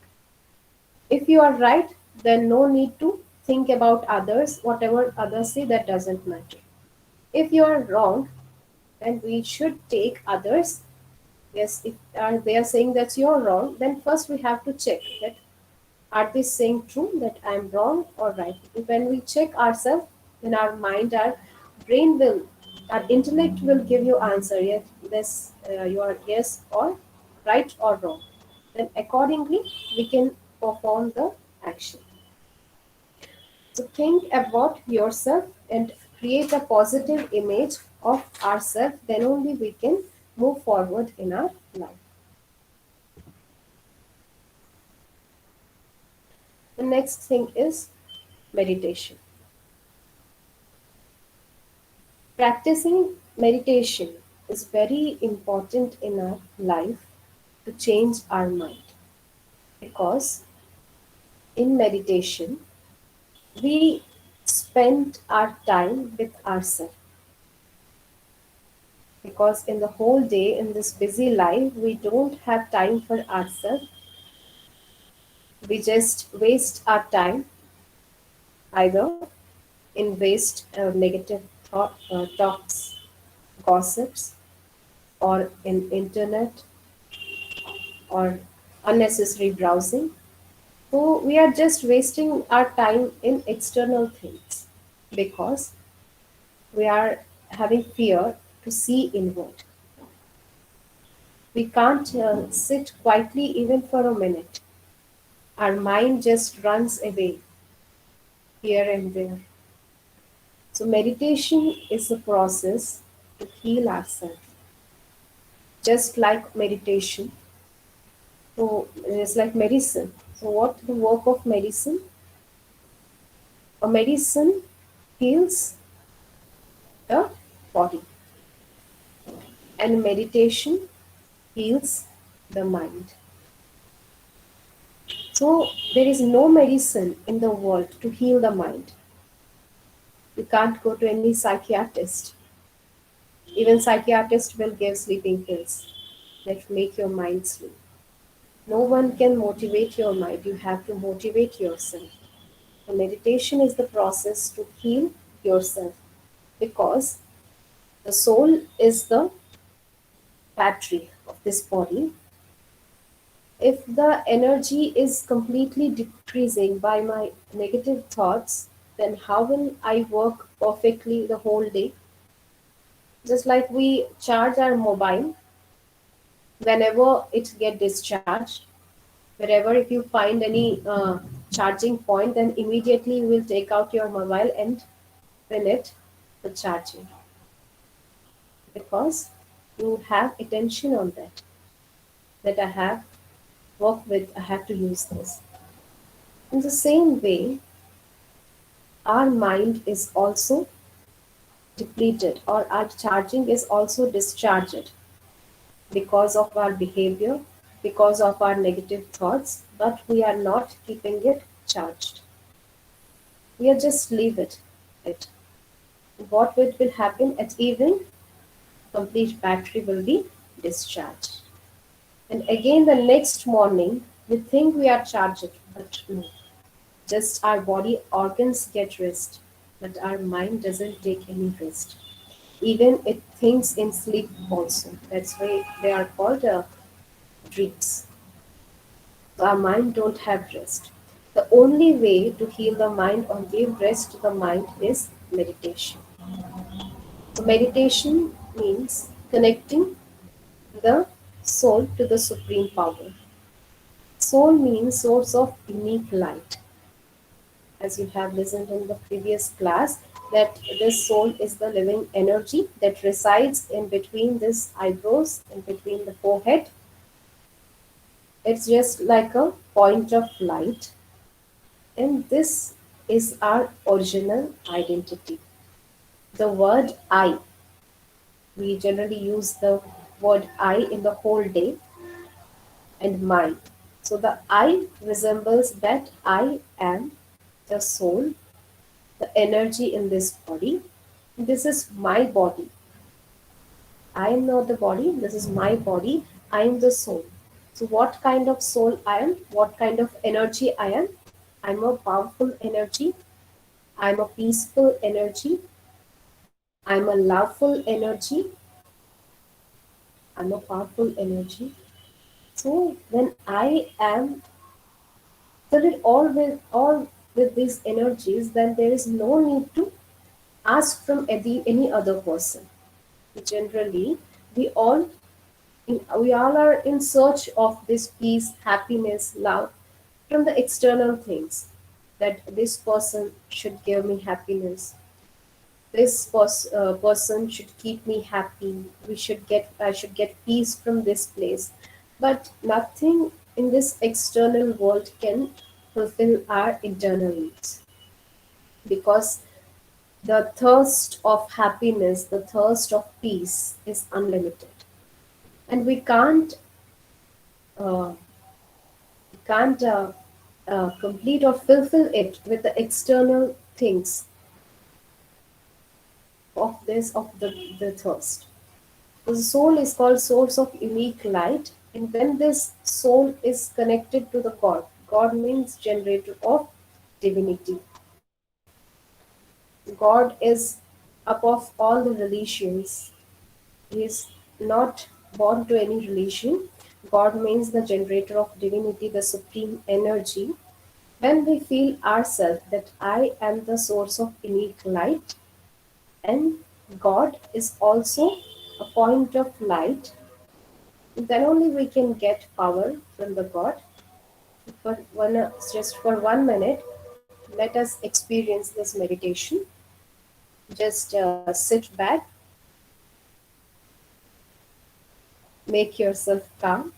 If you are right, then no need to think about others, whatever others say, that doesn't matter. If you are wrong, then we should take others. Yes, if they are saying that you're wrong, then first we have to check that are they saying true, that I'm wrong or right. When we check ourselves, then our mind, our brain will, our intellect will give you answer. Yes, you are yes or right or wrong. Then accordingly, we can perform the action. So think about yourself and create a positive image of ourselves. Then only we can move forward in our life. The next thing is meditation. Practicing meditation is very important in our life to change our mind, because in meditation we spend our time with ourselves, because in the whole day in this busy life we don't have time for ourselves. We just waste our time either in waste negative talks, gossips, or in internet, or unnecessary browsing. So we are just wasting our time in external things because we are having fear to see inward. We can't sit quietly even for a minute. Our mind just runs away here and there. So meditation is a process to heal ourselves. Just like meditation, so it's like medicine. So what the work of medicine? A medicine heals the body, and meditation heals the mind. So there is no medicine in the world to heal the mind. You can't go to any psychiatrist. Even psychiatrist will give sleeping pills that make your mind sleep. No one can motivate your mind. You have to motivate yourself. So meditation is the process to heal yourself, because the soul is the battery of this body. If the energy is completely decreasing by my negative thoughts, then how will I work perfectly the whole day? Just like we charge our mobile, whenever it get discharged, wherever if you find any charging point, then immediately you will take out your mobile and pin it for charging, because you have attention on that I have work with, I have to use this. In the same way, our mind is also depleted, or our charging is also discharged because of our behavior, because of our negative thoughts, but we are not keeping it charged. We are just leave it. What will happen at evening? Complete battery will be discharged. And again the next morning, we think we are charged, but no. Just our body organs get rest, but our mind doesn't take any rest. Even it thinks in sleep also. That's why they are called dreams. So our mind don't have rest. The only way to heal the mind or give rest to the mind is meditation. So meditation means connecting the soul to the supreme power. Soul means source of unique light. As you have listened in the previous class, that this soul is the living energy that resides in between these eyebrows, in between the forehead. It's just like a point of light, and this is our original identity. The word I, we generally use the word I in the whole day, and mine. So the I resembles that I am the soul, the energy in this body. This is my body. I am not the body, this is my body. I am the soul. So, what kind of soul I am? What kind of energy I am? I'm a powerful energy. I'm a peaceful energy. I'm a loveful energy. I'm a powerful energy. So, when I am filled all with these energies, then there is no need to ask from any other person. Generally, we all we all are in search of this peace, happiness, love from the external things. That this person should give me happiness. This person should keep me happy. I should get peace from this place. But nothing in this external world can fulfill our internal needs, because the thirst of happiness, the thirst of peace is unlimited, and uh, we can't complete or fulfill it with the external things of the thirst. The soul is called source of unique light, and when this soul is connected to the God, God means generator of divinity. God is above all the religions. He is not born to any religion. God means the generator of divinity, the supreme energy. When we feel ourselves that I am the source of unique light, and God is also a point of light, then only we can get power from the God. Just for 1 minute, let us experience this meditation. Just sit back, make yourself calm.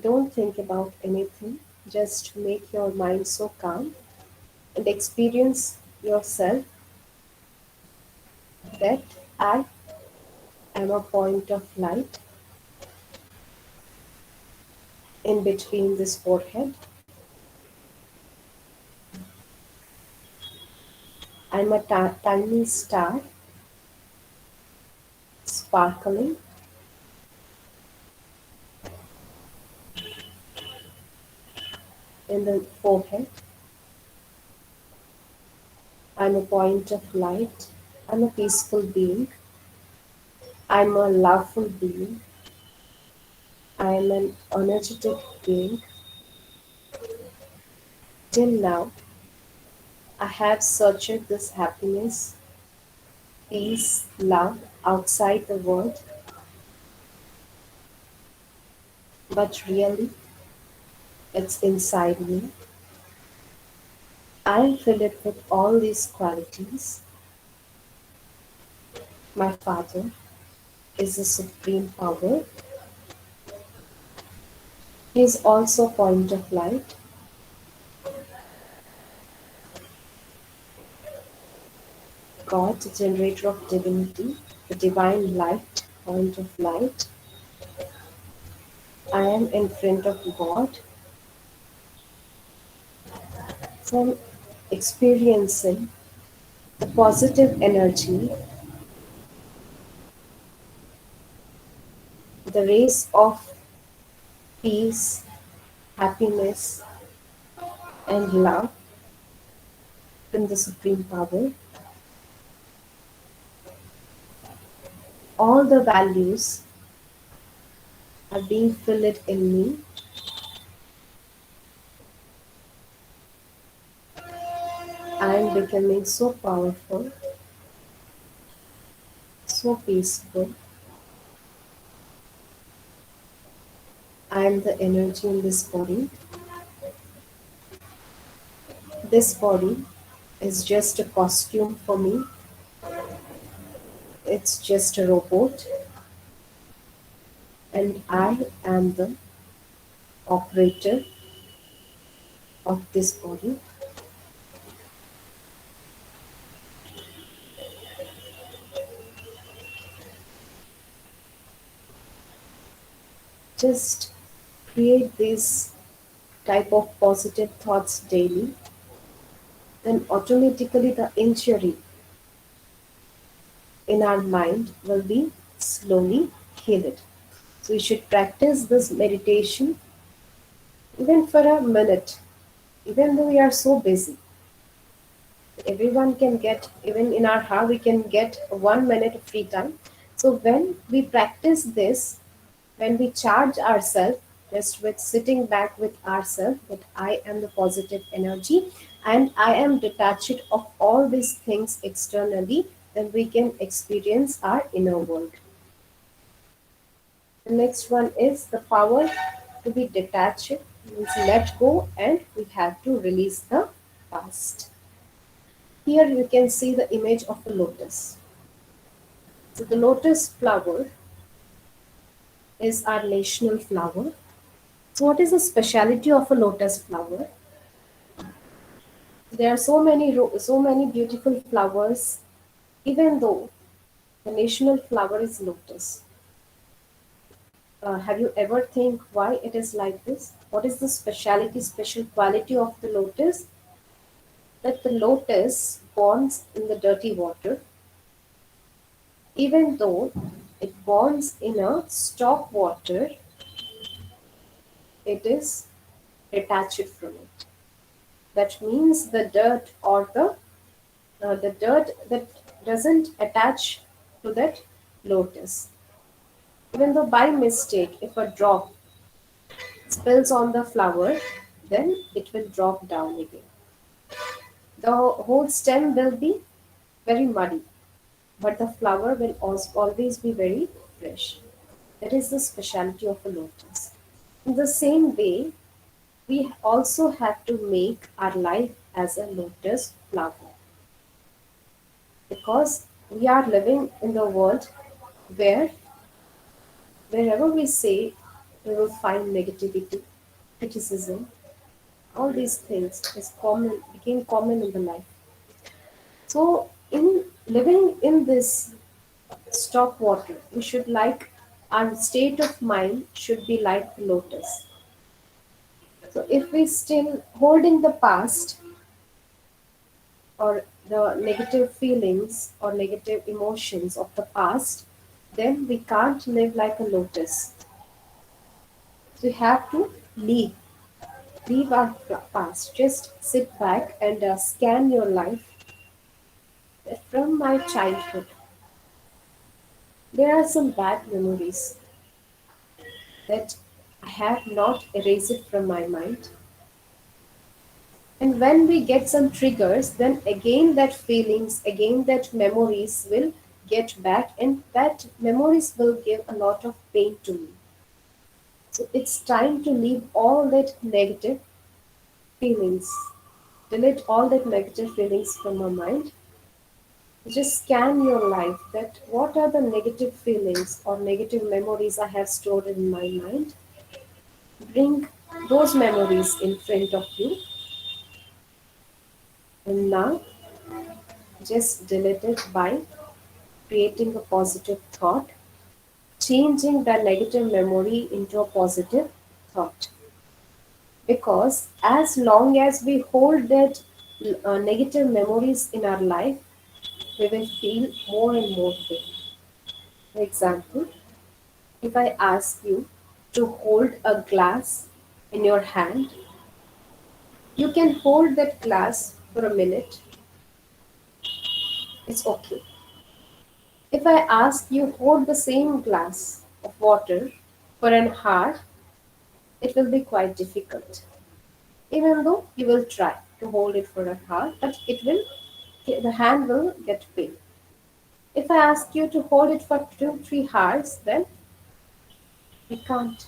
Don't think about anything. Just make your mind so calm and experience yourself that I am a point of light in between this forehead. I'm a tiny star sparkling in the forehead. I'm a point of light. I'm a peaceful being. I'm a loveful being. I am an energetic being. Till now, I have searched this happiness, peace, love outside the world, but really, it's inside me. I am filled with all these qualities. My Father is the supreme power. He is also point of light. God, the generator of divinity, the divine light, point of light. I am in front of God. So I'm experiencing the positive energy, the rays of peace, happiness, and love in the supreme power. All the values are being filled in me. I am becoming so powerful. so peaceful. I am the energy in this body. This body is just a costume for me. It's just a robot, and I am the operator of this body. Just create these type of positive thoughts daily, then automatically the injury in our mind will be slowly healed. So we should practice this meditation even for a minute, even though we are so busy. Everyone can get, even in our house, we can get 1 minute of free time. So when we practice this, when we charge ourselves just with sitting back with ourselves, that I am the positive energy and I am detached of all these things externally, then we can experience our inner world. The next one is the power to be detached, means let go, and we have to release the past. Here you can see the image of a lotus. So the lotus flower is our national flower. So what is the speciality of a lotus flower? There are so many beautiful flowers, even though the national flower is lotus. Have you ever think why it is like this? What is the special quality of the lotus? That the lotus bonds in the dirty water, even though it bonds in a stock water, it is detached from it. That means the dirt or the dirt that doesn't attach to that lotus. Even though by mistake, if a drop spills on the flower, then it will drop down again. The whole stem will be very muddy, but the flower will always be very fresh. That is the specialty of a lotus. In the same way, we also have to make our life as a lotus flower, because we are living in the world where wherever we say, we will find negativity, criticism, all these things became common in the life. So in living in this stock water, we should like our state of mind should be like lotus. So if we still holding the past or the negative feelings or negative emotions of the past, then we can't live like a lotus. So we have to leave our past. Just sit back and scan your life. From my childhood, there are some bad memories that I have not erased from my mind. And when we get some triggers, then again that feelings, again that memories will get back, and that memories will give a lot of pain to me. So it's time to leave all that negative feelings, delete all that negative feelings from our mind. Just scan your life, that what are the negative feelings or negative memories I have stored in my mind. Bring those memories in front of you, and now just delete it by creating a positive thought, changing the negative memory into a positive thought. Because as long as we hold that negative memories in our life, we will feel more and more pain. For example, if I ask you to hold a glass in your hand, you can hold that glass for a minute. It's okay. If I ask you hold the same glass of water for an hour, it will be quite difficult. Even though you will try to hold it for an hour, but the hand will get pain. If I ask you to hold it for 2-3 hours, then we can't.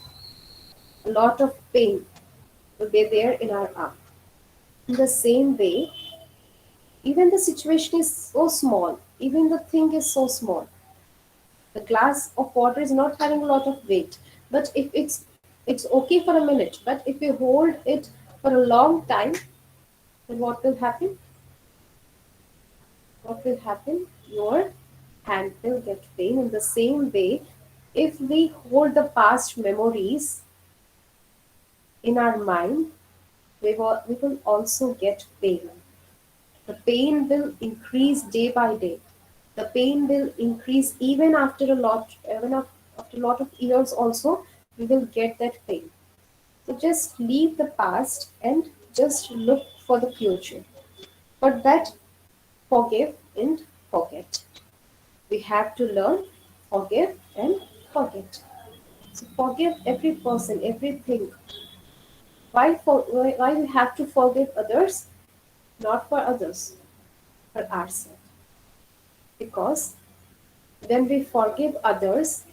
A lot of pain will be there in our arm. In the same way, even the situation is so small, even the thing is so small. The glass of water is not having a lot of weight, but if it's okay for a minute, but if you hold it for a long time, then what will happen? What will happen? Your hand will get pain. In the same way, if we hold the past memories in our mind, we will also get pain. The pain will increase day by day. The pain will increase even after a lot of years also, we will get that pain. So just leave the past and just look for the future. For that, forgive and forget. We have to learn forgive and forget. So forgive every person, everything. Why we have to forgive others? Not for others, for ourselves. Because when we forgive others,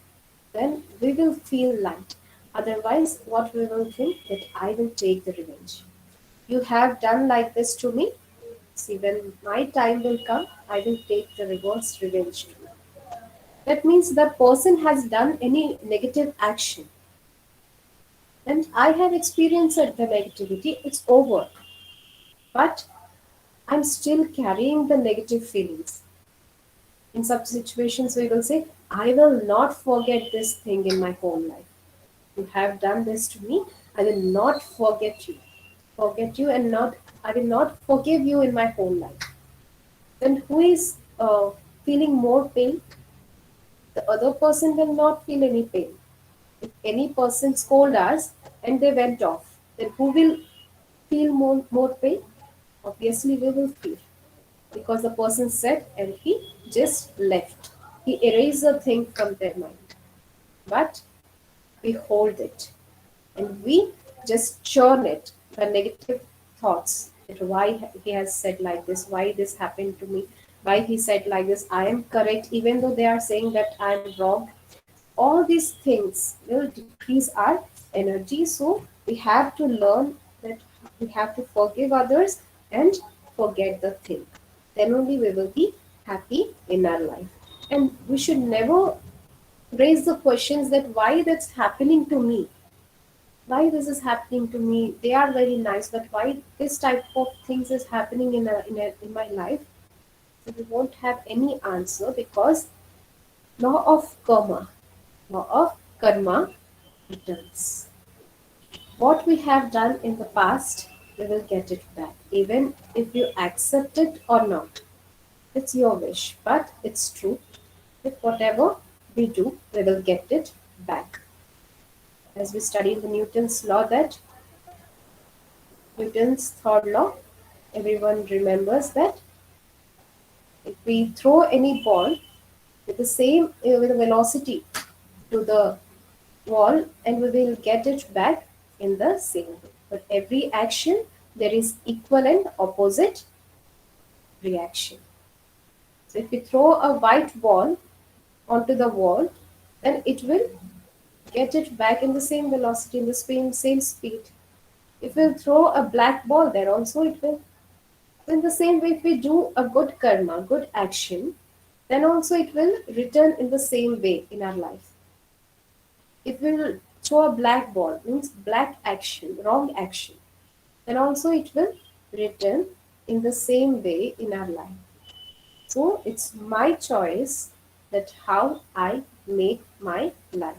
then we will feel light. Otherwise, what we will think that I will take the revenge. You have done like this to me. See, when my time will come, I will take the reverse revenge to you. That means the person has done any negative action. And I have experienced the negativity, it's over. But I'm still carrying the negative feelings. In such situations, we will say, I will not forget this thing in my whole life. You have done this to me, I will not forget you. Forget you and not, I will not forgive you in my whole life. Then who is feeling more pain? The other person will not feel any pain. If any person scold us and they went off, then who will feel more pain? Obviously, we will feel. Because the person said and he just left. He erased the thing from their mind. But we hold it and we just churn it, the negative thoughts that why he has said like this, why this happened to me, why he said like this, I am correct, even though they are saying that I am wrong. So all these things will decrease our energy. So we have to learn that we have to forgive others and forget the thing. Then only we will be happy in our life. And we should never raise the questions that why that's happening to me, why this is happening to me. They are very nice, but why this type of things is happening in my life? So we won't have any answer because law of karma returns. What we have done in the past, we will get it back, even if you accept it or not. It's your wish, but it's true that whatever we do, we will get it back. As we studied the Newton's law, that Newton's third law, everyone remembers that if we throw any ball with the same with a velocity to the wall, and we will get it back in the same way. But every action there is equal and opposite reaction. So if we throw a white ball onto the wall, then it will get it back in the same velocity, in the same speed. If we throw a black ball there also it will. So in the same way, if we do a good karma, good action, then also it will return in the same way in our life. If we will throw a black ball, means black action, wrong action, then also it will return in the same way in our life. So it's my choice that how I make my life.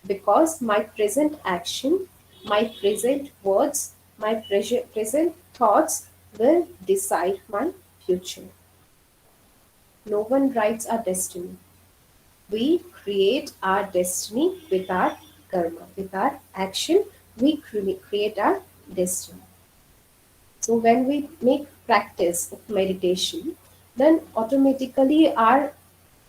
Because my present action, my present words, my present thoughts will decide my future. No one writes our destiny. We create our destiny with our karma, with our action. We create our destiny. So when we make practice of meditation, then automatically our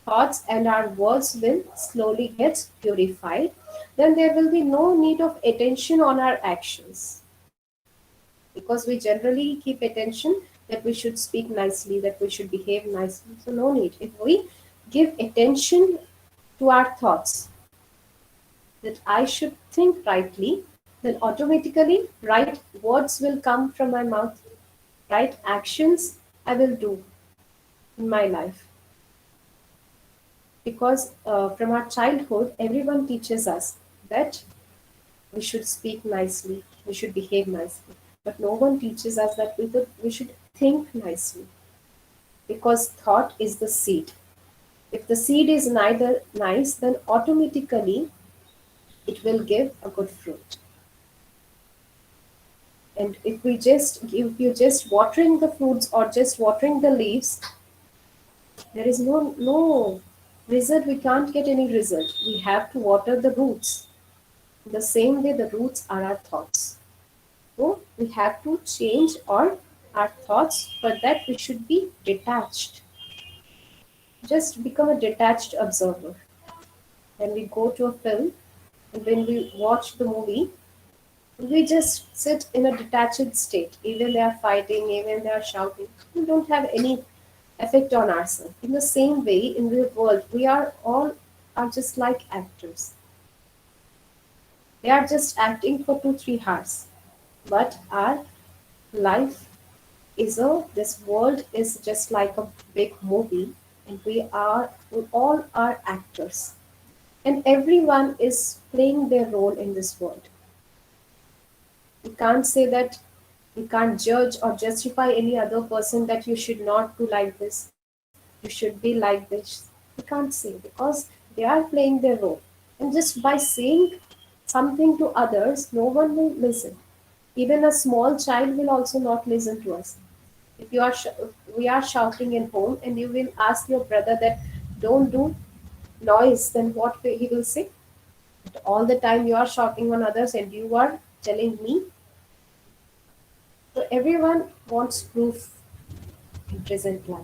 thoughts and our words will slowly get purified. Then there will be no need of attention on our actions. Because we generally keep attention that we should speak nicely, that we should behave nicely. So no need. If we give attention to our thoughts, that I should think rightly, then automatically right words will come from my mouth, right actions I will do in my life. Because from our childhood, everyone teaches us that we should speak nicely, we should behave nicely. But no one teaches us that we should think nicely. Because thought is the seed. If the seed is neither nice, then automatically it will give a good fruit. And if you just watering the fruits or just watering the leaves, there is no result. We can't get any result. We have to water the roots. In the same way, the roots are our thoughts. So we have to change our thoughts. For that, we should be detached. Just become a detached observer. When we go to a film and when we watch the movie, we just sit in a detached state. Even they are fighting, even they are shouting, we don't have any effect on ourselves. In the same way, in the world, we are all are just like actors. They are just acting for 2-3 hours. But our life this world is just like a big movie, and we all are actors. And everyone is playing their role in this world. You can't say that you can't judge or justify any other person that you should not do like this, you should be like this. You can't say because they are playing their role. And just by saying something to others, no one will listen. Even a small child will also not listen to us. If we are shouting in home and you will ask your brother that don't do noise, then what he will say? All the time you are shouting on others and you are telling me. So everyone wants proof in present life.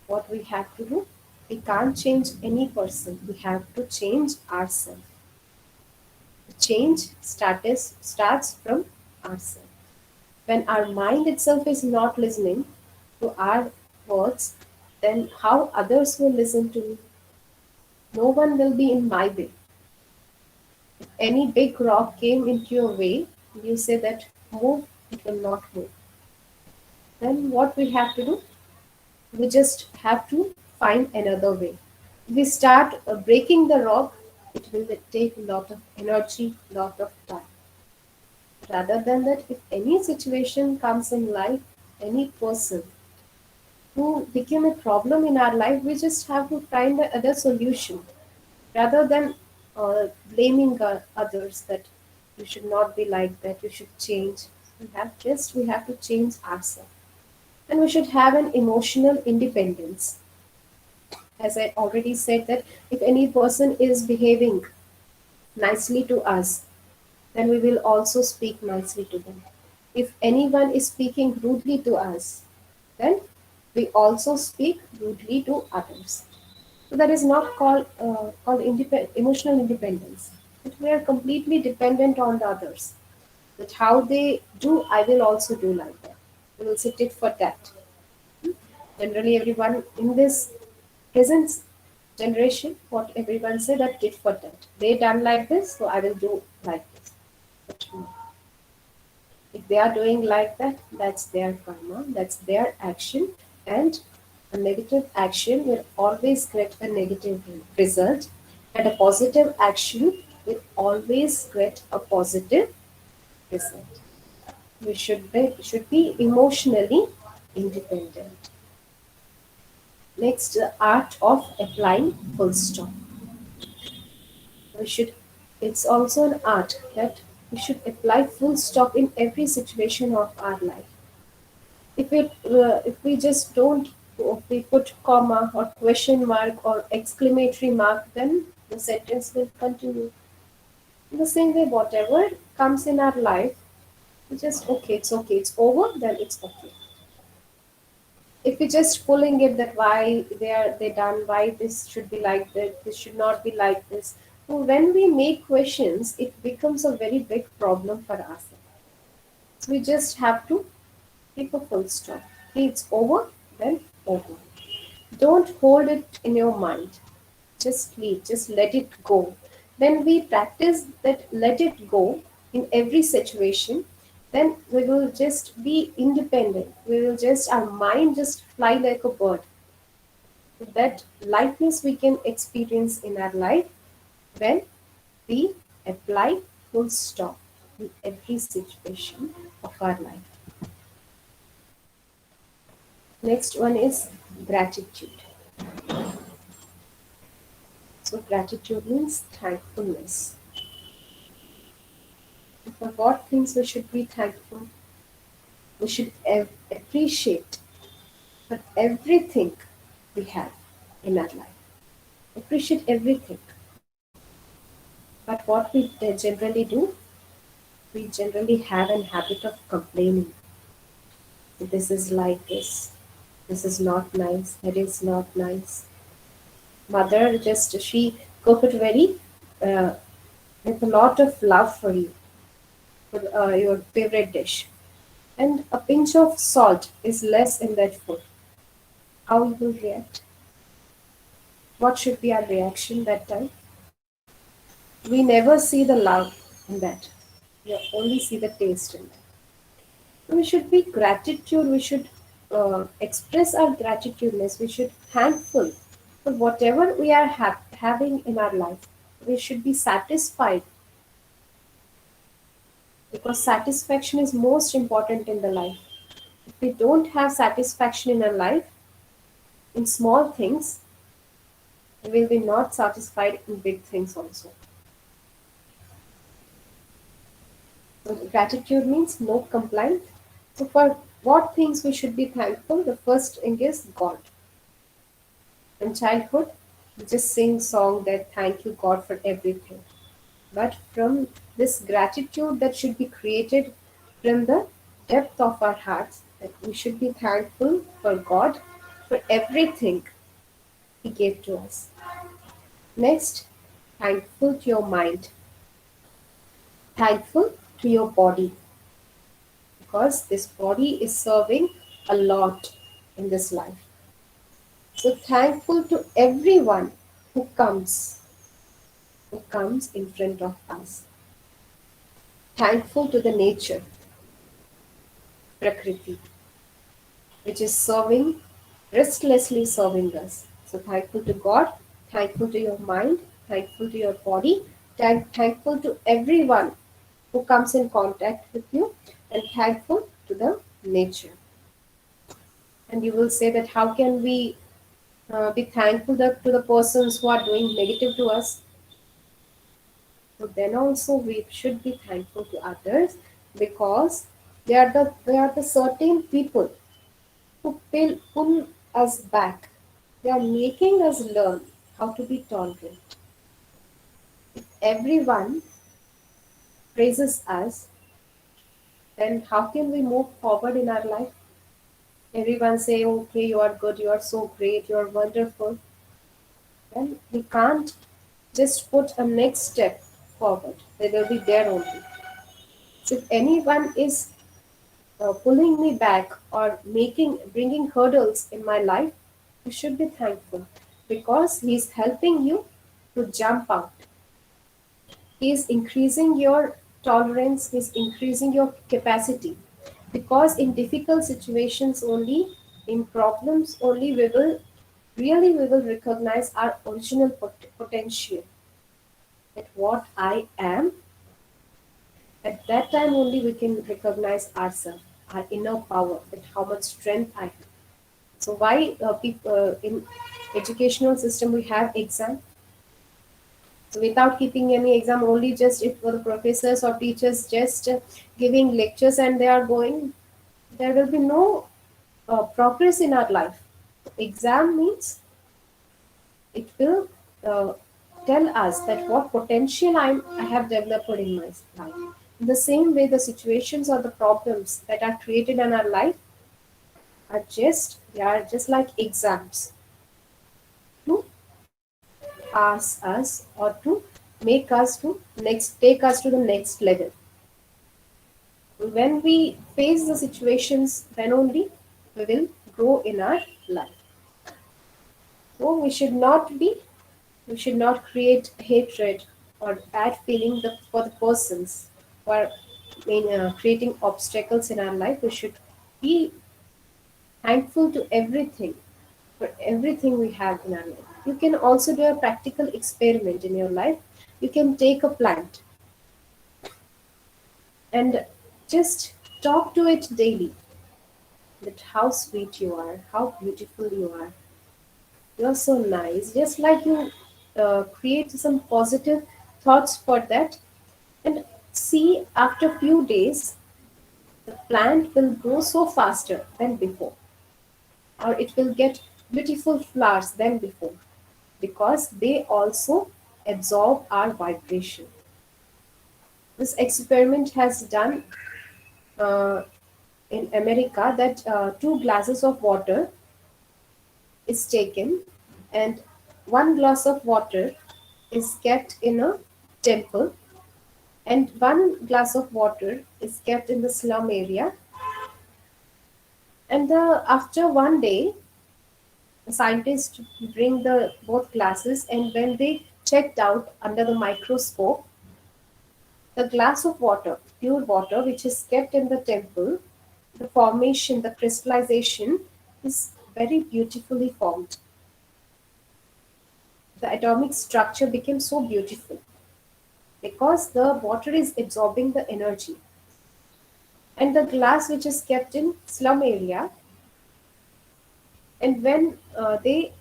What we have to do? We can't change any person. We have to change ourselves. The change starts from ourselves. When our mind itself is not listening to our words, then how others will listen to me? No one will be in my way. If any big rock came into your way, you say that move, it will not move. Then what we have to do? We just have to find another way. If we start breaking the rock, it will take a lot of energy, lot of time. Rather than that, if any situation comes in life, any person who became a problem in our life, we just have to find another solution rather than blaming others that you should not be like that, you should change. We have to change ourselves. And we should have an emotional independence. As I already said that if any person is behaving nicely to us, then we will also speak nicely to them. If anyone is speaking rudely to us, then we also speak rudely to others. So that is not called emotional independence. But we are completely dependent on the others. That how they do, I will also do like that. We will sit it for that. Generally, everyone in this present generation, what everyone say that tit for tat. They done like this, so I will do like this. But no. If they are doing like that, that's their karma, that's their action, and a negative action will always get a negative result, and a positive action will always get a positive result. We should be emotionally independent. Next, the art of applying full stop. We should. It's also an art that we should apply full stop in every situation of our life. If we just don't, if we put comma or question mark or exclamatory mark, then the sentence will continue. In the same way, whatever comes in our life, we just okay, it's over, then it's okay. If we just pulling it that why they done, why this should be like that, this should not be like this. So when we make questions, it becomes a very big problem for us. So we just have to keep a full stop. Okay, it's over, then over. Don't hold it in your mind. Just leave, just let it go. When we practice that let it go in every situation, then we will just be independent. We will just, our mind just fly like a bird. That lightness we can experience in our life when we apply full stop in every situation of our life. Next one is gratitude. So gratitude means thankfulness. For what things we should be thankful? We should appreciate for everything we have in our life. Appreciate everything. But what we generally do, we generally have an habit of complaining. This is like this. This is not nice. That is not nice. Mother just she cooked very uh, with a lot of love for you, for your favorite dish, and a pinch of salt is less in that food. How you will react? What should be our reaction that time? We never see the love in that. We only see the taste in that. So we should be gratitude. We should express our gratitudeness. We should thankful for whatever we are having in our life. We should be satisfied because satisfaction is most important in the life. If we don't have satisfaction in our life, in small things, we will be not satisfied in big things also. So gratitude means no complaint. So for what things we should be thankful? The first thing is God. In childhood, we just sing song that thank you God for everything. But from this gratitude that should be created from the depth of our hearts, that we should be thankful for God for everything He gave to us. Next, thankful to your mind, thankful to your body, because this body is serving a lot in this life. So thankful to everyone who comes in front of us. Thankful to the nature, Prakriti, which is serving, restlessly serving us. So thankful to God, thankful to your mind, thankful to your body, thankful to everyone who comes in contact with you, and thankful to the nature. And you will say that how can we be thankful to the persons who are doing negative to us? So then also we should be thankful to others because they are the certain people who pull us back. They are making us learn how to be tolerant. If everyone praises us, then how can we move forward in our life? Everyone say, okay, you are good, you are so great, you are wonderful. Then we can't just put a next step forward. They will be there only. So if anyone is pulling me back or bringing hurdles in my life, you should be thankful because he's helping you to jump out. He is increasing your tolerance, he is increasing your capacity because in difficult situations only, in problems only, we will recognize our original potential. That what I am, at that time only we can recognize ourselves, our inner power, that how much strength I have. So why in educational system we have exam? So without keeping any exam, only just if the professors or teachers just giving lectures and they are going, there will be no progress in our life. Exam means it will uh, tell us that what potential I have developed in my life. In the same way, the situations or the problems that are created in our life they are just like exams to pass us or to make us to next take us to the next level. When we face the situations, then only we will grow in our life. So we should not create hatred or bad feeling for the persons who are creating obstacles in our life. We should be thankful to everything, for everything we have in our life. You can also do a practical experiment in your life. You can take a plant and just talk to it daily, that how sweet you are, how beautiful you are. You're so nice. Just like you create some positive thoughts for that, and see after few days the plant will grow so faster than before, or it will get beautiful flowers than before, because they also absorb our vibration. This experiment has done uh, in America, that 2 glasses of water is taken, and 1 glass of water is kept in a temple, and 1 glass of water is kept in the slum area. And after one day, the scientists bring the both glasses, and when they checked out under the microscope, the glass of water, pure water, which is kept in the temple, the formation, the crystallization is very beautifully formed. The atomic structure became so beautiful because the water is absorbing the energy. And the glass which is kept in slum area, and when they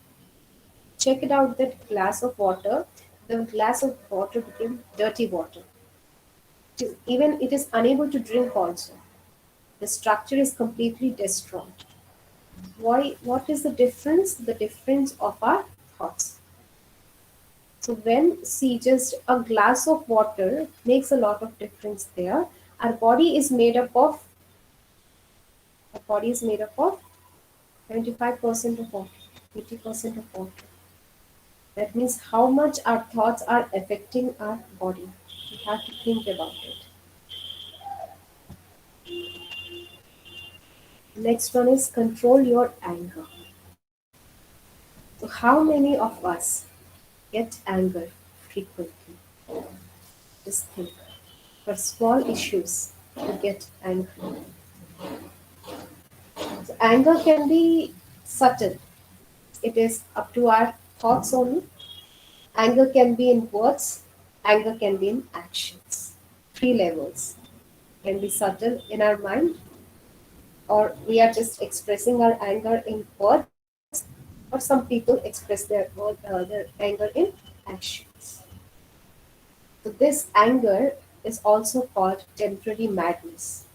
checked out that glass of water, the glass of water became dirty water. Even it is unable to drink also. The structure is completely destroyed. Why? What is the difference? The difference of our thoughts. So when see, just a glass of water makes a lot of difference there. Our body is made up of 75% of water, 80% of water. That means how much our thoughts are affecting our body. We have to think about it. Next one is control your anger. So how many of us get anger frequently? Just think. For small issues, we get angry. So anger can be subtle. It is up to our thoughts only. Anger can be in words. Anger can be in actions. 3 levels. Can be subtle in our mind, or we are just expressing our anger in words, or some people express their anger in actions. So this anger is also called temporary madness,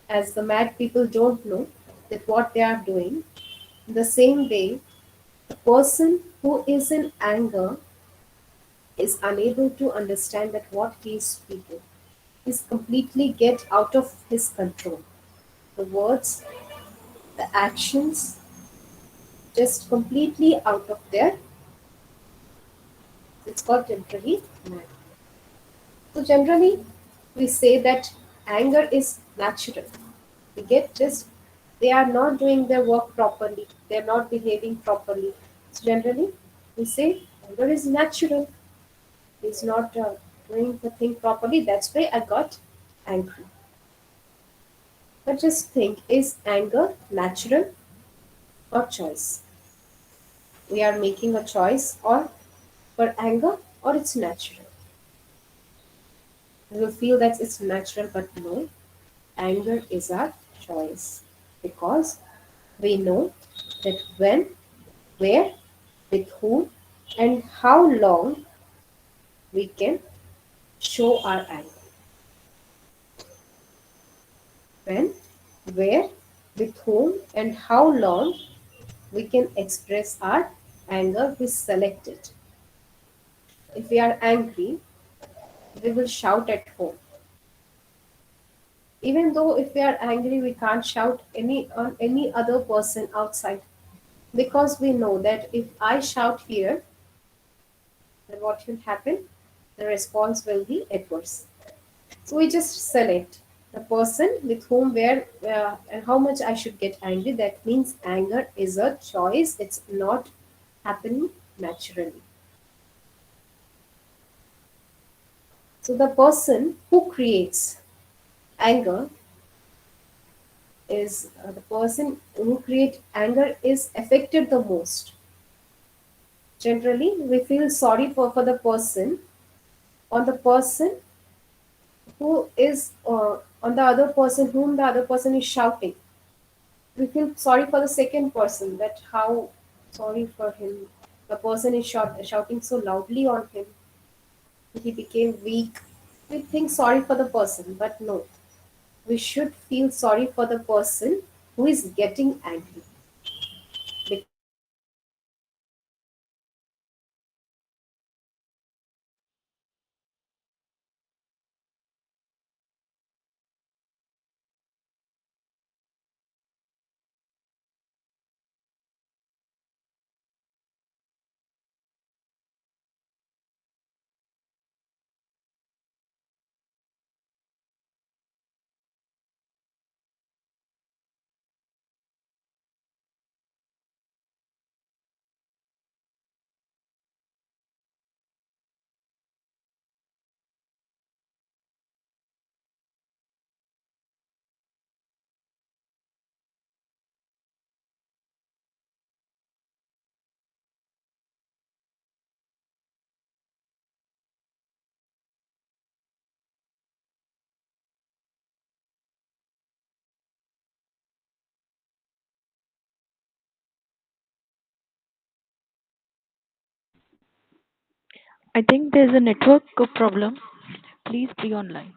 as the mad people don't know that what they are doing. In the same way, the person who is in anger is unable to understand that what he is speaking is completely get out of his control. The words, the actions, just completely out of their. It's called temporary madness. So generally, we say that anger is natural. We get just they are not doing their work properly. They are not behaving properly. So generally, we say anger is natural. He's not doing the thing properly. That's why I got angry. But just think: is anger natural or choice? We are making a choice or for anger, or it's natural. We will feel that it's natural, but no, anger is our choice, because we know that when, where, with whom, and how long we can show our anger. When, where, with whom, and how long we can express our anger, we select it. If we are angry, we will shout at home. Even though if we are angry, we can't shout on any other person outside, because we know that if I shout here, then what will happen? The response will be adverse. So we just select The person with whom, where, and how much I should get angry. That means anger is a choice. It's not happening naturally. So the person who creates anger is the person who create anger is affected the most. Generally, we feel sorry for the person, on the person who is on the other person whom the other person is shouting. We feel sorry for the second person, that how sorry for him. The person is shouting so loudly on him. He became weak. We think sorry for the person, but no. We should feel sorry for the person who is getting angry. Because anger is a choice. I think there's a network problem. Please be online.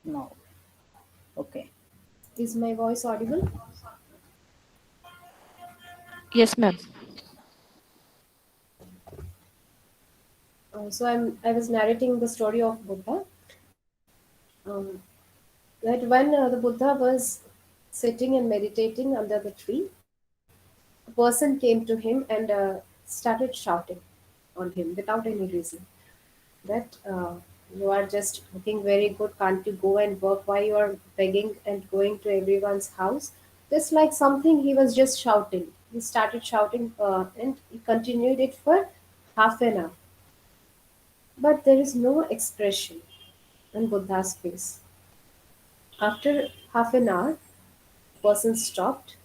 No. Okay. Is my voice audible? Yes, ma'am. I was narrating the story of Buddha. Um, that when the Buddha was sitting and meditating under the tree, a person came to him and started shouting on him without any reason. That you are just looking very good. Can't you go and work? Why you are begging and going to everyone's house? Just like something, he was just shouting. He started shouting and he continued it for half an hour. But there is no expression on Buddha's face. After half an hour, the person stopped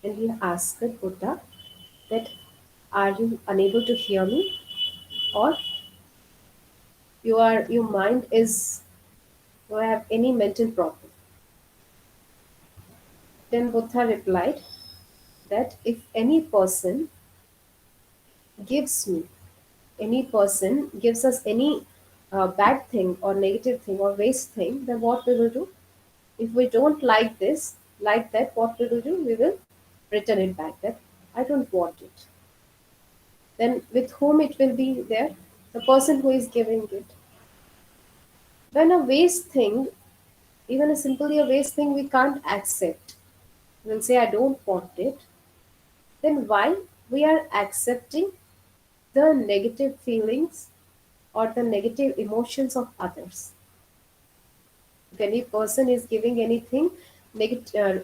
and he asked Buddha that, are you unable to hear me, or your mind is, you have any mental problem? Then Buddha replied that if gives me any person gives us any bad thing or negative thing or waste thing, then what we will do? If we don't like this, like that, what we will do? We will return it back. That I don't want it. Then with whom it will be there? The person who is giving it. When a waste thing, even a simply a waste thing, we can't accept. We'll say I don't want it. Then why we are accepting the negative feelings or the negative emotions of others? If any person is giving anything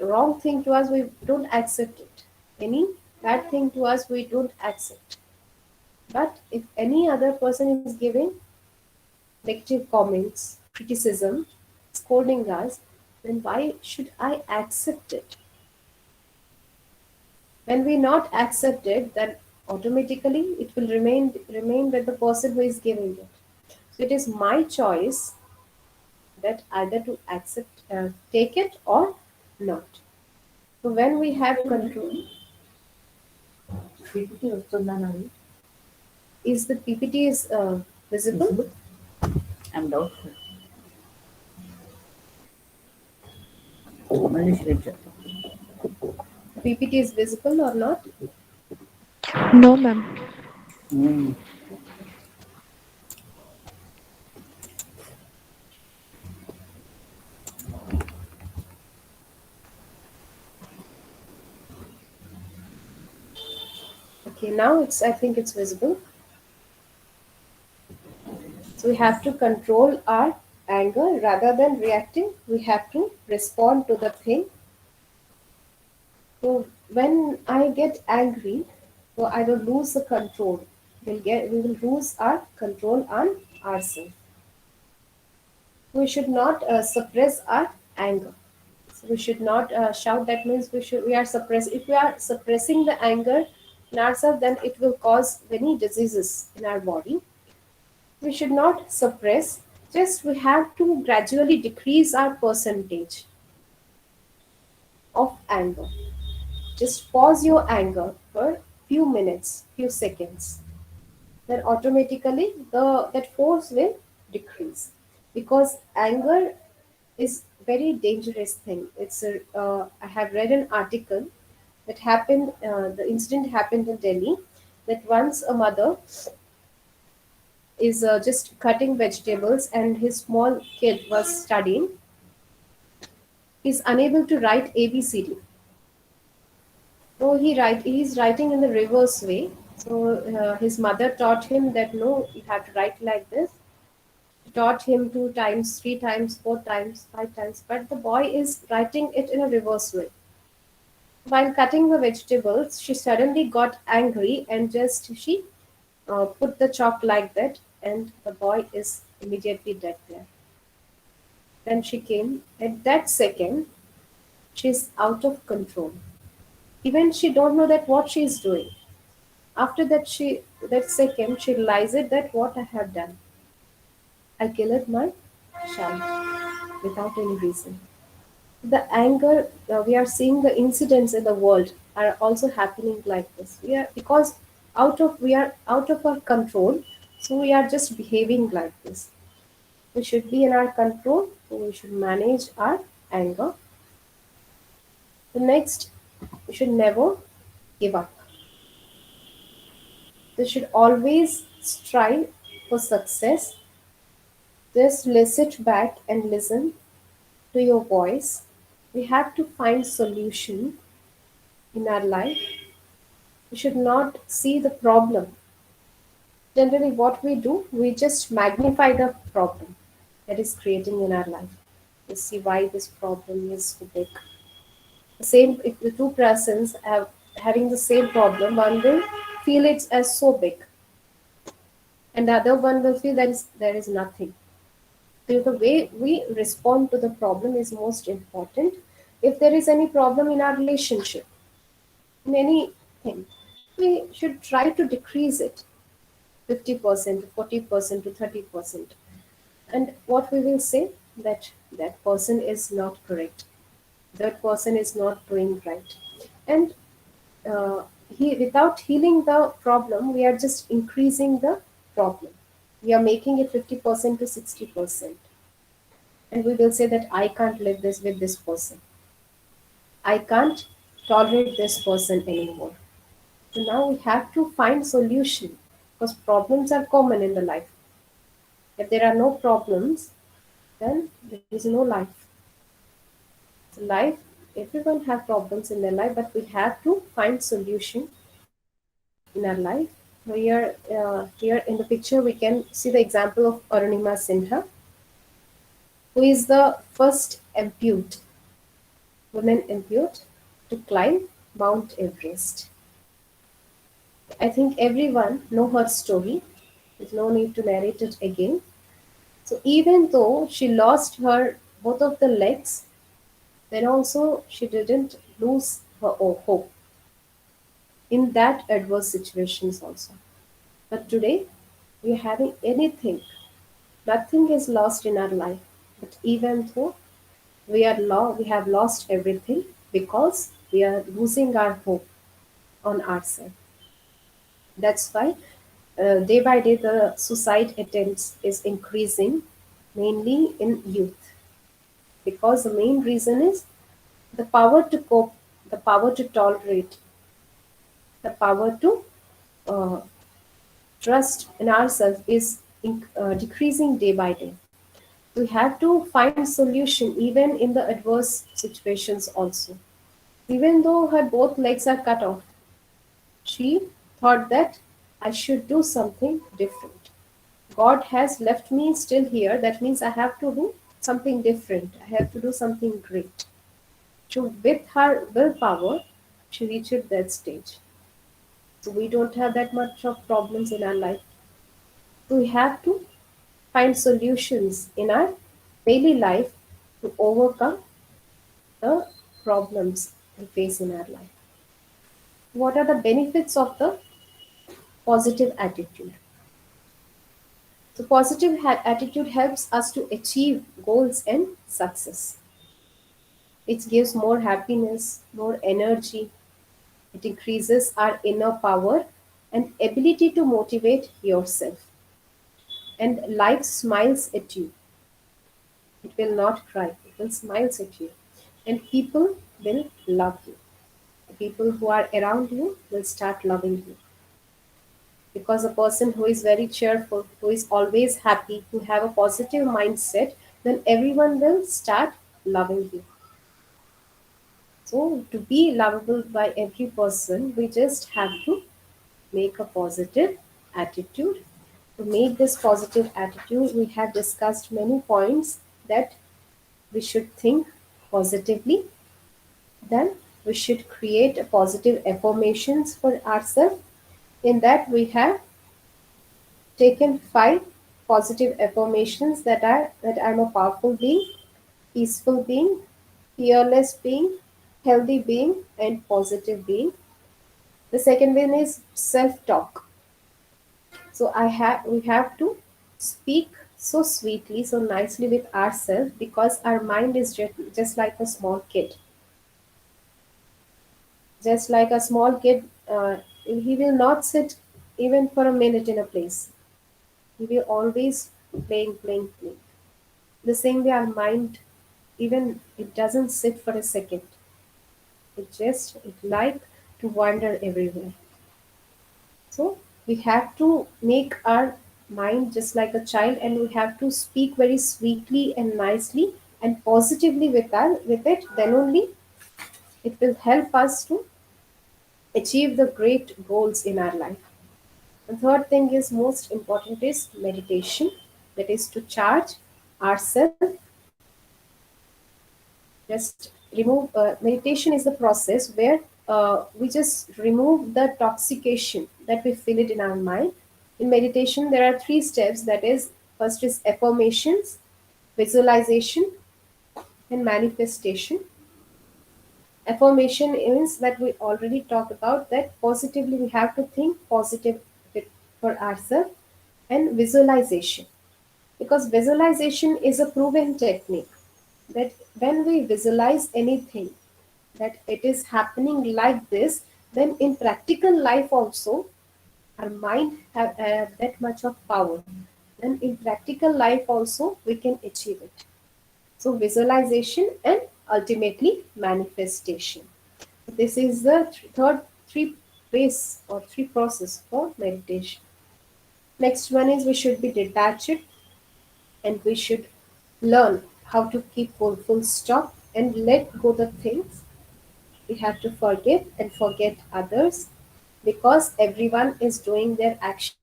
wrong thing to us, we don't accept it. Any bad thing to us, we don't accept. But if any other person is giving negative comments, criticism, scolding us, then why should I accept it? When we not accept it, then automatically it will remain with the person who is giving it. So it is my choice that either to accept, take it or not. So when we have control, is the PPT is visible? I'm doubtful. మళ్ళీ share చేద్దాం. PPT is visible or not? No, ma'am. Okay, now I think it's visible. So we have to control our anger rather than reacting. We have to respond to the thing. So when I get angry, so I will lose the control. We will lose our control on ourselves. We should not suppress our anger. So we should not shout. That means we are suppress. If we are suppressing the anger in ourselves, then it will cause many diseases in our body. We should not suppress. Just we have to gradually decrease our percentage of anger. Just pause your anger for few minutes, few seconds. Then automatically that force will decrease, because anger is very dangerous thing. I have read an article that happened. The incident happened in Delhi. That once a mother is just cutting vegetables and his small kid was studying. He's unable to write ABCD. So he's writing in the reverse way. So his mother taught him that no, you have to write like this. She taught him 2 times, 3 times, 4 times, 5 times, but the boy is writing it in a reverse way. While cutting the vegetables, she suddenly got angry and she put the chalk like that, and the boy is immediately dead there. Then she came. At that second, she's out of control. Even she don't know that what she is doing. After that second, she realizes that what I have done. I killed my child without any reason. The anger, we are seeing the incidents in the world are also happening like this. Because we are out of our control, so we are just behaving like this. We should be in our control, so we should manage our anger. The next, we should never give up. We should always strive for success. Just sit back and listen to your voice. We have to find solution in our life. We should not see the problem. Generally, what we do, we just magnify the problem that is creating in our life. We see why this problem is so big. The same, if the two persons have having the same problem, one will feel it as so big, and the other one will feel that there is nothing. So the way we respond to the problem is most important. If there is any problem in our relationship, in anything, we should try to decrease it 50% to 40% to 30%. And what we will say, that that person is not correct, that person is not doing right. And without healing the problem, we are just increasing the problem. We are making it 50% to 60%. And we will say that I can't live this with this person. I can't tolerate this person anymore. So now we have to find solution, because problems are common in the life. If there are no problems, then there is no life. So life, everyone have problems in their life, but we have to find solution in our life. Here in the picture, we can see the example of Arunima Sinha, who is the first woman ampute to climb Mount Everest. I think everyone know her story. There's no need to narrate it again. So even though she lost her both of the legs, then also she didn't lose her hope in that adverse situations also. But today we are having anything. Nothing is lost in our life. But even though we have lost everything, because we are losing our hope on ourselves. That's why day by day the suicide attempts is increasing, mainly in youth, because the main reason is The power to cope, the power to tolerate, the power to uh, trust in ourselves is decreasing day by day. We have to find solution even in the adverse situations also. Even though her both legs are cut off, she thought that I should do something different. God has left me still here. That means I have to do something different. I have to do something great. So, with her willpower, she reached that stage. So, we don't have that much of problems in our life. We have to find solutions in our daily life to overcome the problems we face in our life. What are the benefits of the positive attitude? So, positive attitude helps us to achieve goals and success. It gives more happiness, more energy. It increases our inner power and ability to motivate yourself. And life smiles at you. It will not cry. It will smile at you. And people will love you. The people who are around you will start loving you. Because a person who is very cheerful, who is always happy, who have a positive mindset, then everyone will start loving you. So to be lovable by every person, we just have to make a positive attitude. To make this positive attitude, we have discussed many points that we should think positively. Then we should create a positive affirmations for ourselves. In that we have taken 5 positive affirmations that are that I'm a powerful being, peaceful being, fearless being, healthy being, and positive being. The second one is self-talk. So we have to speak so sweetly, so nicely with ourselves because our mind is just like a small kid. Just like a small kid, he will not sit even for a minute in a place. He will always playing, playing, playing. The same way our mind, even it doesn't sit for a second. It like to wander everywhere. So we have to make our mind just like a child, and we have to speak very sweetly and nicely and positively with it. Then only it will help us to achieve the great goals in our life. The third thing is most important is meditation. That is to charge ourselves. Just remove meditation is the process where we just remove the toxication that we feel it in our mind. In meditation, there are 3 steps. That is, first is affirmations, visualization, and manifestation. Affirmation means that we already talked about that positively we have to think positive for ourselves, and visualization, because visualization is a proven technique that when we visualize anything that it is happening like this, then in practical life also our mind have that much of power. Then in practical life also we can achieve it. So visualization and ultimately manifestation. This is the third 3 ways or 3 process for meditation. Next one is we should be detached, and we should learn how to keep full stop and let go the things. We have to forgive and forget others because everyone is doing their action,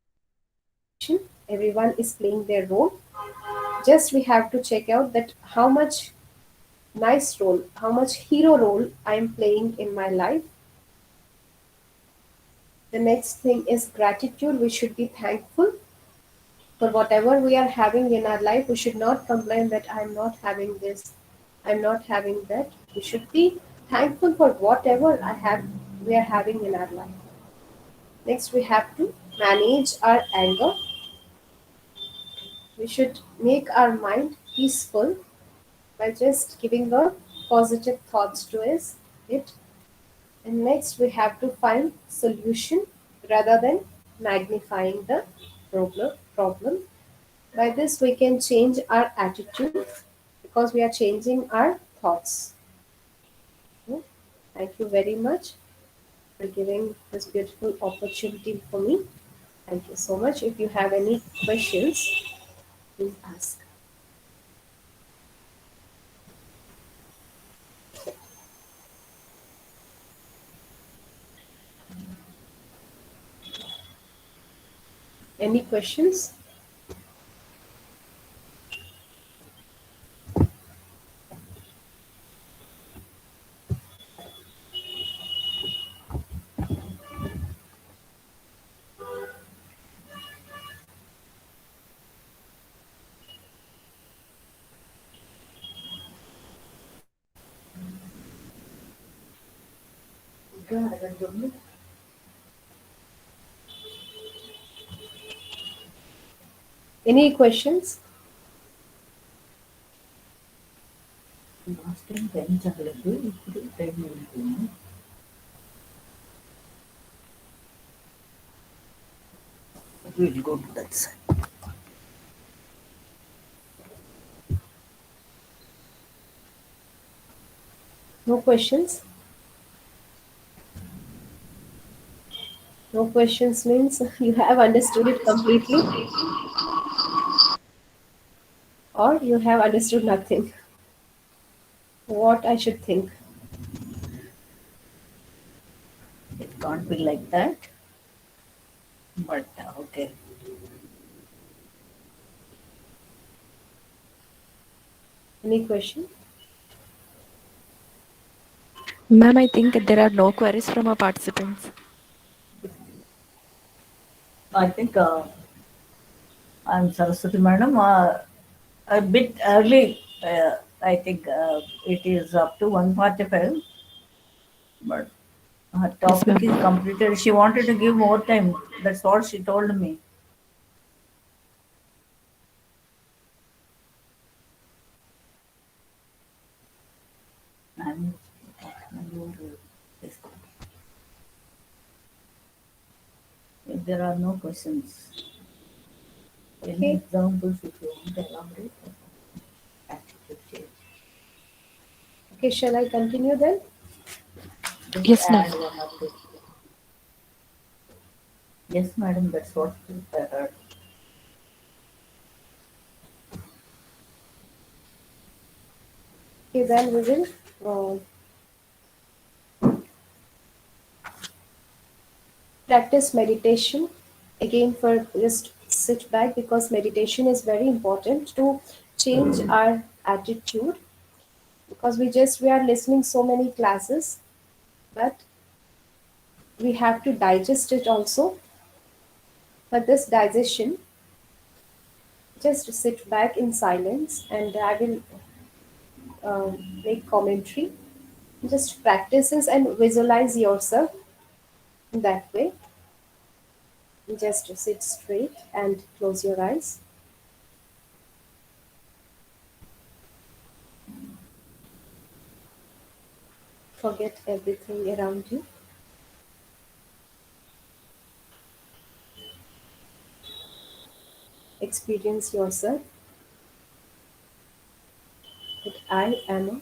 everyone is playing their role. Just we have to check out that how much nice role, how much hero role I am playing in my life. The next thing is gratitude. We should be thankful for whatever we are having in our life. We should not complain that I'm not having this, I'm not having that. We should be thankful for whatever we are having in our life. Next, we have to manage our anger. We should make our mind peaceful by just giving a positive thoughts to it. And next, we have to find solution rather than magnifying the problem. By this, we can change our attitude because we are changing our thoughts. Thank you very much for giving this beautiful opportunity for me. Thank you so much. If you have any questions, please ask. Any questions? Any questions? We'll go to that side. No questions? No questions means you have understood it completely or you have understood nothing. What I should think? It can't be like that. But okay. Any question? Ma'am, I think there are no queries from our participants. I think I'm Saraswati Madam. A bit early. I think it is up to 1:45. But her Yes, topic is ma'am. completed. She wanted to give more time. That's what she told me. And if there are no questions, any examples if you want to elaborate? Attitude change. Okay, shall I continue then? Just Yes, ma'am. add one of this. Yes, madam, that's what I heard. Okay, then we will practice meditation. Again, for just sit back because meditation is very important to change our attitude because we are listening so many classes, but we have to digest it also. For this digestion, just sit back in silence and I will make commentary. Just practices and visualize yourself in that way. Just sit straight and close your eyes. Forget everything around you. Experience yourself that I am a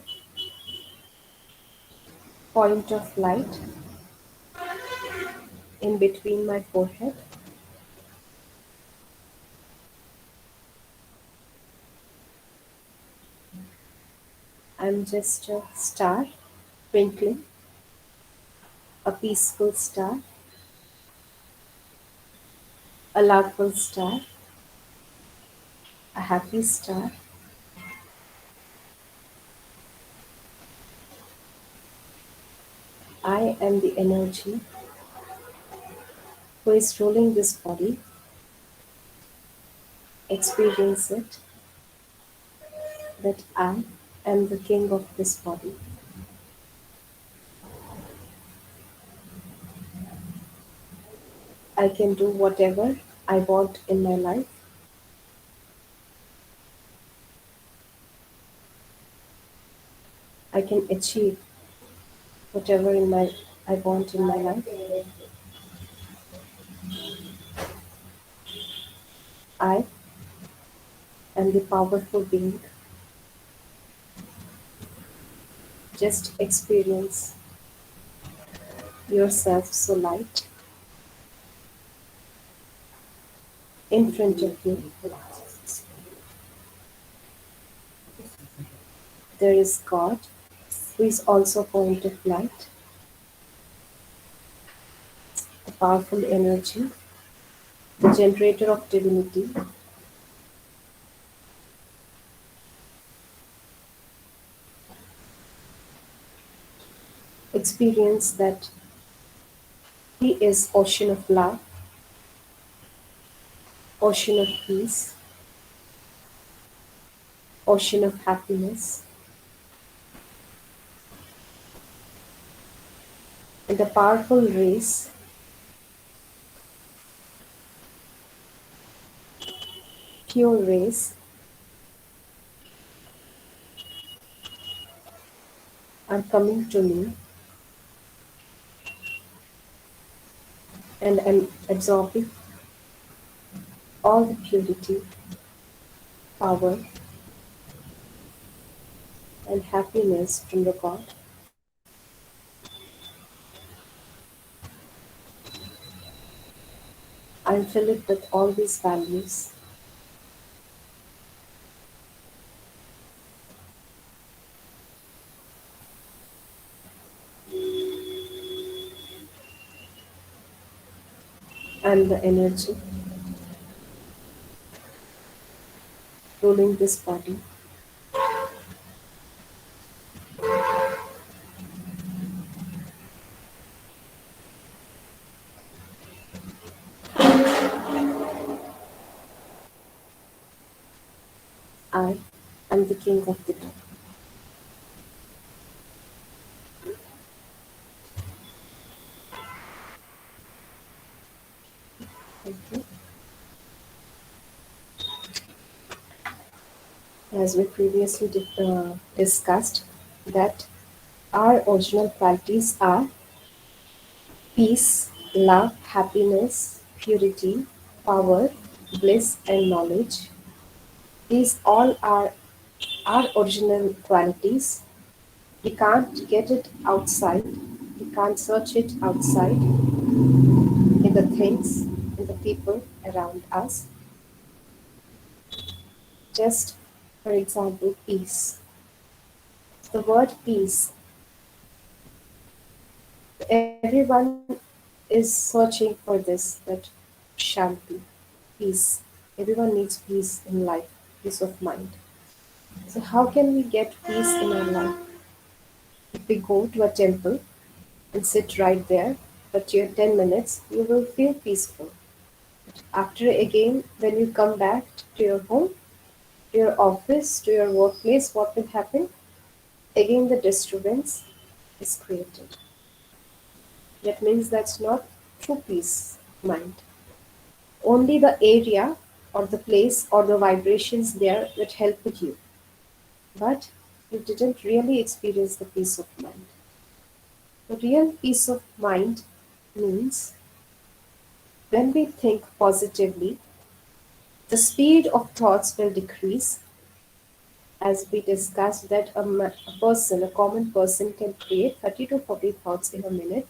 point of light in between my forehead. I'm just a star twinkling, a peaceful star, a loveful star, a happy star. I am the energy who is ruling this body. Experience it that I am the king of this body. I can do whatever I want in my life. I can achieve whatever I want in my life. I am the powerful being. Just experience yourself so light. In front of you, there is God, who is also a point of light, the powerful energy, the generator of divinity. Experience that He is ocean of love, ocean of peace, ocean of happiness, and the powerful rays, pure rays, are coming to me, and I'm absorbing all the purity, power, and happiness from the God. I'm filled with all these values. And the energy ruling this body. I am the king of the dark. Thank you. As we previously discussed, that our original qualities are peace, love, happiness, purity, power, bliss, and knowledge. These all are our original qualities. We can't get it outside. We can't search it outside in the things, in the people around us. Just for example, peace. The word peace, everyone is searching for this, that shanti, peace. Everyone needs peace in life, peace of mind. So, how can we get peace in our life? If we go to a temple and sit right there for 10 minutes, you will feel peaceful. After again, when you come back to your home, to your office, to your workplace, what will happen? Again, the disturbance is created. That means that's not true peace of mind. Only the area or the place or the vibrations there that helped you. But you didn't really experience the peace of mind. The real peace of mind means when we think positively, the speed of thoughts will decrease. As we discussed, that a common person, can create 30 to 40 thoughts in a minute.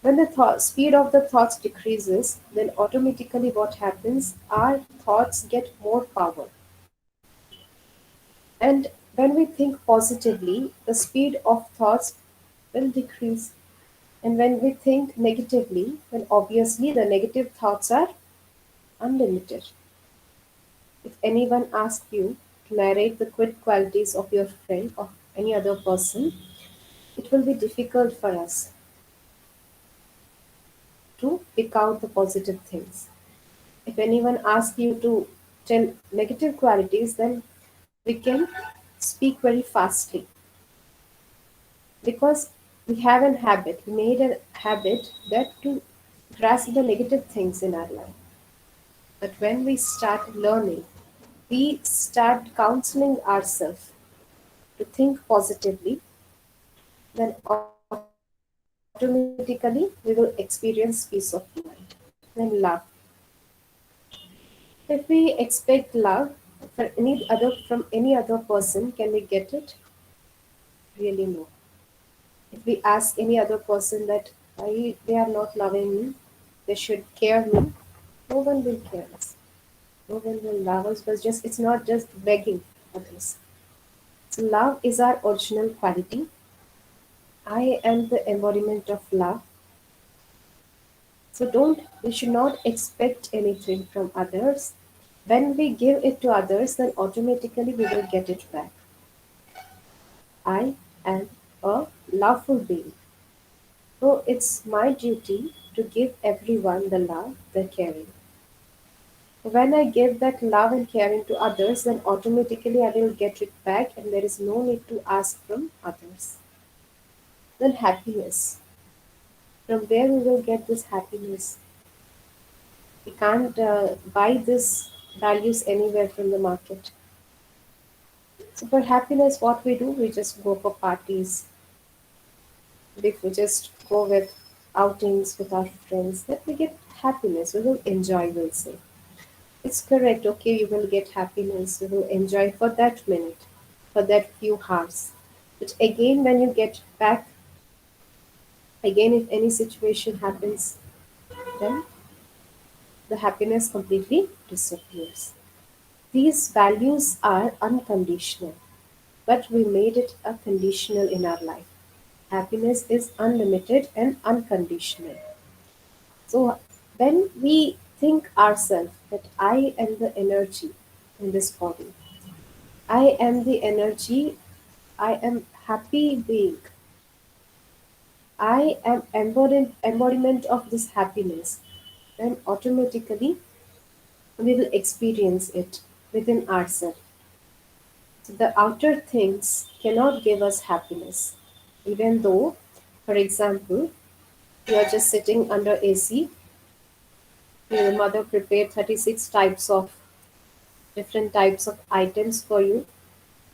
When the speed of the thoughts decreases, then automatically what happens? Our thoughts get more power. And when we think positively, the speed of thoughts will decrease. And when we think negatively, then obviously the negative thoughts are unlimited. If anyone asks you to narrate the good qualities of your friend or any other person, it will be difficult for us to pick out the positive things. If anyone asks you to tell negative qualities, then we can speak very fastly because we have an habit, we made a habit that to grasp the negative things in our life. But when we start learning, we start counseling ourselves to think positively, then automatically we will experience peace of mind. Then love. If we expect love from any other person, can we get it? Really no. If we ask any other person that They are not loving me, they should care me. No one will care us. No one will love us, but just it's not just begging others. So love is our original quality. I am the embodiment of love. So we should not expect anything from others. When we give it to others, then automatically we will get it back. I am a loveful being. So it's my duty to give everyone the love, the caring. When I give that love and caring to others, then automatically I will get it back and there is no need to ask from others. Then happiness. From where we will get this happiness? We can't buy these values anywhere from the market. So for happiness, what we do, we just go for parties. If we just go with outings with our friends, then we get happiness. We will enjoy, we'll say. It's correct, okay, you will get happiness. You will enjoy for that minute, for that few hours. But again, when you get back, again, if any situation happens, then the happiness completely disappears. These values are unconditional, but we made it a conditional in our life. Happiness is unlimited and unconditional. So when we think ourselves that I am the energy in this body, I am the energy, I am happy being, I am embodiment of this happiness, then automatically we will experience it within ourselves. So the outer things cannot give us happiness. Even though, for example, you are just sitting under AC, your mother prepared 36 types of different types of items for you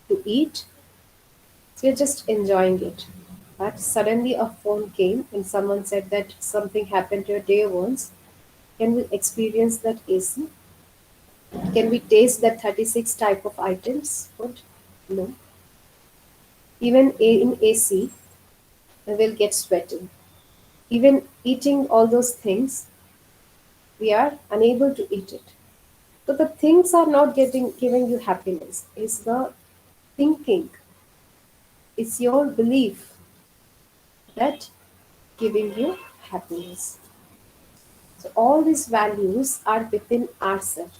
to eat, so you're just enjoying it. But suddenly a phone came and someone said that something happened to your dear ones. Can we experience that AC? Can we taste that 36 type of items? Food? No. Even in AC, we will get sweating. Even eating all those things, we are unable to eat it. So the things are not giving you happiness. It's the thinking, it's your belief that giving you happiness. So all these values are within ourselves.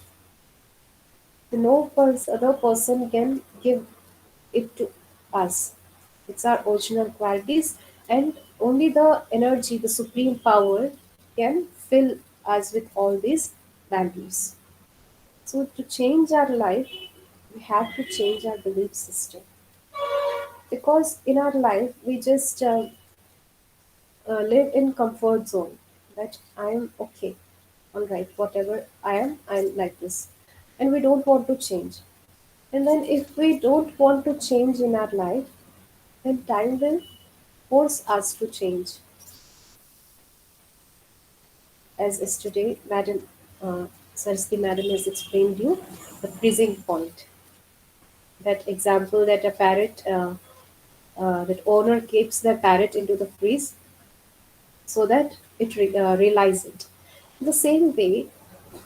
Other person can give it to us. It's our original qualities, and only the energy, the supreme power, can fill us with all these values. So to change our life, we have to change our belief system. Because in our life, we just live in comfort zone. That I am okay, all right, whatever I'm like this, and we don't want to change. And then if we don't want to change in our life, then time will force us to change. As yesterday, Madam Saraswati Madam has explained you the freezing point. That example that a parrot, that owner keeps the parrot into the freeze so that it realize it. The same way,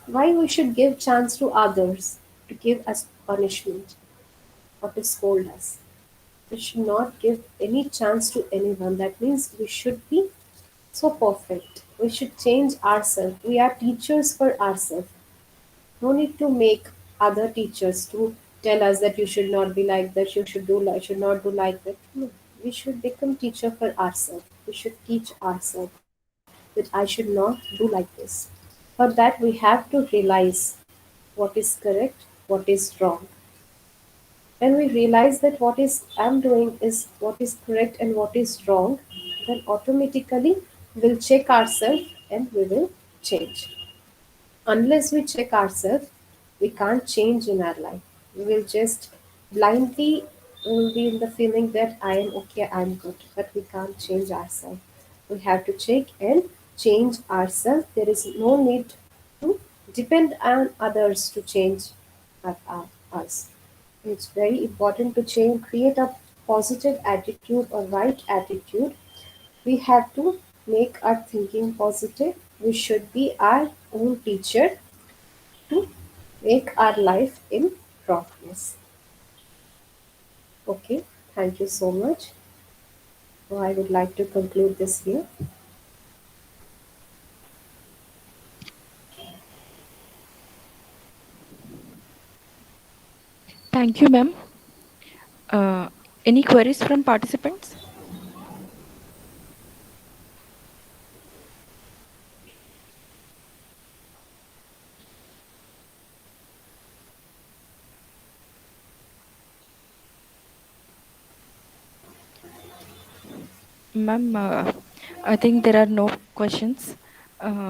why we should give chance to others to give us punishment or to scold us. We should not give any chance to anyone. That means we should be so perfect. We should change ourselves. We are teachers for ourselves. No need to make other teachers to tell us that you should not be like that, you should not do like that. No. We should become teacher for ourselves. We should teach ourselves that I should not do like this. For that we have to realize what is correct, what is wrong. When we realize that what is I'm doing is what is correct and what is wrong, then automatically we'll check ourselves and we will change. Unless we check ourselves, we can't change in our life. We will just blindly we will be in the feeling that I am okay, I'm good, but we can't change ourselves. We have to check and change ourselves. There is no need to depend on others to change us. It's very important to change, create a positive attitude or right attitude. We have to make our thinking positive. We should be our own teacher to make our life in progress. Okay, thank you so much. Now I would like to conclude this here. Thank you, ma'am. Any queries from participants? Ma'am, I think there are no questions.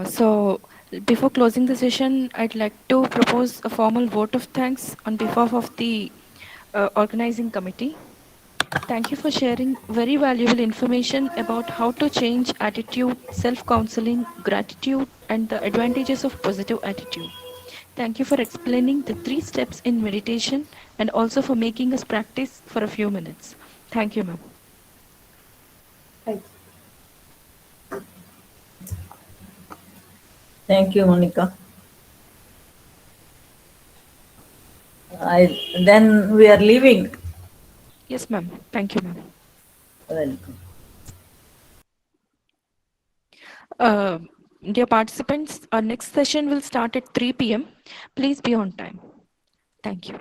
So before closing the session, I'd like to propose a formal vote of thanks on behalf of the organizing committee. Thank you for sharing very valuable information about how to change attitude, self-counseling, gratitude, and the advantages of positive attitude. Thank you for explaining the 3 steps in meditation and also for making us practice for a few minutes. Thank you, ma'am. Thank you. Thank you, Monica. Then we are leaving. Yes, ma'am. Thank you, ma'am. Welcome. Dear participants, our next session will start at 3 p.m. Please be on time. Thank you.